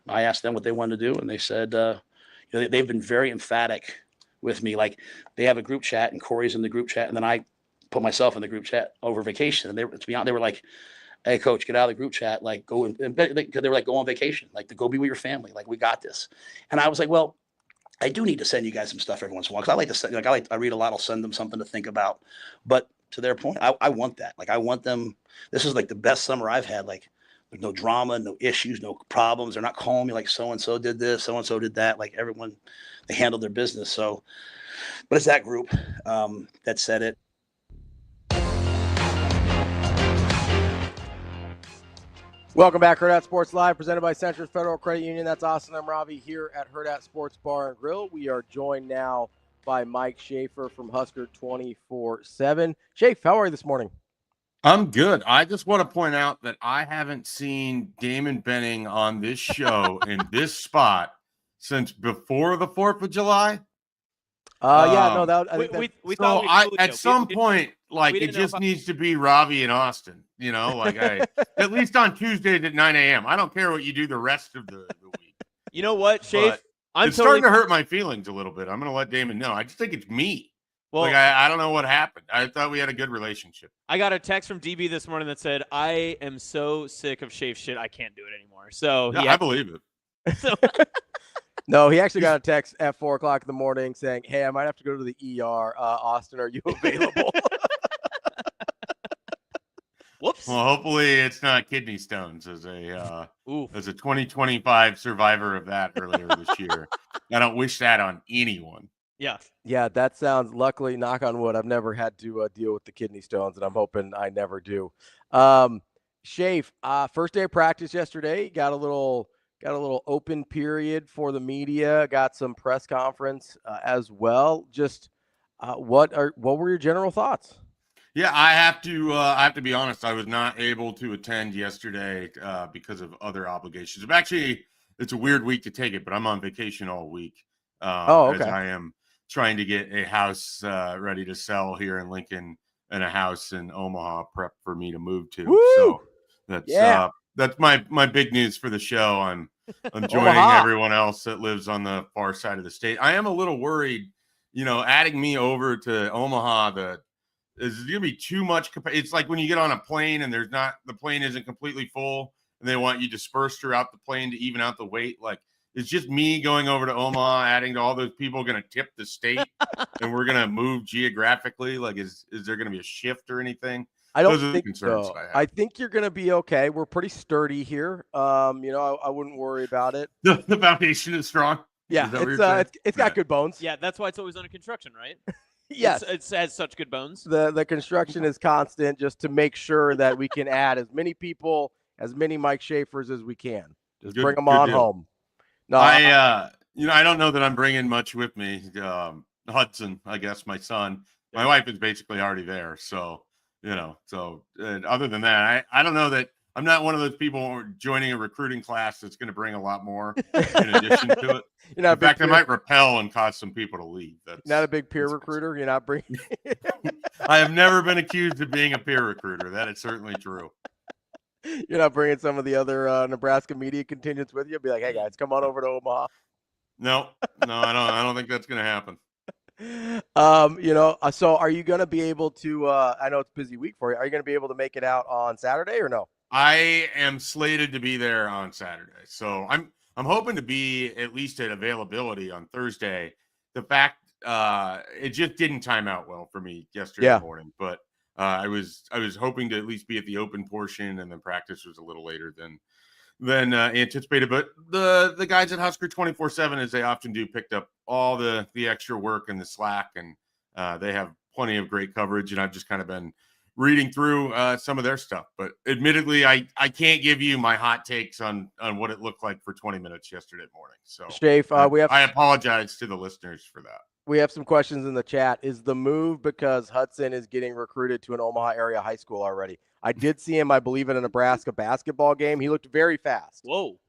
I asked them what they wanted to do, and they said, they've been very emphatic with me. Like, they have a group chat, and Corey's in the group chat, and then I put myself in the group chat over vacation. And they were like, hey, coach, get out of the group chat. Like, go and they were like, go on vacation. Like, to go be with your family. Like, we got this. And I was like, well, I do need to send you guys some stuff every once in a while, because I like to send, I read a lot. I'll send them something to think about. But to their point, I want that. Like, I want them. This is like the best summer I've had. Like, there's no drama, no issues, no problems. They're not calling me like so-and-so did this, so-and-so did that. Like, everyone, they handled their business. So, but it's that group that said it. Welcome back, Hurrdat Sports Live, presented by Centris Federal Credit Union. That's Austin. I'm Ravi here at Hurrdat Sports Bar and Grill. We are joined now by Mike Schaefer from Husker 24/7. Schaefer, how are you this morning? I'm good. I just want to point out that I haven't seen Damon Benning on this show in this spot since before the 4th of July. We thought at some point, like, it just needs to be Ravi and Austin, at least on Tuesdays at 9 a.m. I don't care what you do the rest of the week. You know what, Schaefer? It's starting to hurt my feelings a little bit. I'm going to let Damon know. I just think it's me. Well, I don't know what happened. I thought we had a good relationship. I got a text from DB this morning that said, I am so sick of Schaefer shit, I can't do it anymore. So I believe it. So No, he actually got a text at 4 o'clock in the morning saying, hey, I might have to go to the ER. Austin, are you available? Whoops. Well, hopefully it's not kidney stones as a 2025 survivor of that earlier this year. I don't wish that on anyone. Yeah. Yeah, that sounds, luckily, knock on wood, I've never had to deal with the kidney stones, and I'm hoping I never do. Schaefer, first day of practice yesterday, got a little open period for the media, got some press conference as well. Just what were your general thoughts? Yeah, I have to be honest. I was not able to attend yesterday because of other obligations. Actually, it's a weird week to take it, but I'm on vacation all week. Okay. As I am trying to get a house ready to sell here in Lincoln and a house in Omaha prep for me to move to. Woo! So that's my big news for the show. I'm joining everyone else that lives on the far side of the state. I am a little worried, adding me over to Omaha, is going to be too much. It's like when you get on a plane and the plane isn't completely full and they want you dispersed throughout the plane to even out the weight. Like, it's just me going over to Omaha, adding to all those people, going to tip the state and we're going to move geographically. Like, is there going to be a shift or anything? I don't think so. I think you're going to be okay. We're pretty sturdy here. I wouldn't worry about it. The foundation is strong. Yeah, it's got good bones. Yeah, that's why it's always under construction, right? Yes. It has such good bones. The construction is constant just to make sure that we can add as many people, as many Mike Schaefers as we can. Just bring them on home. No, I don't know that I'm bringing much with me. Hudson, I guess, my son. My wife is basically already there. So, other than that, I don't know that I'm not one of those people joining a recruiting class that's going to bring a lot more in addition to it. In fact, I might repel and cause some people to leave. That's not a big peer recruiter. You're not bringing. I have never been accused of being a peer recruiter. That is certainly true. You're not bringing some of the other Nebraska media contingents with you. Be like, hey guys, come on over to Omaha. No, I don't think that's going to happen. So are you going to be able to? I know it's a busy week for you. Are you going to be able to make it out on Saturday or no? I am slated to be there on Saturday. So I'm hoping to be at least at availability on Thursday. The fact it just didn't time out well for me yesterday morning, but I was hoping to at least be at the open portion, and then practice was a little later than anticipated. But the guys at Husker 24/7, as they often do, picked up all the extra work and the slack, and they have plenty of great coverage. And I've just kind of been reading through some of their stuff. But admittedly, I can't give you my hot takes on what it looked like for 20 minutes yesterday morning. So Schaefer, I apologize to the listeners for that. We have some questions in the chat. Is the move because Hudson is getting recruited to an Omaha area high school already? I did see him, I believe, in a Nebraska basketball game. He looked very fast. Whoa.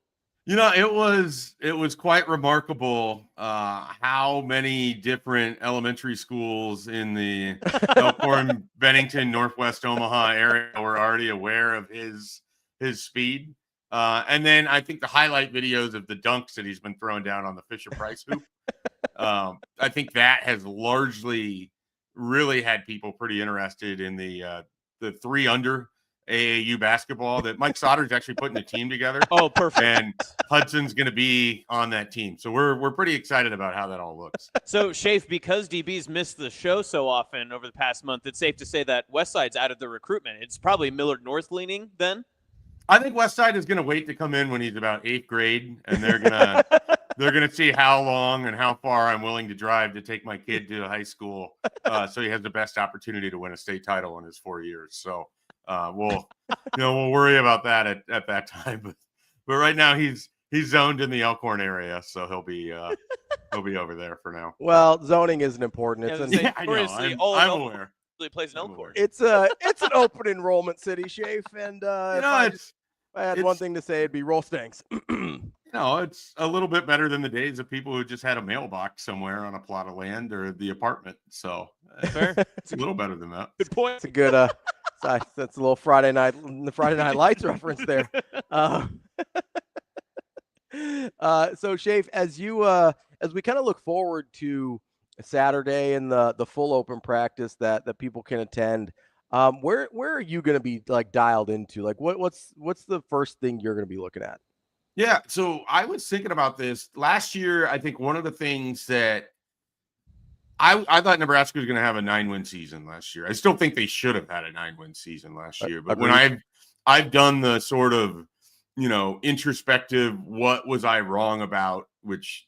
You know, it was quite remarkable how many different elementary schools in the Elkhorn, Bennington, Northwest Omaha area were already aware of his speed. And then I think the highlight videos of the dunks that he's been throwing down on the Fisher-Price hoop. I think that has largely really had people pretty interested in the 3-under AAU basketball that Mike Sauter's actually putting a team together. Oh, perfect. And Hudson's going to be on that team. So we're pretty excited about how that all looks. So, Schaefer, because DB's missed the show so often over the past month, it's safe to say that Westside's out of the recruitment. It's probably Millard North leaning then? I think Westside is going to wait to come in when he's about 8th grade, and they're going to see how long and how far I'm willing to drive to take my kid to high school so he has the best opportunity to win a state title in his 4 years. So we'll worry about that at that time. But right now he's zoned in the Elkhorn area, so he'll be over there for now. Well, zoning isn't important. It's I know. I'm aware. Plays in Elkhorn. It's an open enrollment city, Schaefer, and if I had one thing to say, it'd be roll Stanks. It's a little bit better than the days of people who just had a mailbox somewhere on a plot of land or the apartment. So it's a little better than that. Good point. It's a good that's a little Friday Night Lights reference there. So Schaefer, as we kind of look forward to Saturday and the full open practice that people can attend, where are you going to be like dialed into? Like what's the first thing you're going to be looking at? Yeah, so I was thinking about this last year. I think one of the things that I thought Nebraska was going to have a 9-win season last year. I still think they should have had a 9-win season last year. But when I've done the sort of, introspective, what was I wrong about, which,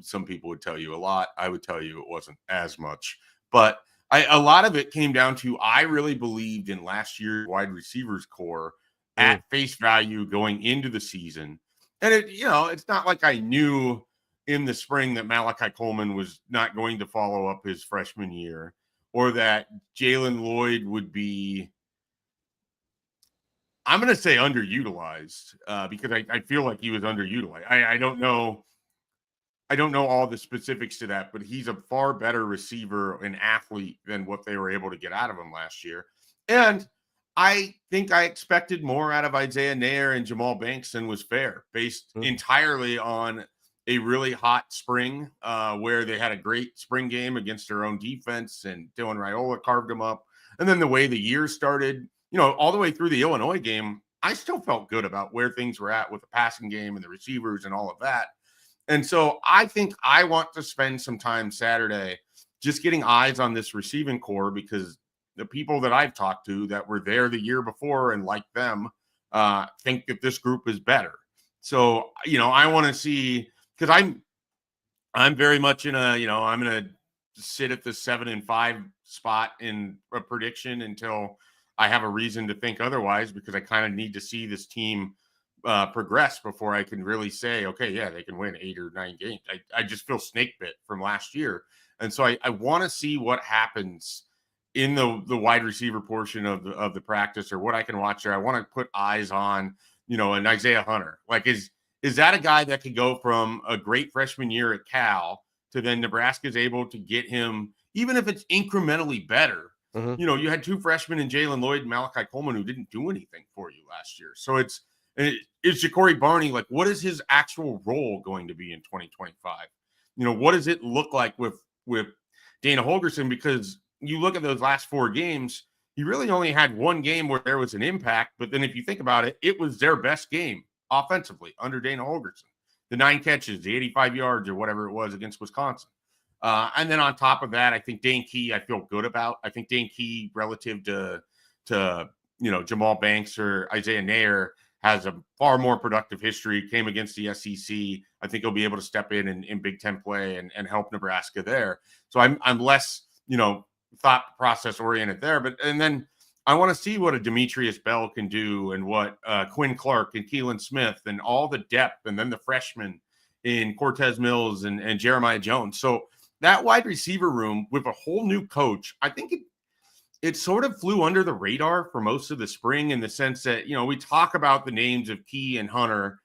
some people would tell you a lot. I would tell you it wasn't as much. But a lot of it came down to I really believed in last year's wide receivers core at face value going into the season. And it's not like I knew in the spring that Malachi Coleman was not going to follow up his freshman year, or that Jalen Lloyd would be, I'm going to say underutilized because I feel like he was underutilized. I don't know all the specifics to that, but he's a far better receiver and athlete than what they were able to get out of him last year. And I think I expected more out of Isaiah Nair and Jamal Banks than was fair, based entirely on a really hot spring where they had a great spring game against their own defense, and Dylan Raiola carved them up. And then the way the year started, all the way through the Illinois game, I still felt good about where things were at with the passing game and the receivers and all of that. And so I think I want to spend some time Saturday just getting eyes on this receiving core, because the people that I've talked to that were there the year before and like them think that this group is better. So, I want to see, because I'm very much in I'm going to sit at the 7-5 spot in a prediction until I have a reason to think otherwise, because I kind of need to see this team progress before I can really say, okay, yeah, they can win 8 or 9 games. I just feel snake bit from last year. And so I want to see what happens in the wide receiver portion of the practice, or what I can watch there. I want to put eyes on, an Isaiah Hunter. Like, is that a guy that could go from a great freshman year at Cal to then Nebraska's able to get him, even if it's incrementally better? You had 2 freshmen in Jalen Lloyd and Malachi Coleman who didn't do anything for you last year. So is Ja'Cory Barney, like, what is his actual role going to be in 2025? What does it look like with Dana Holgorsen? Because you look at those last 4 games, he really only had one game where there was an impact. But then if you think about it, it was their best game offensively under Dana Holgorsen. The 9 catches, the 85 yards or whatever it was against Wisconsin. And then on top of that, I think Dane Key, I feel good about. I think Dane Key relative to Jamal Banks or Isaiah Nair has a far more productive history, came against the SEC. I think he'll be able to step in Big Ten play and help Nebraska there. So I'm less, thought process oriented there. And then I want to see what a Demetrius Bell can do and what Quinn Clark and Keelan Smith and all the depth, and then the freshmen in Cortez Mills and Jeremiah Jones. So that wide receiver room with a whole new coach, I think it sort of flew under the radar for most of the spring in the sense that, we talk about the names of Key and Hunter,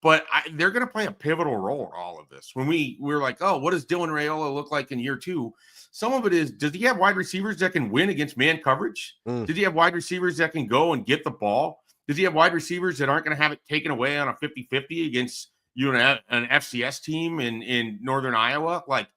but they're going to play a pivotal role in all of this. When we're like, oh, what does Dylan Raiola look like in year 2? Some of it is, does he have wide receivers that can win against man coverage? Does he have wide receivers that can go and get the ball? Does he have wide receivers that aren't going to have it taken away on a 50-50 against an FCS team in Northern Iowa? Like,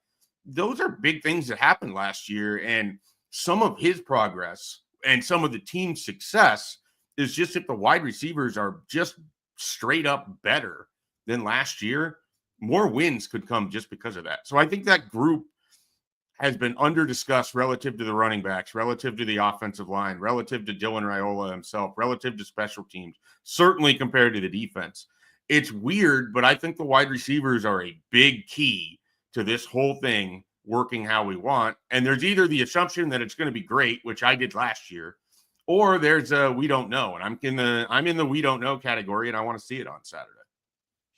those are big things that happened last year. And some of his progress and some of the team's success is just if the wide receivers are just straight up better than last year, more wins could come just because of that. So I think that group has been under discussed relative to the running backs, relative to the offensive line, relative to Dylan Raiola himself, relative to special teams, certainly compared to the defense. It's weird, but I think the wide receivers are a big key to this whole thing working how we want. And there's either the assumption that it's going to be great, which I did last year, or there's a we don't know. And I'm in the we don't know category, and I want to see it on Saturday.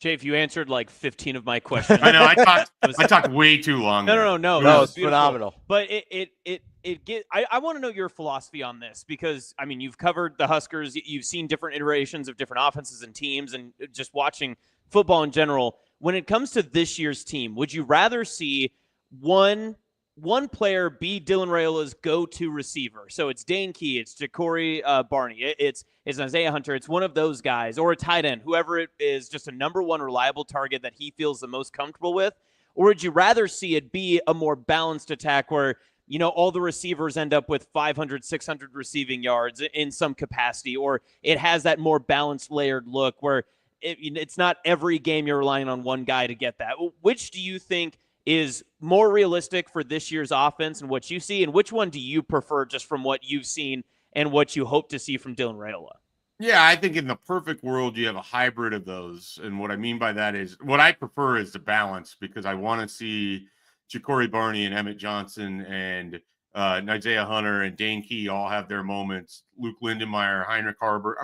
Schaefer, you answered like 15 of my questions. I know I talked way too long. No. No, it's phenomenal. But I want to know your philosophy on this because you've covered the Huskers, you've seen different iterations of different offenses and teams, and just watching football in general. When it comes to this year's team, would you rather see one player be Dylan Raiola's go-to receiver? So it's Dane Key, it's Ja'Cory Barney, it's Isaiah Hunter, it's one of those guys, or a tight end, whoever it is, just a number one reliable target that he feels the most comfortable with? Or would you rather see it be a more balanced attack where, all the receivers end up with 500, 600 receiving yards in some capacity, or it has that more balanced, layered look where it's not every game you're relying on one guy to get that? Which do you think is more realistic for this year's offense and what you see, and which one do you prefer just from what you've seen and what you hope to see from Dylan Raiola? Yeah, I think in the perfect world, you have a hybrid of those. And what I mean by that is what I prefer is the balance, because I want to see Ja'Cory Barney and Emmett Johnson and Isaiah Hunter and Dane Key all have their moments. Luke Lindenmeyer, Heinrich Harber.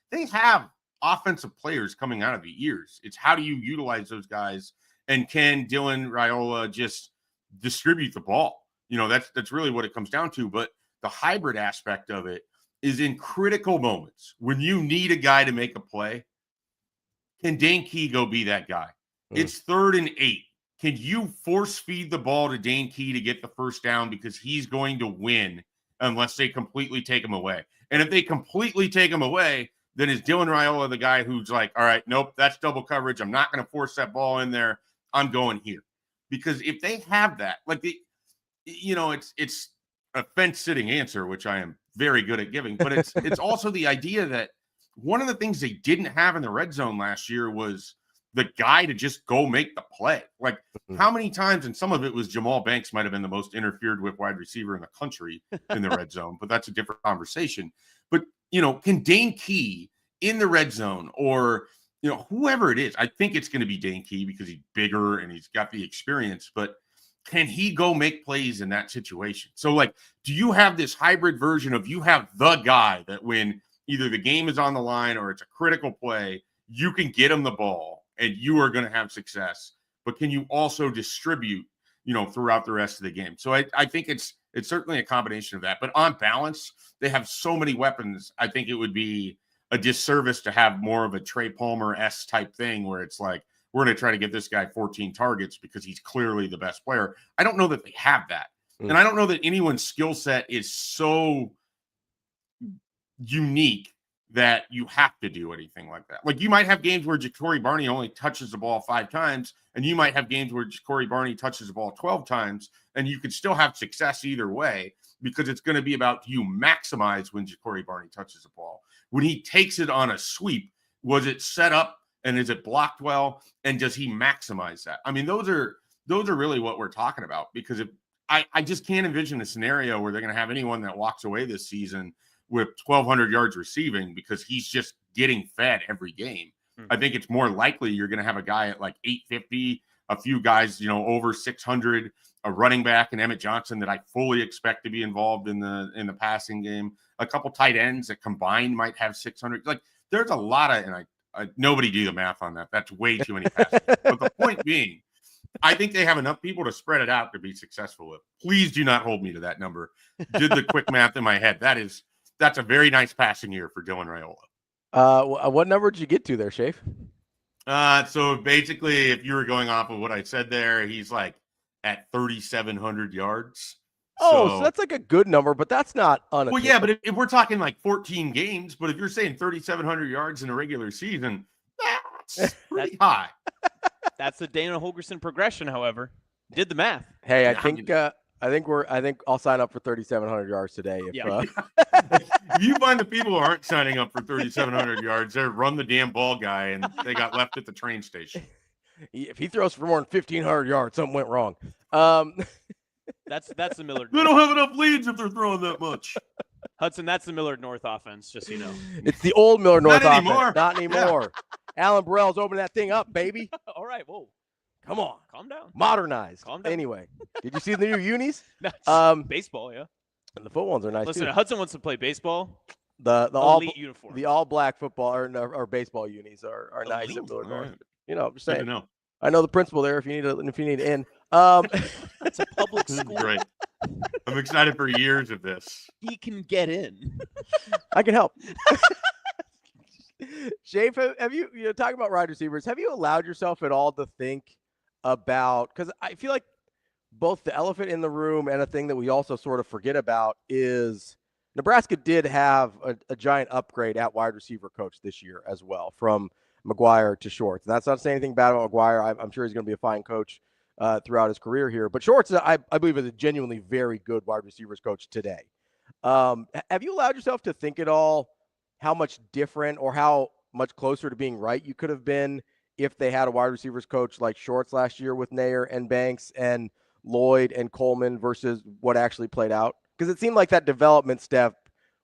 They have offensive players coming out of the ears. It's how do you utilize those guys? And can Dylan Raiola just distribute the ball? That's really what it comes down to. But the hybrid aspect of it is in critical moments when you need a guy to make a play. Can Dane Key go be that guy? It's 3rd and 8. Can you force feed the ball to Dane Key to get the first down because he's going to win unless they completely take him away? And if they completely take him away, then is Dylan Raiola the guy who's like, all right, nope, that's double coverage. I'm not going to force that ball in there. I'm going here. Because if they have that, it's a fence-sitting answer, which I am very good at giving, but it's also the idea that one of the things they didn't have in the red zone last year was the guy to just go make the play. Like, how many times, and some of it was Jamal Banks might have been the most interfered with wide receiver in the country in the red zone, but that's a different conversation. But, can Dane Key in the red zone, or whoever it is, I think it's going to be Dane Key because he's bigger and he's got the experience, but can he go make plays in that situation? So, do you have this hybrid version of you have the guy that when either the game is on the line or it's a critical play, you can get him the ball and you are going to have success, but can you also distribute, throughout the rest of the game? So I think it's certainly a combination of that, but on balance, they have so many weapons. I think it would be a disservice to have more of a Trey Palmer-esque type thing where it's like, we're going to try to get this guy 14 targets because he's clearly the best player. I don't know that they have that. And I don't know that anyone's skill set is so unique that you have to do anything like that. Like you might have games where Ja'Cory Barney only touches the ball 5 times, and you might have games where Ja'Cory Barney touches the ball 12 times, and you could still have success either way because it's going to be about do you maximize when Ja'Cory Barney touches the ball. When he takes it on a sweep, was it set up and is it blocked well, and does he maximize that? I mean, those are really what we're talking about, because if I just can't envision a scenario where they're going to have anyone that walks away this season with 1,200 yards receiving because he's just getting fed every game. I think it's more likely you're going to have a guy at like 850, a few guys, over 600, a running back and Emmett Johnson that I fully expect to be involved in the passing game, a couple tight ends that combined might have 600. Like there's a lot of, and I nobody do the math on that. That's way too many passes. But the point being, I think they have enough people to spread it out to be successful with. Please do not hold me to that number. Did the quick math in my head. That's a very nice passing year for Dylan Raiola. What number did you get to there, Schaefer? So basically, if you were going off of what I said there, he's like at 3,700 yards. So that's like a good number, but that's not unattainable. Well, yeah, but if we're talking like 14 games, but if you're saying 3,700 yards in a regular season, that's pretty high. That's the Dana Holgorsen progression, however. Did the math. Hey, I think I'll sign up for 3,700 yards today. If you find the people who aren't signing up for 3,700 yards, they're run the damn ball guy, and they got left at the train station. If he throws for more than 1,500 yards, something went wrong. That's the Millard. They don't have enough leads if they're throwing that much. Hudson, that's the Millard North offense, just so you know. It's the old Millard North offense. Anymore. Not anymore. Alan Burrell's opening that thing up, baby. All right, whoa. Come on. Calm down. Modernized. Calm down. Anyway, did you see the new unis? Baseball, yeah. And the foot ones are nice Listen, too. Hudson wants to play baseball. The elite uniform. The all black football or baseball unis are nice at Millard North. I'm just saying. I know the principal there. If you need in. That's a public school. Great. I'm excited for years of this. He can get in. I can help. Schaefer, have you talking about wide receivers? Have you allowed yourself at all to think about, because I feel like both the elephant in the room and a thing that we also sort of forget about is Nebraska did have a giant upgrade at wide receiver coach this year as well, from McGuire to Shorts. And that's not saying anything bad about McGuire. I'm sure he's going to be a fine coach throughout his career here. But Shorts, I believe, is a genuinely very good wide receivers coach today. Have you allowed yourself to think at all how much different or how much closer to being right you could have been if they had a wide receivers coach like Shorts last year with Nair and Banks and Lloyd and Coleman versus what actually played out? Because it seemed like that development step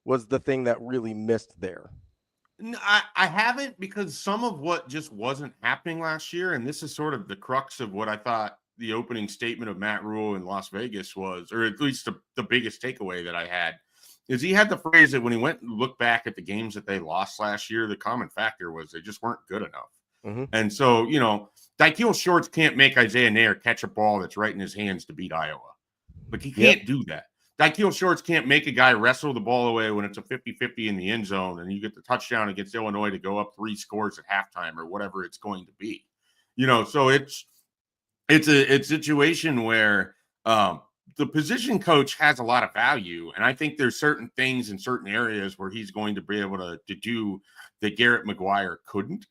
was the thing that really missed there. No, I haven't, because some of what just wasn't happening last year, and this is sort of the crux of what I thought the opening statement of Matt Rhule in Las Vegas was, or at least the biggest takeaway that I had, is he had the phrase that when he went and looked back at the games that they lost last year, the common factor was they just weren't good enough. Mm-hmm. And so, Daikiel Shorts can't make Isaiah Nair catch a ball that's right in his hands to beat Iowa. Like, he can't do that. Daikiel Shorts can't make a guy wrestle the ball away when it's a 50-50 in the end zone and you get the touchdown against Illinois to go up 3 scores at halftime or whatever it's going to be. So it's a situation where the position coach has a lot of value, and I think there's certain things in certain areas where he's going to be able to do that Garrett McGuire couldn't.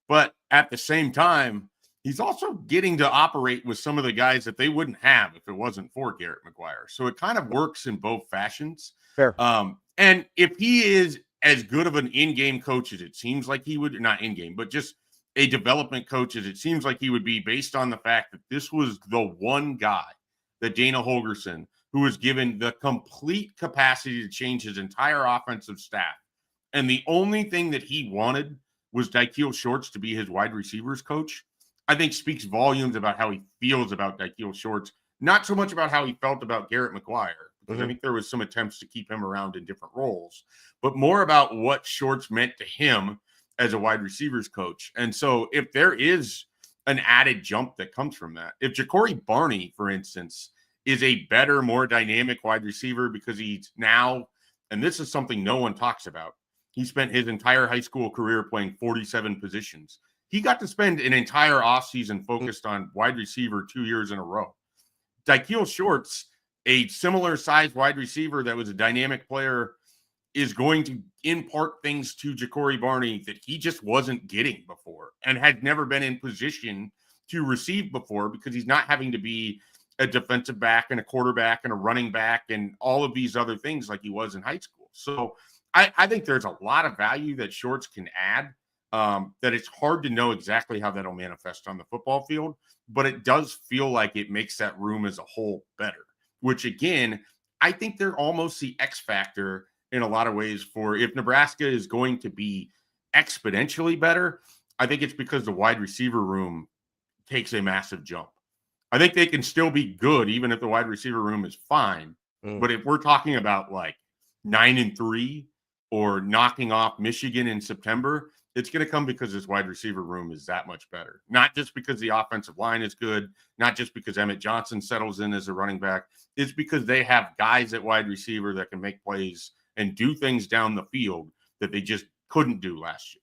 But at the same time, he's also getting to operate with some of the guys that they wouldn't have if it wasn't for Garrett McGuire. So it kind of works in both fashions. Fair. And if he is as good of an in-game coach as it seems like he would, not in-game, but just a development coach as it seems like he would be, based on the fact that this was the one guy that Dana Holgorsen, who was given the complete capacity to change his entire offensive staff. And the only thing that he wanted was Daikiel Shorts to be his wide receivers coach, I think speaks volumes about how he feels about Daikiel Shorts, not so much about how he felt about Garrett McGuire, because I think there was some attempts to keep him around in different roles, but more about what Shorts meant to him as a wide receivers coach. And so if there is an added jump that comes from that, if Ja'Cory Barney, for instance, is a better, more dynamic wide receiver because he's now, and this is something no one talks about, he spent his entire high school career playing 47 positions. He got to spend an entire offseason focused on wide receiver 2 years in a row. Daikiel Shorts, a similar sized wide receiver that was a dynamic player is going to impart things to Ja'Cory Barney that he just wasn't getting before and had never been in position to receive before, because he's not having to be a defensive back and a quarterback and a running back and all of these other things like he was in high school. So I think there's a lot of value that Shorts can add, that it's hard to know exactly how that'll manifest on the football field, but it does feel like it makes that room as a whole better, which again, I think they're almost the X factor in a lot of ways for if Nebraska is going to be exponentially better. I think it's because the wide receiver room takes a massive jump. I think they can still be good even if the wide receiver room is fine. But if we're talking about like 9-3 or knocking off Michigan in September, it's going to come because this wide receiver room is that much better. Not just because the offensive line is good, not just because Emmett Johnson settles in as a running back. It's because they have guys at wide receiver that can make plays and do things down the field that they just couldn't do last year.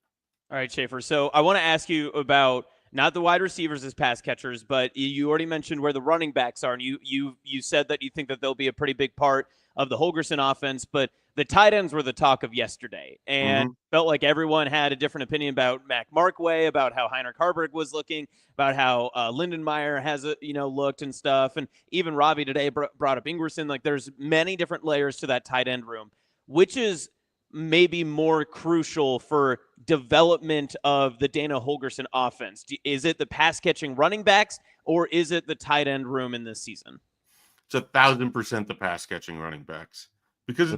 All right, Schaefer. So I want to ask you about not the wide receivers as pass catchers, but you already mentioned where the running backs are, and you said that you think that they'll be a pretty big part of the Holgorsen offense, but the tight ends were the talk of yesterday, and felt like everyone had a different opinion about Mac Markway, about how Heinrich Harburg was looking, about how Lindenmeyer has looked and stuff, and even Ravi today brought up Ingerson. Like, there's many different layers to that tight end room, which is maybe more crucial for development of the Dana Holgorsen offense. Is it the pass-catching running backs, or is it the tight end room in this season? It's 1,000% the pass-catching running backs, because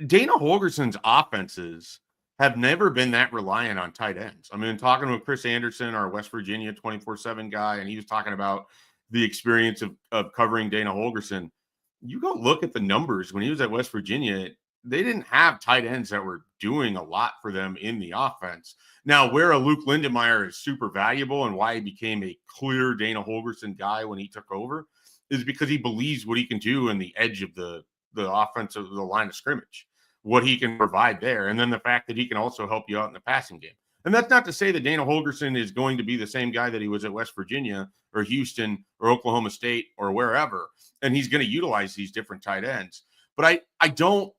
Dana Holgorsen's offenses have never been that reliant on tight ends. I mean, talking with Chris Anderson, our West Virginia 24/7 guy, and he was talking about the experience of covering Dana Holgorsen. You go look at the numbers when he was at West Virginia, they didn't have tight ends that were doing a lot for them in the offense. Now, where a Luke Lindenmeyer is super valuable and why he became a clear Dana Holgorsen guy when he took over is because he believes what he can do in the edge of the offense of the line of scrimmage, what he can provide there. And then the fact that he can also help you out in the passing game. And that's not to say that Dana Holgorsen is going to be the same guy that he was at West Virginia or Houston or Oklahoma State or wherever. And he's going to utilize these different tight ends. But I don't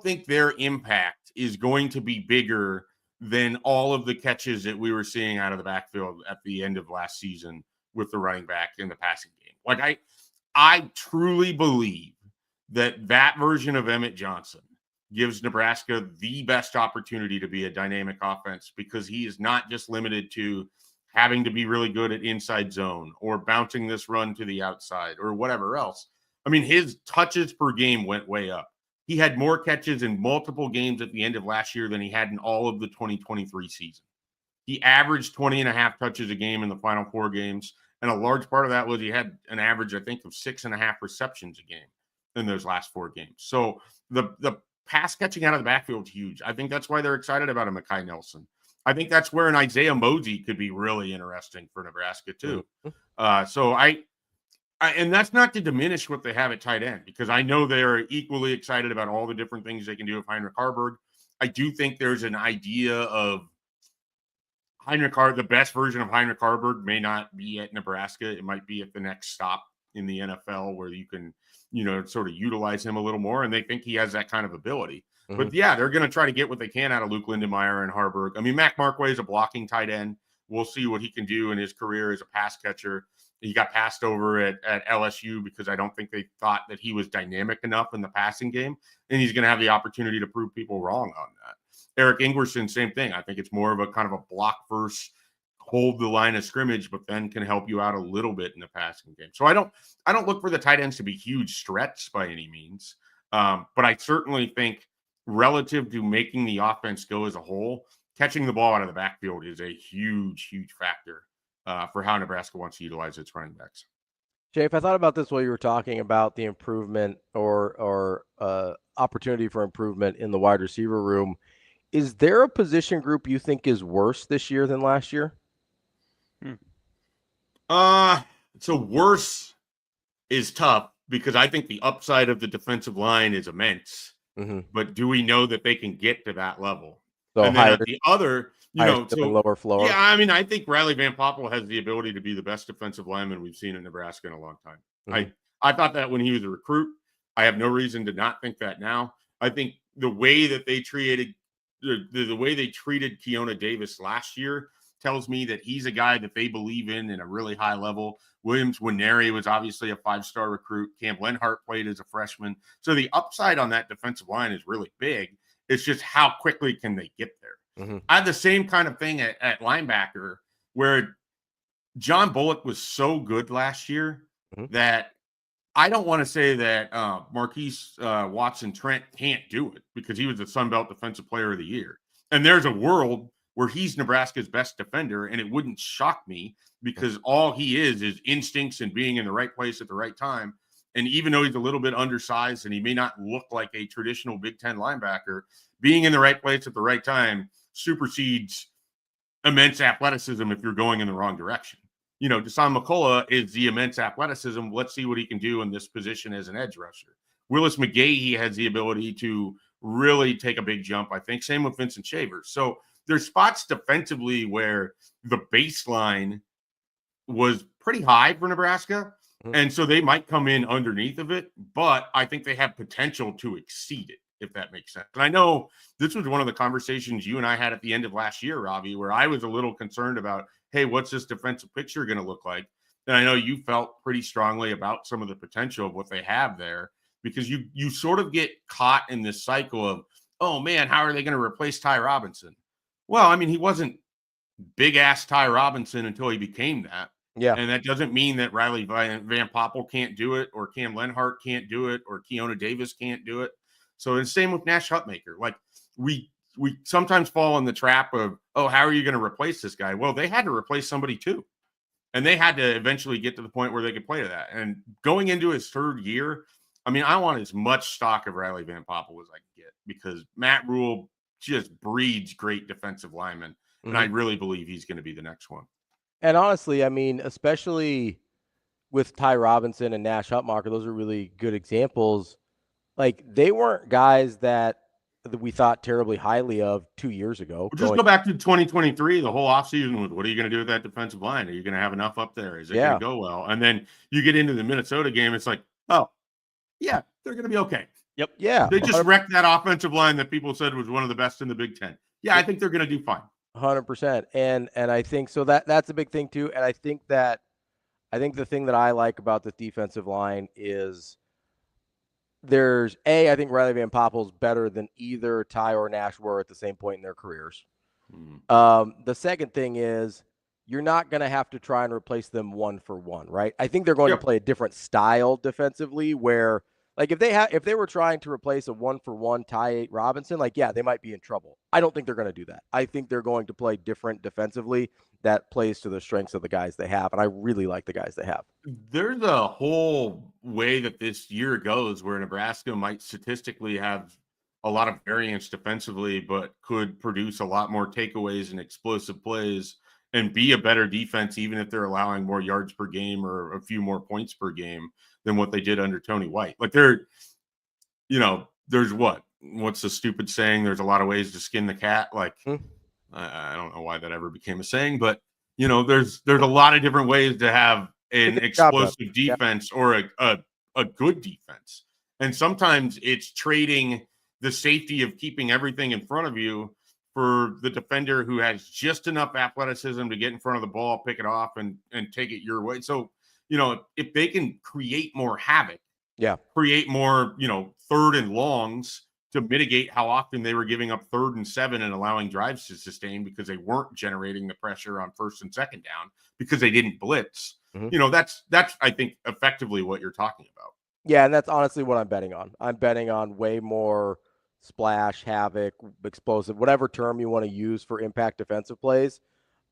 think their impact is going to be bigger than all of the catches that we were seeing out of the backfield at the end of last season with the running back in the passing game. Like, I truly believe that version of Emmett Johnson gives Nebraska the best opportunity to be a dynamic offense, because he is not just limited to having to be really good at inside zone or bouncing this run to the outside or whatever else. I mean, his touches per game went way up. He had more catches in multiple games at the end of last year than he had in all of the 2023 season. He averaged 20.5 touches a game in the final 4 games. And a large part of that was he had an average, I think, of 6.5 receptions a game in those last 4 games. So the pass catching out of the backfield is huge. I think that's why they're excited about a Mekhi Nelson. I think that's where an Isaiah Mosey could be really interesting for Nebraska too. And that's not to diminish what they have at tight end, because I know they are equally excited about all the different things they can do with Heinrich Harburg. I do think there's an idea of the best version of Heinrich Harburg may not be at Nebraska. It might be at the next stop in the NFL where you can, sort of utilize him a little more. And they think he has that kind of ability. But yeah, they're going to try to get what they can out of Luke Lindenmeyer and Harburg. I mean, Mac Markway is a blocking tight end. We'll see what he can do in his career as a pass catcher. He got passed over at LSU because I don't think they thought that he was dynamic enough in the passing game. And he's going to have the opportunity to prove people wrong on that. Eric Ingerson, same thing. I think it's more of a kind of a block first, hold the line of scrimmage, but then can help you out a little bit in the passing game. So I don't look for the tight ends to be huge threats by any means. But I certainly think relative to making the offense go as a whole, catching the ball out of the backfield is a huge, huge factor for how Nebraska wants to utilize its running backs. Jay, if I thought about this while you were talking about the improvement or opportunity for improvement in the wide receiver room, is there a position group you think is worse this year than last year? So worse is tough because I think the upside of the defensive line is immense. But do we know that they can get to that level? So and then at the other, lower floor. Yeah, I mean, I think Riley Van Poppel has the ability to be the best defensive lineman we've seen in Nebraska in a long time. I thought that when he was a recruit. I have no reason to not think that now. I think the way that they treated the way they treated Keona Davis last year tells me that he's a guy that they believe in a really high level. Williams Winery was obviously a 5-star recruit. Cam Lenhart played as a freshman. So the upside on that defensive line is really big. It's just how quickly can they get there? Mm-hmm. I had the same kind of thing at linebacker where John Bullock was so good last year that I don't want to say that Marquise Watson Trent can't do it because he was the Sun Belt Defensive Player of the Year. And there's a world where he's Nebraska's best defender, and it wouldn't shock me because all he is instincts and being in the right place at the right time. And even though he's a little bit undersized and he may not look like a traditional Big Ten linebacker, being in the right place at the right time supersedes immense athleticism if you're going in the wrong direction. You know, Deshaun McCullough is the immense athleticism. Let's see what he can do in this position as an edge rusher. Willis McGahee has the ability to really take a big jump, I think. Same with Vincent Schaefer. So there's spots defensively where the baseline was pretty high for Nebraska. And so they might come in underneath of it, but I think they have potential to exceed it, if that makes sense. And I know this was one of the conversations you and I had at the end of last year, Ravi, where I was a little concerned about, hey, what's this defensive picture going to look like? And I know you felt pretty strongly about some of the potential of what they have there because you sort of get caught in this cycle of, oh, man, how are they going to replace Ty Robinson? Well, I mean, he wasn't big-ass Ty Robinson until he became that. Yeah. And that doesn't mean that Riley Van Poppel can't do it or Cam Lenhart can't do it or Keona Davis can't do it. So the same with Nash Hutmaker. Like we sometimes fall in the trap of, oh, how are you going to replace this guy? Well, they had to replace somebody too. And they had to eventually get to the point where they could play to that. And going into his third year, I mean, I want as much stock of Riley Van Poppel as I can get because Matt Rhule just breeds great defensive linemen. And I really believe he's going to be the next one. And honestly, I mean, especially with Ty Robinson and Nash Hutmacher, those are really good examples. Like, they weren't guys that we thought terribly highly of 2 years ago. Well, just go back to 2023, the whole offseason with what are you going to do with that defensive line? Are you going to have enough up there? Is it going to go well? And then you get into the Minnesota game, it's like, oh, yeah, they're going to be okay. Yep. Yeah. They just wrecked that offensive line that people said was one of the best in the Big Ten. Yeah, I think they're going to do fine. 100%. And I think so that's a big thing too. And I think the thing that I like about this defensive line is I think Riley Van Poppel's better than either Ty or Nash were at the same point in their careers. The second thing is you're not going to have to try and replace them one for one, right? I think they're going to play a different style defensively where, like, if they were trying to replace a 1-for-1 Ty Robinson, like, yeah, they might be in trouble. I don't think they're going to do that. I think they're going to play different defensively that plays to the strengths of the guys they have, and I really like the guys they have. There's a whole way that this year goes where Nebraska might statistically have a lot of variance defensively, but could produce a lot more takeaways and explosive plays and be a better defense, even if they're allowing more yards per game or a few more points per game than what they did under Tony White. Like there's what's the stupid saying? There's a lot of ways to skin the cat. Like, I don't know why that ever became a saying, but there's a lot of different ways to have an explosive defense or a good defense. And sometimes it's trading the safety of keeping everything in front of you for the defender who has just enough athleticism to get in front of the ball, pick it off, and take it your way. So, if they can create more havoc, create more, third and longs to mitigate how often they were giving up 3rd and 7 and allowing drives to sustain because they weren't generating the pressure on 1st and 2nd down because they didn't blitz. That's I think effectively what you're talking about. Yeah, and that's honestly what I'm betting on. I'm betting on way more splash, havoc, explosive, whatever term you want to use for impact defensive plays.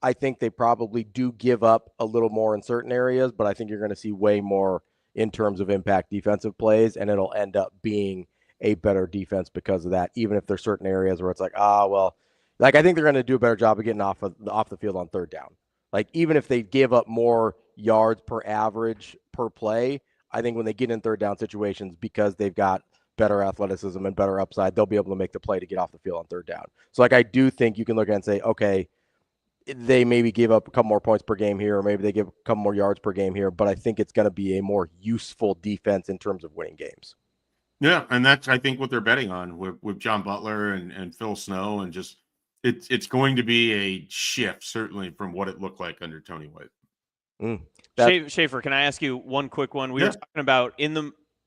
I think they probably do give up a little more in certain areas, but I think you're going to see way more in terms of impact defensive plays, and it'll end up being a better defense because of that, even if there's certain areas where it's like, I think they're going to do a better job of getting off the field on 3rd down. Like, even if they give up more yards per average per play, I think when they get in 3rd down situations, because they've got better athleticism and better upside, they'll be able to make the play to get off the field on 3rd down. So, I do think you can look at it and say, okay, they maybe give up a couple more points per game here, or maybe they give a couple more yards per game here, but I think it's going to be a more useful defense in terms of winning games. Yeah, and that's I think what they're betting on with John Butler and Phil Snow, and just it's going to be a shift certainly from what it looked like under Tony White. Schaefer, can I ask you one quick one? We were talking about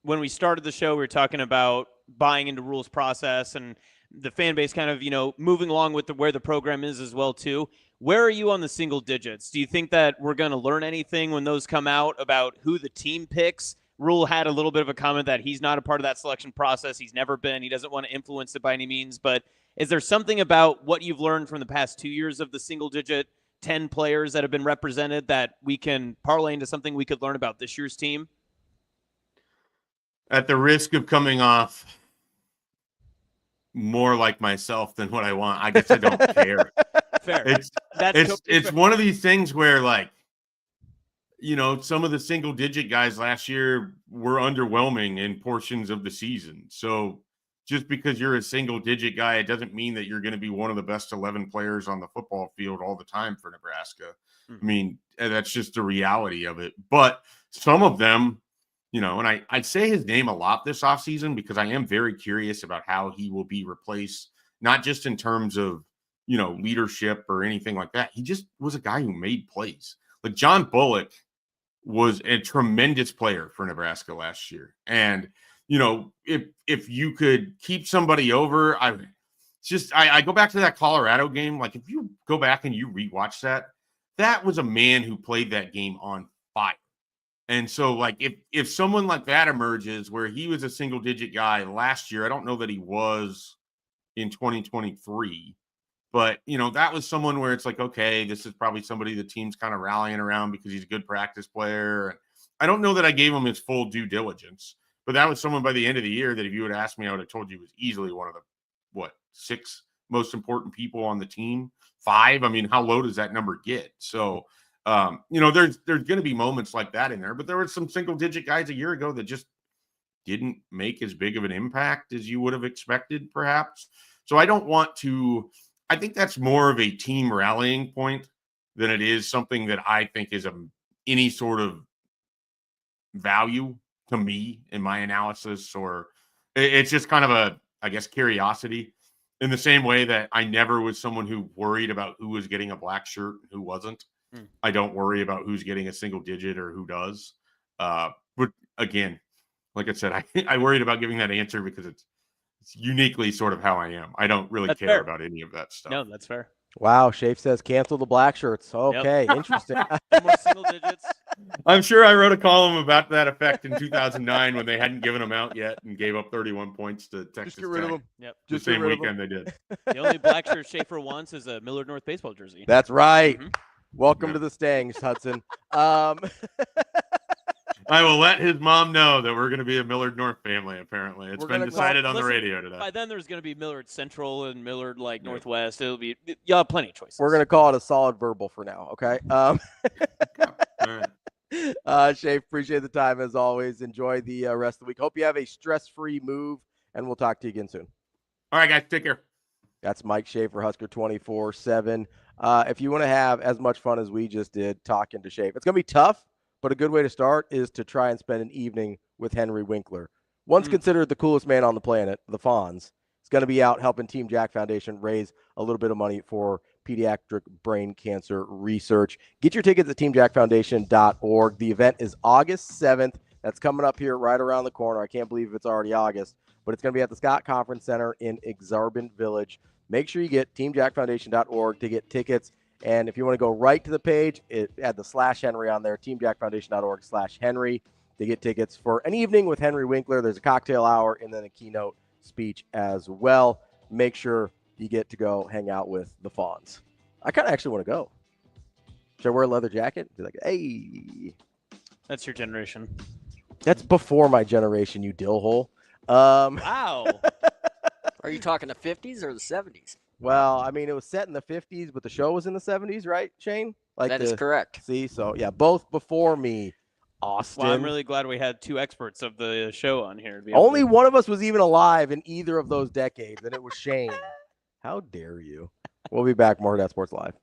when we started the show, we were talking about buying into Rhule's process and the fan base kind of, moving along with where the program is as well too. Where are you on the single digits? Do you think that we're going to learn anything when those come out about who the team picks? Rhule had a little bit of a comment that he's not a part of that selection process. He's never been. He doesn't want to influence it by any means. But is there something about what you've learned from the past 2 years of the single-digit 10 players that have been represented that we can parlay into something we could learn about this year's team? At the risk of coming off more like myself than what I want, I guess I don't care. Fair. It's one of these things where, like, some of the single-digit guys last year were underwhelming in portions of the season. So just because you're a single-digit guy, it doesn't mean that you're going to be one of the best 11 players on the football field all the time for Nebraska. I mean, that's just the reality of it. But some of them, and I'd say his name a lot this offseason because I am very curious about how he will be replaced, not just in terms of, leadership or anything like that. He just was a guy who made plays. Like John Bullock was a tremendous player for Nebraska last year. And, if you could keep somebody over, I go back to that Colorado game. Like if you go back and you rewatch that was a man who played that game on fire. And so like if someone like that emerges where he was a single digit guy last year, I don't know that he was in 2023. But, that was someone where it's like, okay, this is probably somebody the team's kind of rallying around because he's a good practice player. And I don't know that I gave him his full due diligence, but that was someone by the end of the year that if you had asked me, I would have told you was easily one of the, 6 most important people on the team? 5? I mean, how low does that number get? So, there's going to be moments like that in there, but there were some single digit guys a year ago that just didn't make as big of an impact as you would have expected, perhaps. So I think that's more of a team rallying point than it is something that I think is any sort of value to me in my analysis, or it's just kind of curiosity in the same way that I never was someone who worried about who was getting a black shirt and who wasn't. I don't worry about who's getting a single digit or who does. But again, like I said, I worried about giving that answer because it's uniquely sort of how I am. I don't really care about any of that stuff. No, that's fair. Wow, Schaefer says cancel the black shirts. Okay, interesting. More single digits. I'm sure I wrote a column about that effect in 2009 when they hadn't given them out yet and gave up 31 points to Texas Just get rid of Tech. them. Yep. The same weekend they did. The only black shirt Schaefer wants is a Millard North baseball jersey. That's right. Welcome to the Stangs, Hudson. I will let his mom know that we're going to be a Millard North family, apparently. It's been decided on the radio today. By then, there's going to be Millard Central and Millard, Northwest. You'll have plenty of choices. We're going to call it a solid verbal for now, okay? Schaefer, appreciate the time as always. Enjoy the rest of the week. Hope you have a stress-free move, and we'll talk to you again soon. All right, guys. Take care. That's Mike Schaefer, Husker 24/7. If you want to have as much fun as we just did talking to Schaefer, it's going to be tough. But a good way to start is to try and spend an evening with Henry Winkler. Once considered the coolest man on the planet, the Fonz. He's going to be out helping Team Jack Foundation raise a little bit of money for pediatric brain cancer research. Get your tickets at teamjackfoundation.org. The event is August 7th. That's coming up here right around the corner. I can't believe it's already August, but it's going to be at the Scott Conference Center in Exarban Village. Make sure you get teamjackfoundation.org to get tickets. And if you want to go right to the page, add the /Henry on there, teamjackfoundation.org/Henry to get tickets for an evening with Henry Winkler. There's a cocktail hour and then a keynote speech as well. Make sure you get to go hang out with the Fonz. I kind of actually want to go. Should I wear a leather jacket? Be like, hey. That's your generation. That's before my generation, you dillhole. Wow. Are you talking the 50s or the 70s? Well, I mean, it was set in the 50s, but the show was in the 70s, right, Shane? That is correct. See, so, yeah, both before me, Austin. Well, I'm really glad we had 2 experts of the show on here. Only one of us was even alive in either of those decades, and it was Shane. How dare you? We'll be back. More Hurrdat Sports Live.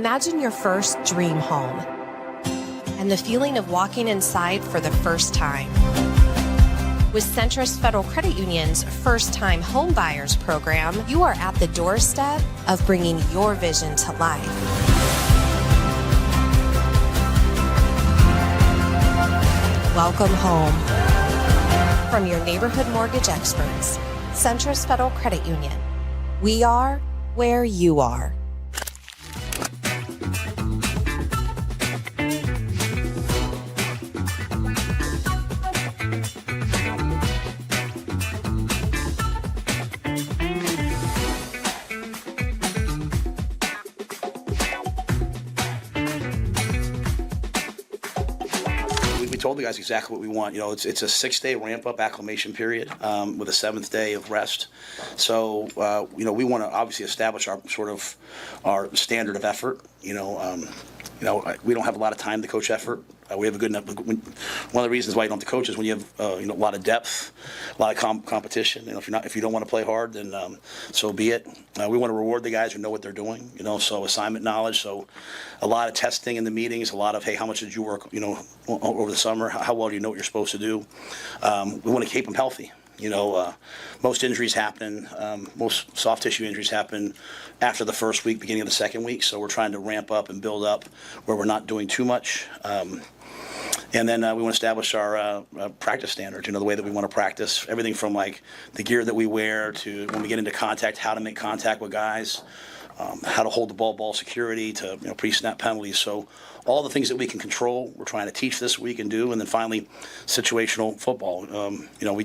Imagine your first dream home and the feeling of walking inside for the first time. With Centrist Federal Credit Union's First Time Home Buyers program, you are at the doorstep of bringing your vision to life. Welcome home. From your neighborhood mortgage experts, Centrist Federal Credit Union. We are where you are. We told the guys exactly what we want. You know, it's a 6-day ramp-up acclimation period with a 7th day of rest. So, you know, we want to obviously establish our standard of effort. You know, we don't have a lot of time to coach effort. We have a good enough. One of the reasons why you don't have to coach is when you have you know, a lot of depth, a lot of competition. You know, if you don't want to play hard, then so be it. We want to reward the guys who know what they're doing. You know, so assignment knowledge. So a lot of testing in the meetings. A lot of, hey, how much did you work? You know, over the summer. How well do you know what you're supposed to do? We want to keep them healthy. You know, most injuries happen, most soft tissue injuries happen after the first week, beginning of the second week. So we're trying to ramp up and build up where we're not doing too much. And then we want to establish our practice standards, you know, the way that we want to practice, everything from like the gear that we wear to when we get into contact, how to make contact with guys, how to hold the ball security to, you know, pre-snap penalties. So all the things that we can control, we're trying to teach this week and do. And then finally, situational football. You know,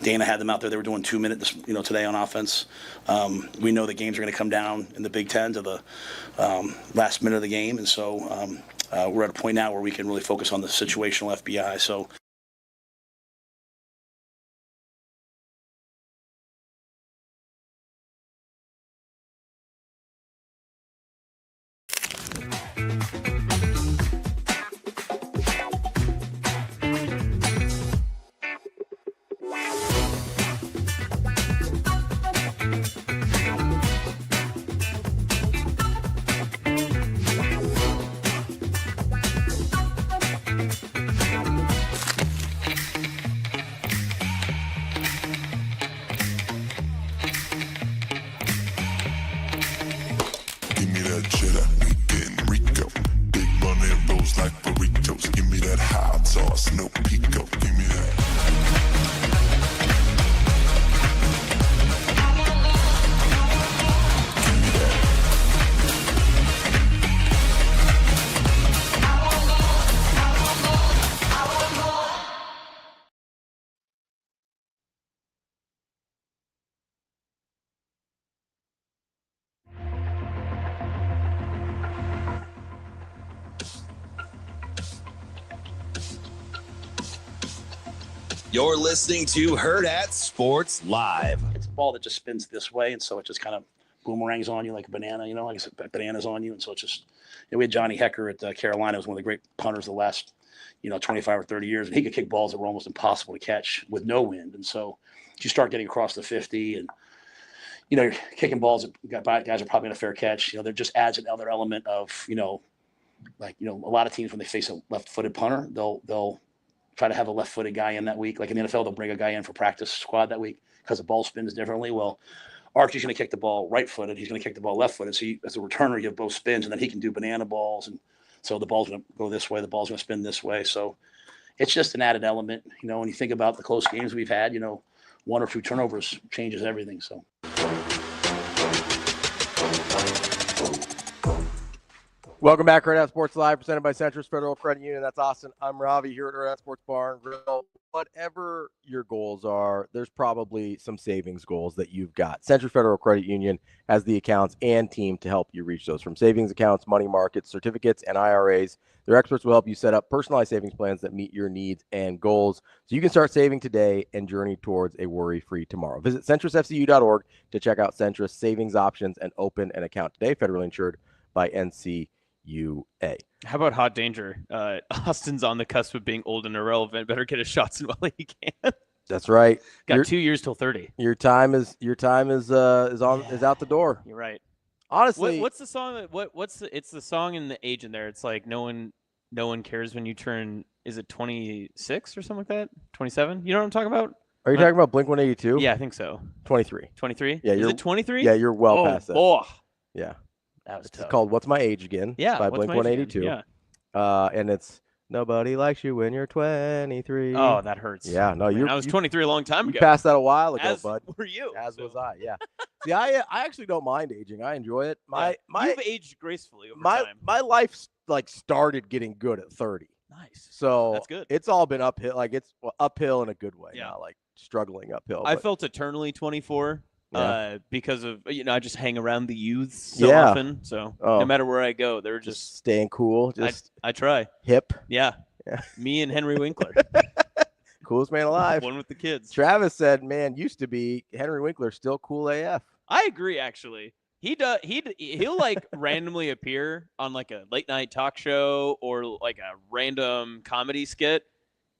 Dana had them out there. They were doing 2 minutes, you know, today on offense. We know the games are going to come down in the Big Ten to the last minute of the game. And so we're at a point now where we can really focus on the situational FBI. So. You're listening to Hurrdat Sports Live. It's a ball that just spins this way, and so it just kind of boomerangs on you like a banana, you know, like I said, bananas on you. And so it's just, you know, we had Johnny Hecker at Carolina, who was one of the great punters the last, you know, 25 or 30 years, and he could kick balls that were almost impossible to catch with no wind. And so you start getting across the 50 and, you know, you're kicking balls that guys are probably in a fair catch. You know, there just adds another element of, you know, like, you know, a lot of teams when they face a left-footed punter, they'll try to have a left-footed guy in that week. Like in the NFL, they'll bring a guy in for practice squad that week because the ball spins differently. Well, Archie's going to kick the ball right-footed. He's going to kick the ball left-footed. So as a returner, you have both spins, and then he can do banana balls. And so the ball's going to go this way. The ball's going to spin this way. So it's just an added element. You know, when you think about the close games we've had, you know, 1 or 2 turnovers changes everything. So. Welcome back, Hurrdat Sports Live, presented by Centrist Federal Credit Union. That's Austin. I'm Ravi here at Hurrdat Sports Bar and Grill. Whatever your goals are, there's probably some savings goals that you've got. Centrist Federal Credit Union has the accounts and team to help you reach those. From savings accounts, money markets, certificates, and IRAs, their experts will help you set up personalized savings plans that meet your needs and goals so you can start saving today and journey towards a worry-free tomorrow. Visit centristfcu.org to check out Centrist savings options and open an account today. Federally insured by NCUA. How about Hot Danger? Austin's on the cusp of being old and irrelevant. Better get his shots in while he can. That's right. Got 2 years till 30. Your time is out the door. You're right. Honestly, what's the song? It's the song in the age in there. It's like no one cares when you turn. Is it 26 or something like that? 27? You know what I'm talking about? Are you talking about Blink-182? Yeah, I think so. 23. 23? Yeah, is it 23? Yeah, you're well past that. Boy. Yeah, that was tough. It's called "What's My Age Again." Yeah, by What's My Age Again? Blink-182. Yeah. And it's nobody likes you when you're 23. Oh, that hurts. Yeah, no, I was 23 a long time you ago. passed that a while ago, As bud. were you. As was I. Yeah. See, I actually don't mind aging. I enjoy it. You've aged gracefully over time. My life started getting good at 30. Nice. So That's good. It's all been uphill. Like it's uphill in a good way. Yeah. Not like struggling uphill. I but- felt eternally 24 Yeah. because of I just hang around the youths so Yeah. often. So Oh. no matter where I go, they're just staying cool. Just I try. hip. Yeah. Yeah. Me and Henry Winkler. Coolest man alive. One with the kids. Travis said, "Man, used to be Henry Winkler, still cool AF." I agree. Actually, he'll like randomly appear on like a late night talk show or like a random comedy skit.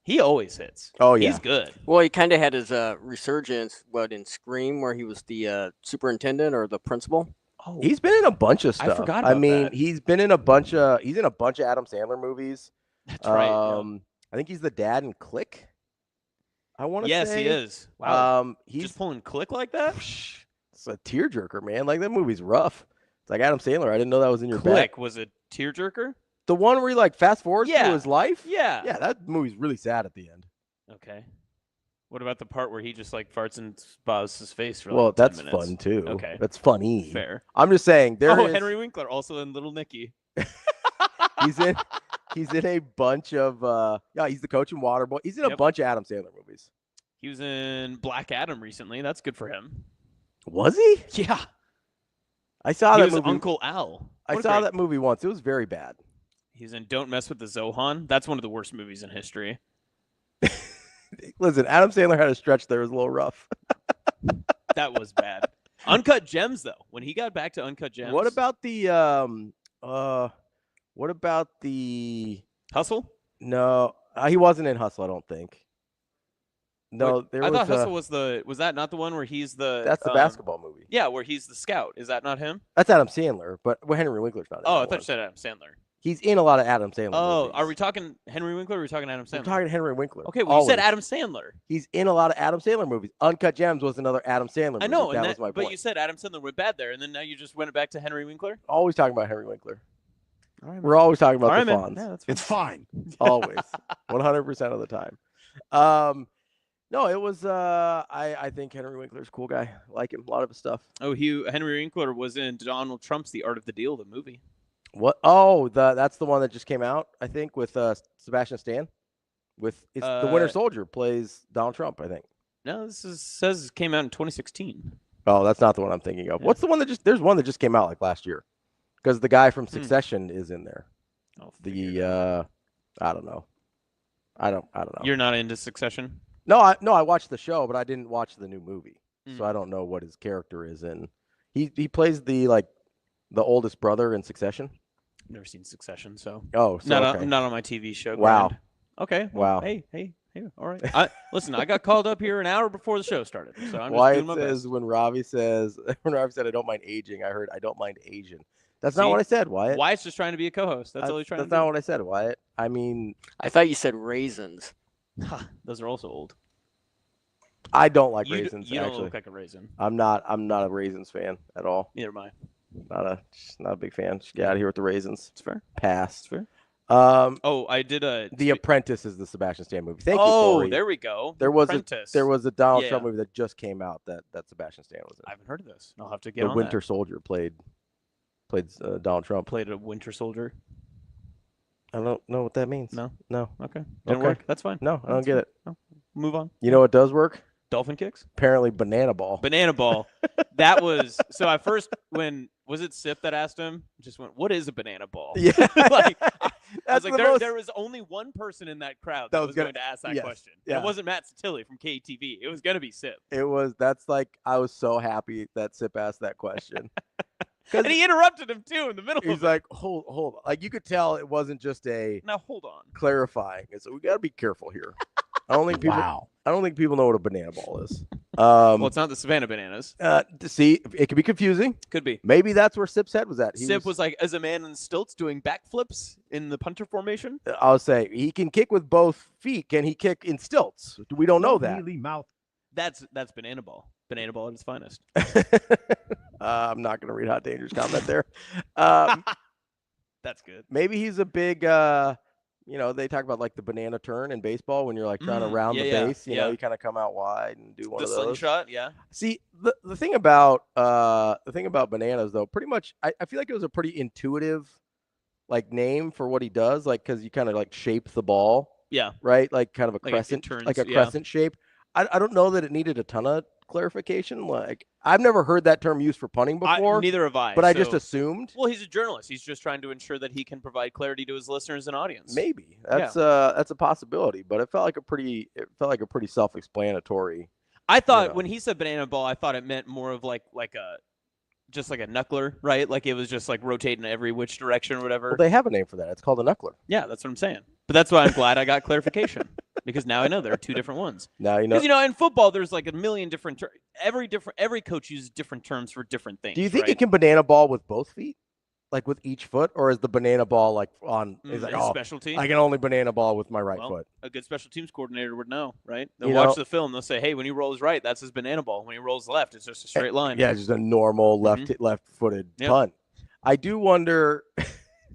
He always hits. Oh yeah, he's good. Well, he kind of had his resurgence, in Scream, where he was the superintendent or the principal. Oh, he's been in a bunch of stuff. I forgot about that. He's been in a bunch of Adam Sandler movies. That's right. Yeah. I think he's the dad in Click. I want to say. Yes, he is. Wow. He's just pulling Click like that. It's a tearjerker, man. Like that movie's rough. It's like Adam Sandler. I didn't know that was in your Click back. was a tearjerker. The one where he like fast forwards through his life. Yeah. Yeah, that movie's really sad at the end. Okay. What about the part where he just like farts in Bob's face for like Well, 10 that's minutes? fun too. Okay. That's funny. Fair. I'm just saying there is. Henry Winkler also in Little Nicky. He's in a bunch of he's the coach in Waterboy. He's in a bunch of Adam Sandler movies. He was in Black Adam recently. That's good for him. Was he? Yeah. I saw He that was movie. Uncle Al. I What a saw great- that movie once. It was very bad. He's in Don't Mess with the Zohan. That's one of the worst movies in history. Listen, Adam Sandler had a stretch there. It was a little rough. That was bad. Uncut Gems, though. When he got back to Uncut Gems. What about the Hustle? No, he wasn't in Hustle, I don't think. No, Wait, there I was thought Hustle was that not the one where he's the That's the basketball movie. Yeah, where he's the scout. Is that not him? That's Adam Sandler, but Henry Winkler's not in Oh, that I thought one. you said Adam Sandler. He's in a lot of Adam Sandler Oh, movies. are we talking Henry Winkler or are we talking Adam Sandler? I'm talking Henry Winkler. Okay, well, you said always. Adam Sandler. He's in a lot of Adam Sandler movies. Uncut Gems was another Adam Sandler movie. I know, that and was my but point. you said Adam Sandler went bad there, and then now you just went back to Henry Winkler? Always talking about Henry Winkler. All right, We're always talking about All the right, man. Fonz. Yeah, that's It's fine. Always. 100% of the time. No, it was I think Henry Winkler's a cool guy. I like him. A lot of his stuff. Oh, Henry Winkler was in Donald Trump's The Art of the Deal, the movie. What? Oh, that's the one that just came out, I think, with Sebastian Stan. The Winter Soldier plays Donald Trump, I think. No, says it came out in 2016. Oh, that's not the one I'm thinking of. What's the one that there's one that just came out like last year. Because the guy from Succession is in there. I don't know. I don't know. You're not into Succession? No, I watched the show, but I didn't watch the new movie. Mm. So I don't know what his character is in. He plays the oldest brother in Succession. Never seen Succession, so okay. not on my TV show. Wow. Grand. Okay. Well, Wow. Hey. All right. Listen, I got called up here an hour before the show started, so I'm just Wyatt doing my best. says when Ravi said I don't mind aging, I heard I don't mind Asian. That's not what I said, Wyatt. Wyatt's just trying to be a co-host. That's all he's trying to do. That's not what I said, Wyatt. I mean, I thought you said raisins. Those are also old. I don't like You raisins. don't actually, look like a raisin. I'm not a raisins fan at all. Neither am I. Not a big fan. Just get out of here with the raisins. It's fair. Pass. It's fair. I did a The Apprentice is the Sebastian Stan movie. Thank you, Oh, Corey. there we go. There was Apprentice. a Donald Yeah. Trump movie that just came out that Sebastian Stan was in. I haven't heard of this. I'll have to get The on Winter that. Soldier played Donald Trump. Played a Winter Soldier. I don't know what that means. No. No. Okay. Didn't work. That's fine. No, I don't That's get fine. it. No. Move on. You know what does work? Dolphin kicks? Apparently Banana Ball. Banana ball. That was so. I first when was it Sip that asked him? Just went, "What is a banana ball?" Yeah. I was like, there was only one person in that crowd that was going to ask that yes, question. yeah. It wasn't Matt Satilli from KTV. It was going to be Sip. I was so happy that Sip asked that question. And he interrupted him too in the middle. He's of like, hold on. Like you could tell it wasn't just a now hold on. clarifying. So we got to be careful here. I don't think people. Wow. I don't think people know what a banana ball is. Well, it's not the Savannah Bananas. To see, it could be confusing. Could be. Maybe that's where Sip's head was at. Sip was like, as a man in stilts doing backflips in the punter formation. I'll say he can kick with both feet. Can he kick in stilts? We don't know that. That's banana ball. Banana ball at its finest. I'm not going to read Hot Danger's comment there. That's good. Maybe he's a big, they talk about like the banana turn in baseball when you're like trying to round the base. You know, you kind of come out wide and do one of those. The slingshot, yeah. See, the thing about bananas though, pretty much, I feel like it was a pretty intuitive like name for what he does, like because you kind of like shape the ball. Yeah. Right, like kind of a crescent, turns, like a crescent shape. I don't know that it needed a ton of clarification. Like I've never heard that term used for punting before. Neither have I. But I just assumed. Well, he's a journalist. He's just trying to ensure that he can provide clarity to his listeners and audience. Maybe that's a possibility, but it felt like a pretty self-explanatory. I thought when he said banana ball, I thought it meant more of like a knuckler, right? Like it was just like rotating every which direction or whatever. Well, they have a name for that. It's called a knuckler. Yeah, that's what I'm saying. But that's why I'm glad I got clarification because now I know there are two different ones. Now you know. Because in football, there's like a million different terms. Every coach uses different terms for different things. Do you think right? you can banana ball with both feet, like with each foot, or is the banana ball like on? Is like specialty? I can only banana ball with my right foot. A good special teams coordinator would know, right? They'll watch the film. They'll say, "Hey, when he rolls right, that's his banana ball. When he rolls left, it's just a straight line." Yeah, just a normal left-footed punt. I do wonder.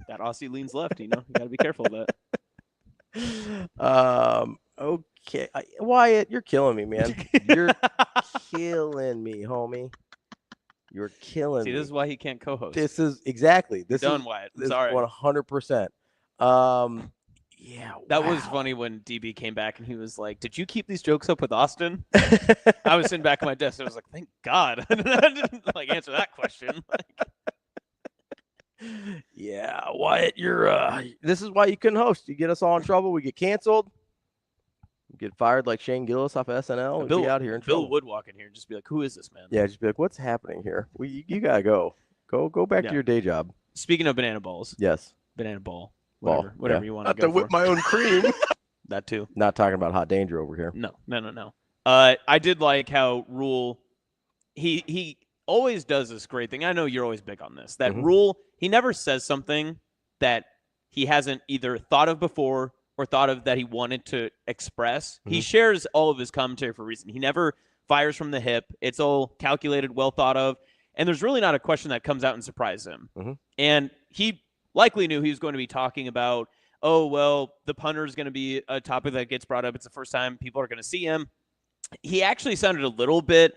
That Aussie leans left. You got to be careful of that. Okay, Wyatt, you're killing me, man. You're killing me, homie. You're killing me. This is why he can't co-host. This is exactly. This Done, is Wyatt. This Sorry. 100%. Yeah, that was funny when DB came back and he was like, "Did you keep these jokes up with Austin?" I was sitting back at my desk. I was like, "Thank God." I didn't answer that question. Yeah, Wyatt, you're. This is why you couldn't host. You get us all in trouble. We get canceled. We get fired like Shane Gillis off of SNL. We'd be out here in trouble. Bill would walk in here and just be like, "Who is this man?" Yeah, just be like, "What's happening here?" You gotta go. Go back to your day job. Speaking of banana balls. Yes. Banana ball. Whatever you want to go to whip my own cream. That too. Not talking about Hot Danger over here. No. I did like how Rhule. He always does this great thing. I know you're always big on this. That Rhule, he never says something that he hasn't either thought of before or thought of that he wanted to express. He shares all of his commentary for a reason. He never fires from the hip. It's all calculated, well thought of. And there's really not a question that comes out and surprises him. And he likely knew he was going to be talking about, oh, well, the punter is going to be a topic that gets brought up. It's the first time people are going to see him. He actually sounded a little bit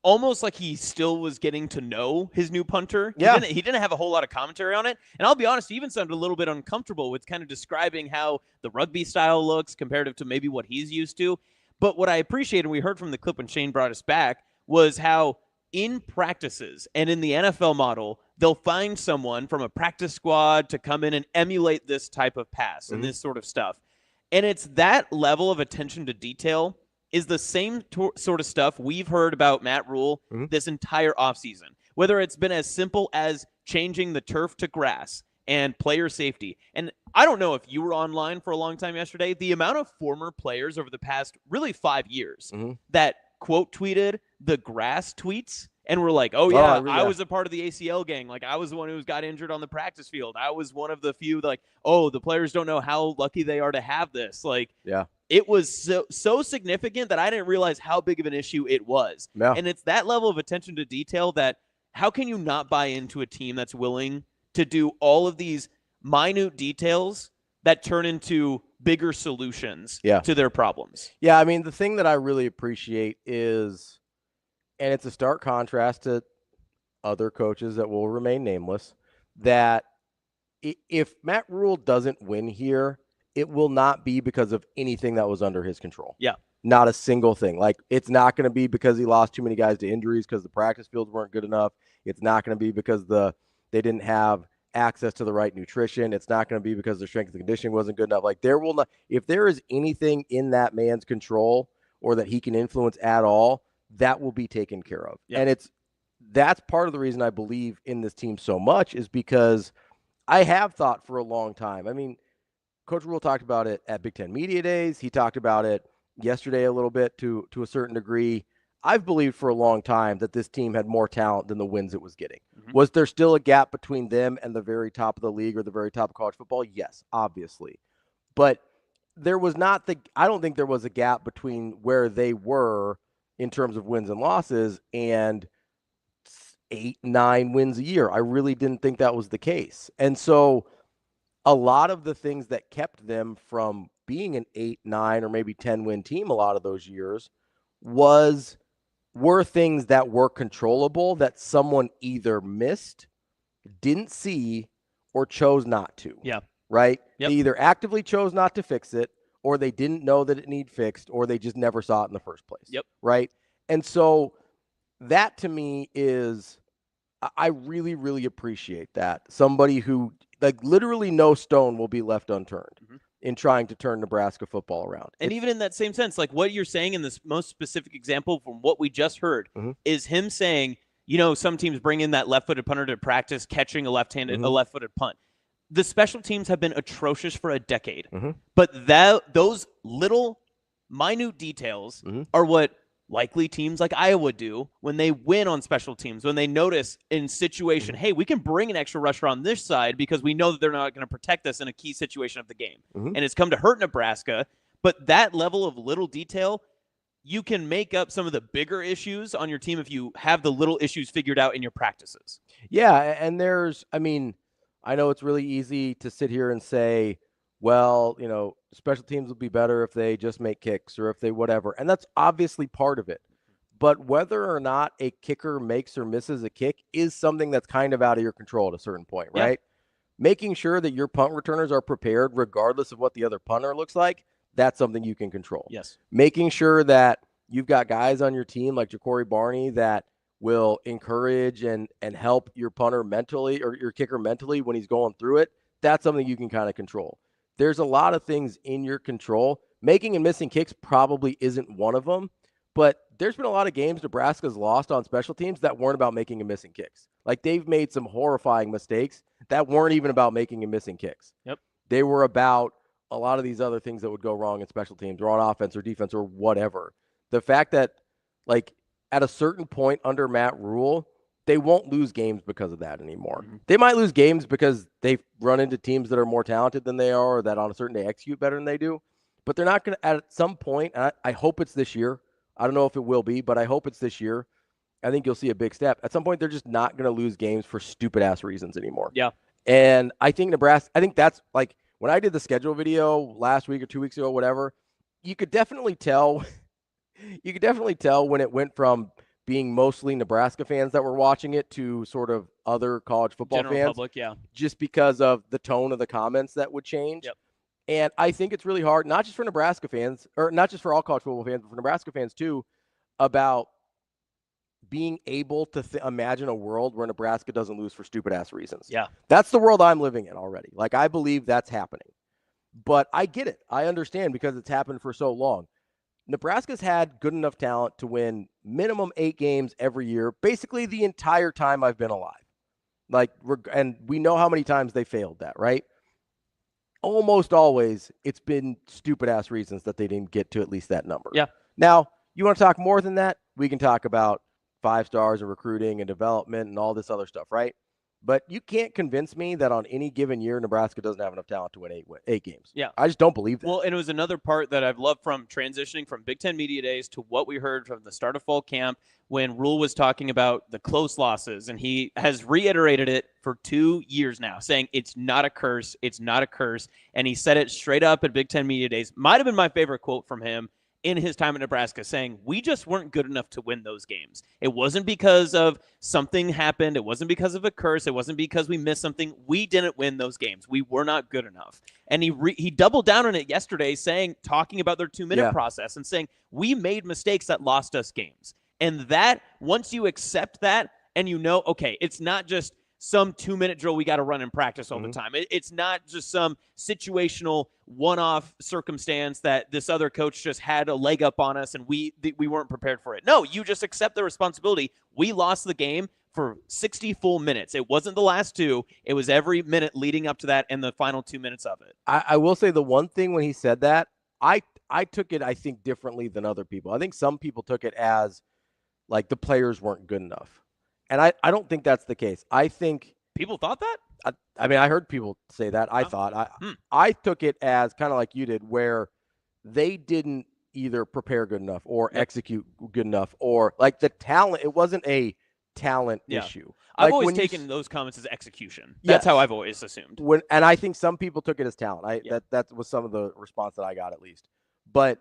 almost like he still was getting to know his new punter. He didn't have a whole lot of commentary on it. And I'll be honest, he even sounded a little bit uncomfortable with kind of describing how the rugby style looks comparative to maybe what he's used to. But what I appreciated, and we heard from the clip when Shane brought us back, was how in practices and in the NFL model, they'll find someone from a practice squad to come in and emulate this type of pass and this sort of stuff. And it's that level of attention to detail is the same sort of stuff we've heard about Matt Rhule this entire offseason, whether it's been as simple as changing the turf to grass and player safety. And I don't know if you were online for a long time yesterday, the amount of former players over the past really 5 years that quote tweeted the grass tweets and were like, oh, yeah, I was a part of the ACL gang. Like, I was the one who got injured on the practice field. I was one of the few, like, oh, the players don't know how lucky they are to have this. Like, it was so significant that I didn't realize how big of an issue it was. And it's that level of attention to detail that how can you not buy into a team that's willing to do all of these minute details that turn into bigger solutions to their problems? Yeah, I mean, the thing that I really appreciate is, and it's a stark contrast to other coaches that will remain nameless, that if Matt Rhule doesn't win here, it will not be because of anything that was under his control. Yeah. Not a single thing. Like, it's not going to be because he lost too many guys to injuries because the practice fields weren't good enough. It's not going to be because they didn't have access to the right nutrition. It's not going to be because their strength and conditioning wasn't good enough. Like, there will not, if there is anything in that man's control or that he can influence at all, that will be taken care of. And that's part of the reason I believe in this team so much, is because I have thought for a long time. I mean, Coach Rhule talked about it at Big Ten Media Days. He talked about it yesterday a little bit to a certain degree. I've believed for a long time that this team had more talent than the wins it was getting. Was there still a gap between them and the very top of the league or the very top of college football? Yes, obviously. But there was not I don't think there was a gap between where they were in terms of wins and losses and 8-9 wins a year. I really didn't think that was the case. And so a lot of the things that kept them from being an 8-9 or maybe 10-win team a lot of those years were things that were controllable that someone either missed, didn't see, or chose not to. Yeah. Right? Yep. They either actively chose not to fix it, or they didn't know that it needed fixed, or they just never saw it in the first place. Yep. Right? And so that to me is, I really, really appreciate that. Somebody who, like, literally no stone will be left unturned in trying to turn Nebraska football around. And even in that same sense, like what you're saying in this most specific example from what we just heard is him saying, some teams bring in that left-footed punter to practice catching a left-handed, a left-footed punt. The special teams have been atrocious for a decade, but those little minute details are what likely teams like Iowa do when they win on special teams, when they notice in situation, hey, we can bring an extra rusher on this side because we know that they're not going to protect us in a key situation of the game. And it's come to hurt Nebraska, but that level of little detail, you can make up some of the bigger issues on your team if you have the little issues figured out in your practices. Yeah, and I know it's really easy to sit here and say, well, special teams will be better if they just make kicks or if they whatever. And that's obviously part of it. But whether or not a kicker makes or misses a kick is something that's kind of out of your control at a certain point, right? Making sure that your punt returners are prepared regardless of what the other punter looks like, that's something you can control. Yes. Making sure that you've got guys on your team like Ja'Cory Barney that will encourage and help your punter mentally or your kicker mentally when he's going through it, that's something you can kind of control. There's a lot of things in your control. Making and missing kicks probably isn't one of them, but there's been a lot of games Nebraska's lost on special teams that weren't about making and missing kicks. Like, they've made some horrifying mistakes that weren't even about making and missing kicks. Yep. They were about a lot of these other things that would go wrong in special teams or on offense or defense or whatever. The fact that, like, at a certain point under Matt Rhule, they won't lose games because of that anymore. They might lose games because they've run into teams that are more talented than they are or that on a certain day execute better than they do. But they're not going to, at some point, and I hope it's this year. I don't know if it will be, but I hope it's this year. I think you'll see a big step. At some point, they're just not going to lose games for stupid-ass reasons anymore. Yeah. And I think that's, like, when I did the schedule video last week or 2 weeks ago, whatever, you could definitely tell when it went from being mostly Nebraska fans that were watching it to sort of other college football General fans. public, yeah. Just because of the tone of the comments that would change. Yep. And I think it's really hard, not just for Nebraska fans, or not just for all college football fans, but for Nebraska fans too, about being able to imagine a world where Nebraska doesn't lose for stupid-ass reasons. Yeah. That's the world I'm living in already. Like, I believe that's happening. But I get it. I understand because it's happened for so long. Nebraska's had good enough talent to win minimum 8 games every year, basically the entire time I've been alive. And we know how many times they failed that, right? Almost always, it's been stupid-ass reasons that they didn't get to at least that number. Yeah. Now, you want to talk more than that? We can talk about 5 stars and recruiting and development and all this other stuff, right? But you can't convince me that on any given year, Nebraska doesn't have enough talent to win 8 games. Yeah. I just don't believe that. Well, and it was another part that I've loved from transitioning from Big Ten Media Days to what we heard from the start of fall camp when Rhule was talking about the close losses. And he has reiterated it for 2 years now, saying it's not a curse. It's not a curse. And he said it straight up at Big Ten Media Days. Might have been my favorite quote from him in his time at Nebraska, saying we just weren't good enough to win those games. It wasn't because of something happened. It wasn't because of a curse. It wasn't because we missed something. We didn't win those games. We were not good enough. And he doubled down on it yesterday, talking about their 2-minute process and saying we made mistakes that lost us games. And that, once you accept that and okay, it's not just some 2-minute drill we got to run in practice all the time. It's not just some situational one-off circumstance that this other coach just had a leg up on us and we weren't prepared for it. No, you just accept the responsibility. We lost the game for 60 full minutes. It wasn't the last 2. It was every minute leading up to that and the final 2 minutes of it. I will say the one thing when he said that, I took it, I think, differently than other people. I think some people took it as like the players weren't good enough. And I don't think that's the case. I think people thought that. I mean, I heard people say that. I took it as kind of like you did, where they didn't either prepare good enough or execute good enough, or like the talent. It wasn't a talent issue. I've always taken those comments as execution. That's how I've always assumed. And I think some people took it as talent. That was some of the response that I got, at least. But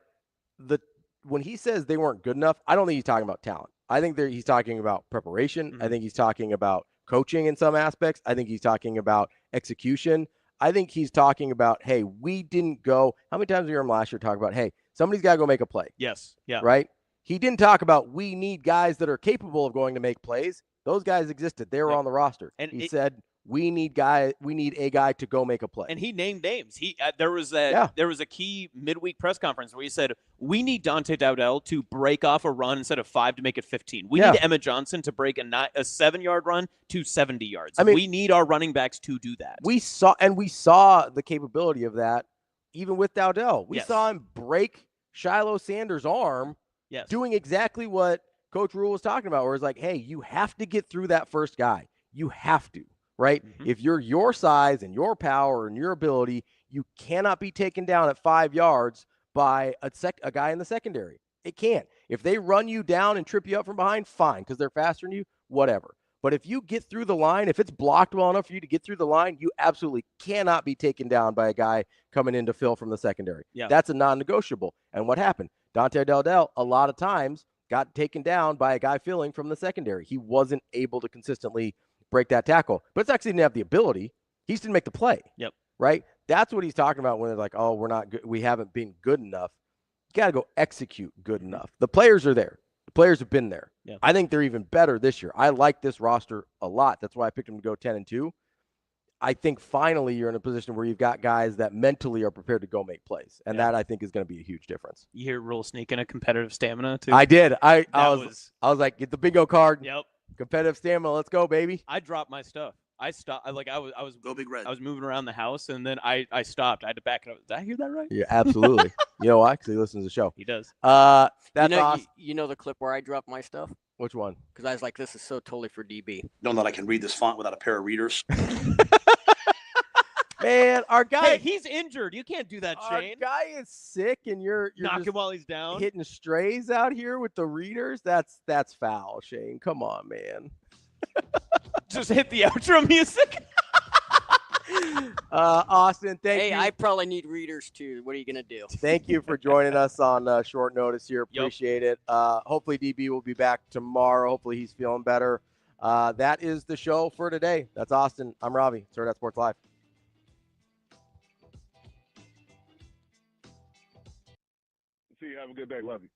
when he says they weren't good enough, I don't think he's talking about talent. I think he's talking about preparation. Mm-hmm. I think he's talking about coaching in some aspects. I think he's talking about execution. I think he's talking about, hey, we didn't go. How many times did you hear him last year talk about, hey, somebody's got to go make a play? Yes. Yeah. Right? He didn't talk about we need guys that are capable of going to make plays. Those guys existed. They were on the roster. And he said, we need a guy to go make a play. And he named names. There was a key midweek press conference where he said, we need Dante Dowdell to break off a run instead of 5 to make it 15. We need Emma Johnson to break a 7-yard run to 70 yards. I mean, we need our running backs to do that. We saw the capability of that even with Dowdell. We saw him break Shiloh Sanders' arm doing exactly what Coach Rhule was talking about, where it's like, hey, you have to get through that first guy. You have to, right? Mm-hmm. If you're your size and your power and your ability, you cannot be taken down at 5 yards by a guy in the secondary. It can't. If they run you down and trip you up from behind, fine, because they're faster than you, whatever. But if you get through the line, if it's blocked well enough for you to get through the line, you absolutely cannot be taken down by a guy coming in to fill from the secondary. Yeah. That's a non-negotiable. And what happened? Dante Dowdell, a lot of times, got taken down by a guy filling from the secondary. He wasn't able to consistently break that tackle. But it's actually didn't have the ability. He just didn't make the play. Yep. Right? That's what he's talking about when they're like, oh, we're not good. We haven't been good enough. You got to go execute good enough. The players are there. The players have been there. Yep. I think they're even better this year. I like this roster a lot. That's why I picked them to go 10-2. I think finally you're in a position where you've got guys that mentally are prepared to go make plays. And that, I think, is going to be a huge difference. You hear Rhule sneaking a competitive stamina, too? I did. I was like, get the bingo card. Yep. Competitive stamina. Let's go, baby. I dropped my stuff. I stopped. I was go Big Red. I was moving around the house, and then I stopped. I had to back it up. Did I hear that right? Yeah, absolutely. You know why? Because he listens to the show. He does. That's awesome. You know the clip where I dropped my stuff? Which one? Because I was like, this is so totally for DB. Knowing that I can read this font without a pair of readers. Man, our guy. Hey, he's injured. You can't do that, Shane. Our guy is sick, and you're knocking while he's down, hitting strays out here with the readers. That's foul, Shane. Come on, man. Just hit the outro music. Austin, thank you. Hey, I probably need readers too. What are you gonna do? Thank you for joining us on short notice here. Appreciate it. Hopefully DB will be back tomorrow. Hopefully he's feeling better. That is the show for today. That's Austin. I'm Ravi. It's Hurrdat Sports Live. See you. Have a good day. Love you.